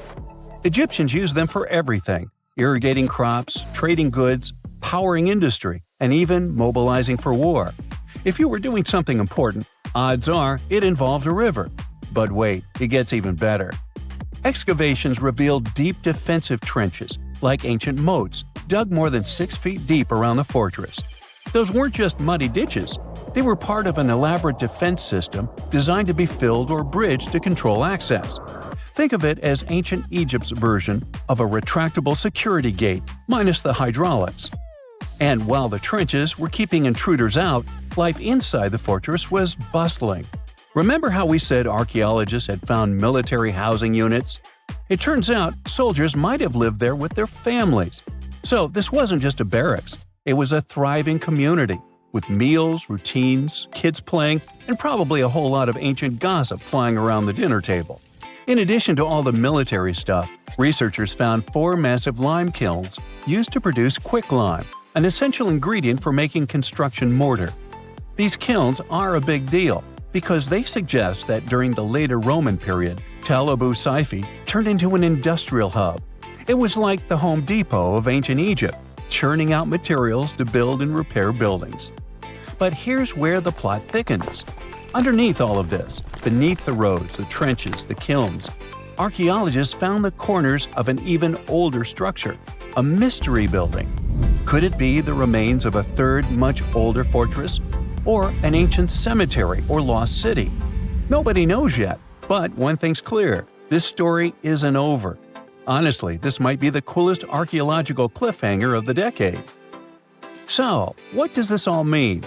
Egyptians used them for everything: irrigating crops, trading goods, powering industry, and even mobilizing for war. If you were doing something important, odds are it involved a river. But wait, it gets even better. Excavations revealed deep defensive trenches, like ancient moats, dug more than 6 feet deep around the fortress. Those weren't just muddy ditches. They were part of an elaborate defense system designed to be filled or bridged to control access. Think of it as ancient Egypt's version of a retractable security gate, minus the hydraulics. And while the trenches were keeping intruders out, life inside the fortress was bustling. Remember how we said archaeologists had found military housing units? It turns out soldiers might have lived there with their families. So this wasn't just a barracks, it was a thriving community, with meals, routines, kids playing, and probably a whole lot of ancient gossip flying around the dinner table. In addition to all the military stuff, researchers found 4 massive lime kilns used to produce quicklime, an essential ingredient for making construction mortar. These kilns are a big deal because they suggest that during the later Roman period, Tel Abu Saifi turned into an industrial hub. It was like the Home Depot of ancient Egypt, churning out materials to build and repair buildings. But here's where the plot thickens. Underneath all of this, beneath the roads, the trenches, the kilns, archaeologists found the corners of an even older structure, a mystery building. Could it be the remains of a third, much older fortress? Or an ancient cemetery or lost city? Nobody knows yet, but one thing's clear, this story isn't over. Honestly, this might be the coolest archaeological cliffhanger of the decade. So, what does this all mean?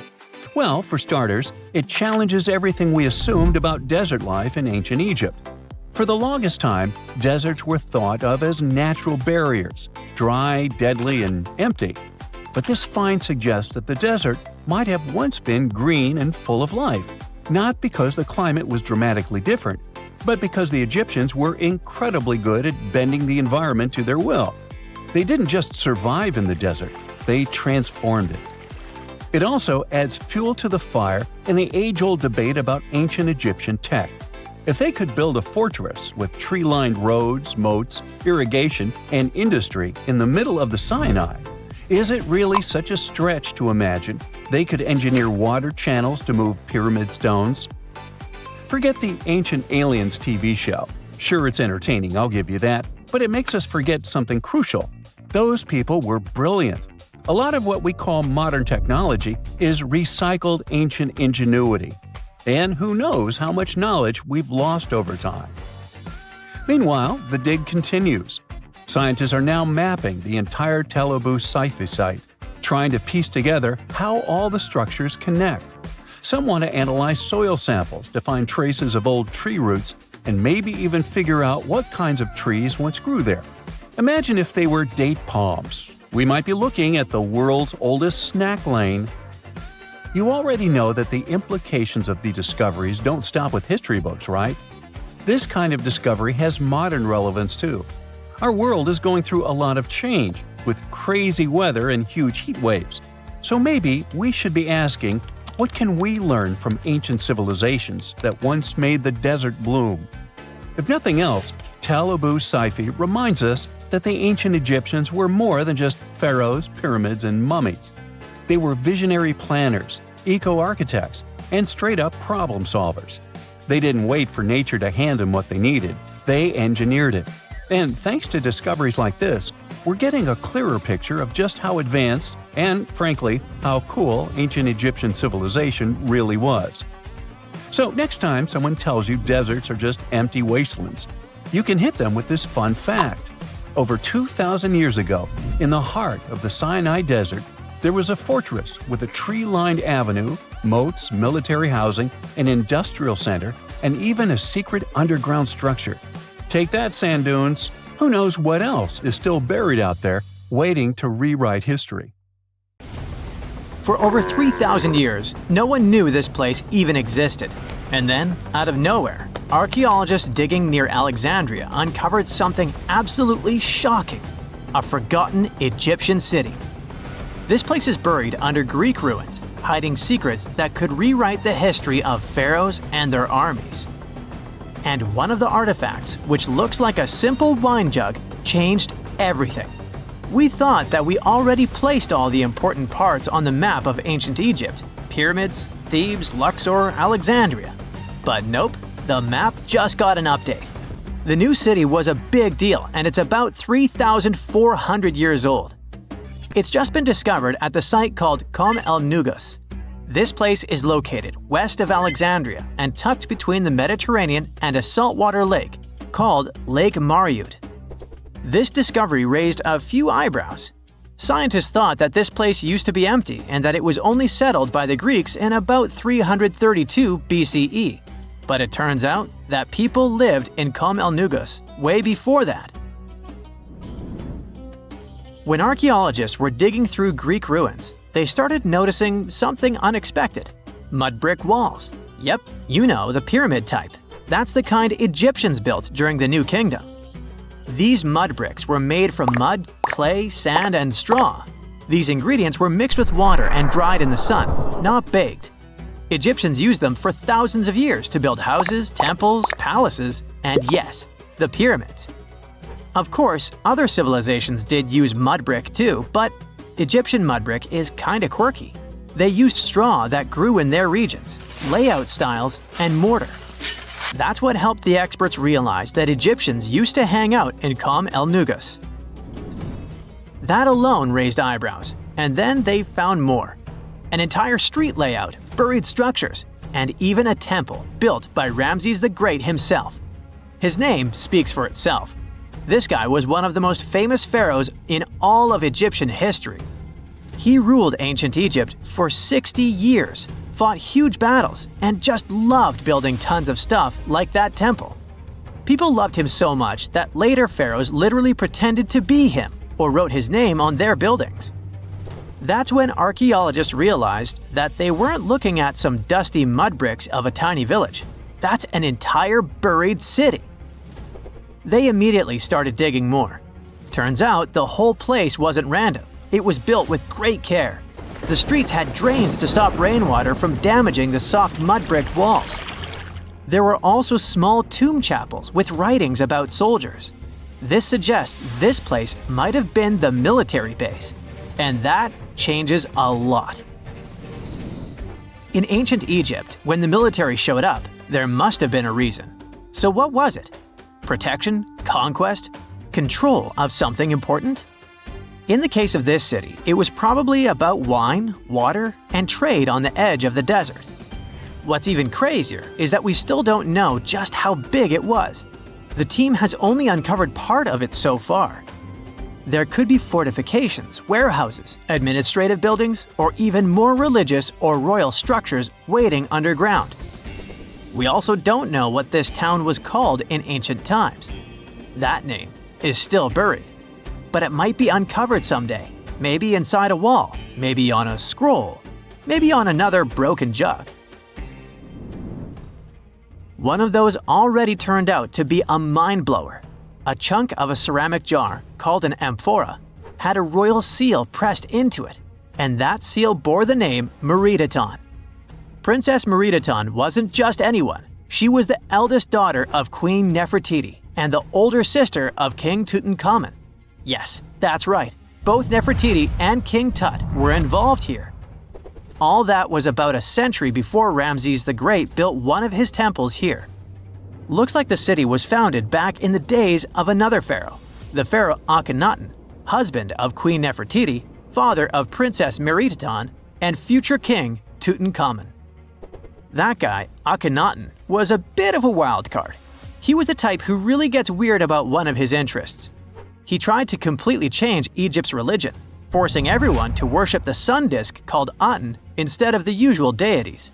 Well, for starters, it challenges everything we assumed about desert life in ancient Egypt. For the longest time, deserts were thought of as natural barriers, dry, deadly, and empty. But this find suggests that the desert might have once been green and full of life, not because the climate was dramatically different, but because the Egyptians were incredibly good at bending the environment to their will. They didn't just survive in the desert, they transformed it. It also adds fuel to the fire in the age-old debate about ancient Egyptian tech. If they could build a fortress with tree-lined roads, moats, irrigation, and industry in the middle of the Sinai, is it really such a stretch to imagine they could engineer water channels to move pyramid stones? Forget the Ancient Aliens TV show. Sure, it's entertaining, I'll give you that, but it makes us forget something crucial. Those people were brilliant. A lot of what we call modern technology is recycled ancient ingenuity. And who knows how much knowledge we've lost over time. Meanwhile, the dig continues. Scientists are now mapping the entire Tel Abu Saifi site, trying to piece together how all the structures connect. Some want to analyze soil samples to find traces of old tree roots and maybe even figure out what kinds of trees once grew there. Imagine if they were date palms. We might be looking at the world's oldest snack lane. You already know that the implications of the discoveries don't stop with history books, right? This kind of discovery has modern relevance too. Our world is going through a lot of change, with crazy weather and huge heat waves. So maybe we should be asking, what can we learn from ancient civilizations that once made the desert bloom? If nothing else, Tel Abu Saifi reminds us that the ancient Egyptians were more than just pharaohs, pyramids, and mummies. They were visionary planners, eco-architects, and straight-up problem solvers. They didn't wait for nature to hand them what they needed. They engineered it. And thanks to discoveries like this, we're getting a clearer picture of just how advanced and, frankly, how cool ancient Egyptian civilization really was. So next time someone tells you deserts are just empty wastelands, you can hit them with this fun fact. Over 2,000 years ago, in the heart of the Sinai Desert, there was a fortress with a tree-lined avenue, moats, military housing, an industrial center, and even a secret underground structure. Take that, sand dunes! Who knows what else is still buried out there, waiting to rewrite history?
For over 3,000 years, no one knew this place even existed. And then, out of nowhere, archaeologists digging near Alexandria uncovered something absolutely shocking: a forgotten Egyptian city. This place is buried under Greek ruins, hiding secrets that could rewrite the history of pharaohs and their armies. And one of the artifacts, which looks like a simple wine jug, changed everything. We thought that we already placed all the important parts on the map of ancient Egypt: pyramids, Thebes, Luxor, Alexandria. But nope, the map just got an update. The new city was a big deal, and it's about 3,400 years old. It's just been discovered at the site called Kom el Nugus. This place is located west of Alexandria and tucked between the Mediterranean and a saltwater lake called Lake Mariut. This discovery raised a few eyebrows. Scientists thought that this place used to be empty and that it was only settled by the Greeks in about 332 BCE. But it turns out that people lived in Kom el Nugus way before that. When archaeologists were digging through Greek ruins, they started noticing something unexpected: mud brick walls. Yep, you know, the pyramid type. That's the kind Egyptians built during the New Kingdom. These mud bricks were made from mud, clay, sand, and straw. These ingredients were mixed with water and dried in the sun, not baked. Egyptians used them for thousands of years to build houses, temples, palaces, and yes, the pyramids. Of course, other civilizations did use mud brick too, but Egyptian mud brick is kinda quirky. They used straw that grew in their regions, layout styles, and mortar. That's what helped the experts realize that Egyptians used to hang out in Kom el Nugus. That alone raised eyebrows, and then they found more: an entire street layout, buried structures, and even a temple built by Ramses the Great himself. His name speaks for itself. This guy was one of the most famous pharaohs in all of Egyptian history. He ruled ancient Egypt for 60 years, fought huge battles, and just loved building tons of stuff like that temple. People loved him so much that later pharaohs literally pretended to be him or wrote his name on their buildings. That's when archaeologists realized that they weren't looking at some dusty mud bricks of a tiny village. That's an entire buried city. They immediately started digging more. Turns out the whole place wasn't random. It was built with great care. The streets had drains to stop rainwater from damaging the soft mud-brick walls. There were also small tomb chapels with writings about soldiers. This suggests this place might have been the military base, and that changes a lot. In ancient Egypt, when the military showed up, there must have been a reason. So what was it? Protection, conquest, control of something important? In the case of this city, it was probably about wine, water, and trade on the edge of the desert. What's even crazier is that we still don't know just how big it was. The team has only uncovered part of it so far. There could be fortifications, warehouses, administrative buildings, or even more religious or royal structures waiting underground. We also don't know what this town was called in ancient times. That name is still buried, but it might be uncovered someday, maybe inside a wall, maybe on a scroll, maybe on another broken jug. One of those already turned out to be a mind-blower. A chunk of a ceramic jar, called an amphora, had a royal seal pressed into it, and that seal bore the name Meritaton. Princess Meritaton wasn't just anyone. She was the eldest daughter of Queen Nefertiti and the older sister of King Tutankhamun. Yes, that's right. Both Nefertiti and King Tut were involved here. All that was about a century before Ramses the Great built one of his temples here. Looks like the city was founded back in the days of another pharaoh, the pharaoh Akhenaten, husband of Queen Nefertiti, father of Princess Meritaton, and future king Tutankhamun. That guy, Akhenaten, was a bit of a wild card. He was the type who really gets weird about one of his interests. He tried to completely change Egypt's religion, forcing everyone to worship the sun disk called Aten instead of the usual deities.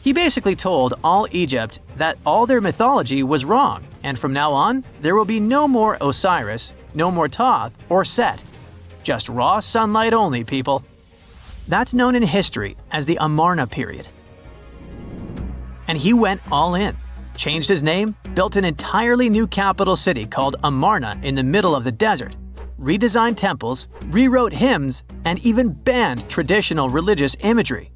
He basically told all Egypt that all their mythology was wrong, and from now on, there will be no more Osiris, no more Thoth or Set. Just raw sunlight only, people. That's known in history as the Amarna period. And he went all in, changed his name, built an entirely new capital city called Amarna in the middle of the desert, redesigned temples, rewrote hymns, and even banned traditional religious imagery.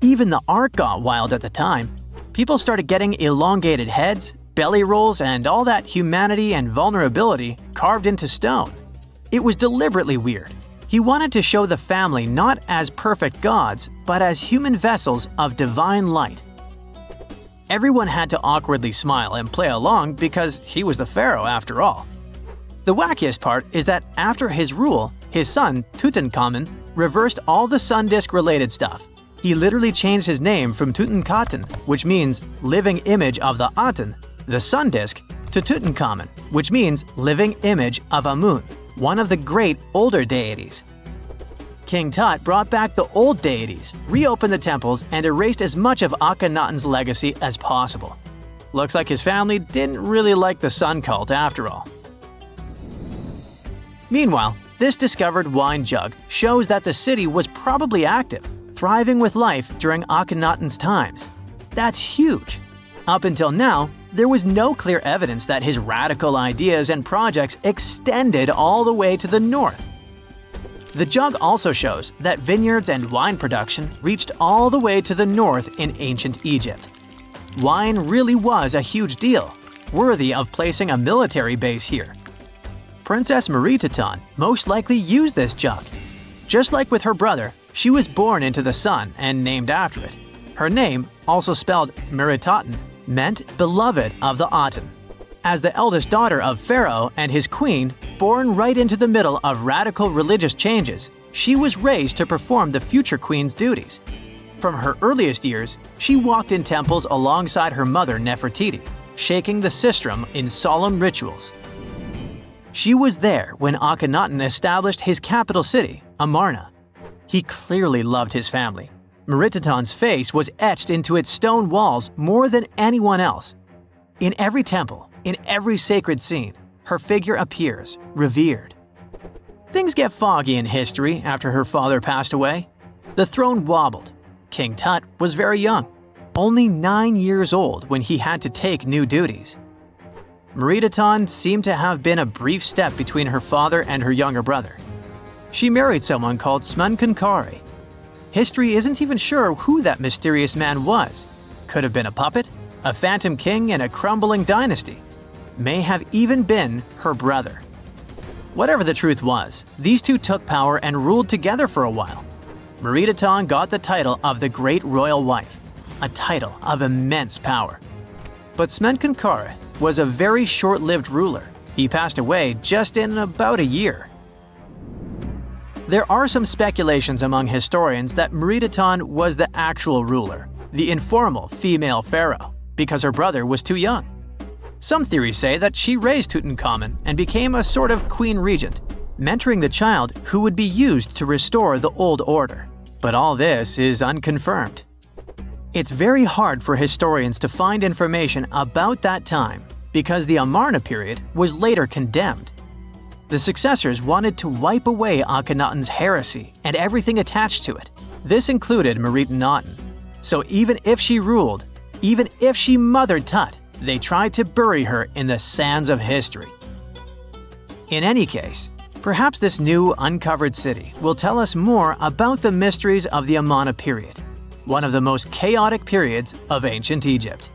Even the art got wild at the time. People started getting elongated heads, belly rolls, and all that humanity and vulnerability carved into stone. It was deliberately weird. He wanted to show the family not as perfect gods, but as human vessels of divine light. Everyone had to awkwardly smile and play along because he was the pharaoh after all. The wackiest part is that after his rule, his son, Tutankhamun, reversed all the sun disk related stuff. He literally changed his name from Tutankhaten, which means living image of the Aten, the sun disk, to Tutankhamun, which means living image of Amun, one of the great older deities. King Tut brought back the old deities, reopened the temples, and erased as much of Akhenaten's legacy as possible. Looks like his family didn't really like the sun cult after all. Meanwhile, this discovered wine jug shows that the city was probably active, thriving with life during Akhenaten's times. That's huge. Up until now, there was no clear evidence that his radical ideas and projects extended all the way to the north. The jug also shows that vineyards and wine production reached all the way to the north in ancient Egypt. Wine really was a huge deal, worthy of placing a military base here. Princess Meritaton most likely used this jug. Just like with her brother, she was born into the sun and named after it. Her name, also spelled Meritaten, meant beloved of the Aten. As the eldest daughter of Pharaoh and his queen, born right into the middle of radical religious changes, she was raised to perform the future queen's duties. From her earliest years, she walked in temples alongside her mother Nefertiti, shaking the sistrum in solemn rituals. She was there when Akhenaten established his capital city, Amarna. He clearly loved his family. Meritaton's face was etched into its stone walls more than anyone else. In every temple, in every sacred scene, her figure appears, revered. Things get foggy in history after her father passed away. The throne wobbled. King Tut was very young, only 9 years old when he had to take new duties. Meritaton seemed to have been a brief step between her father and her younger brother. She married someone called Smenkhkare. History isn't even sure who that mysterious man was. Could have been a puppet, a phantom king in a crumbling dynasty. May have even been her brother. Whatever the truth was, these two took power and ruled together for a while. Meritaton got the title of the Great Royal Wife, a title of immense power. But Smenkhkare was a very short-lived ruler. He passed away just in about a year. There are some speculations among historians that Meritaton was the actual ruler, the informal female pharaoh, because her brother was too young. Some theories say that she raised Tutankhamun and became a sort of queen regent, mentoring the child who would be used to restore the old order. But all this is unconfirmed. It's very hard for historians to find information about that time because the Amarna period was later condemned. The successors wanted to wipe away Akhenaten's heresy and everything attached to it. This included Meritaten. So even if she ruled, even if she mothered Tut, they tried to bury her in the sands of history. In any case, Perhaps this new uncovered city will tell us more about the mysteries of the Amarna period, one of the most chaotic periods of ancient Egypt.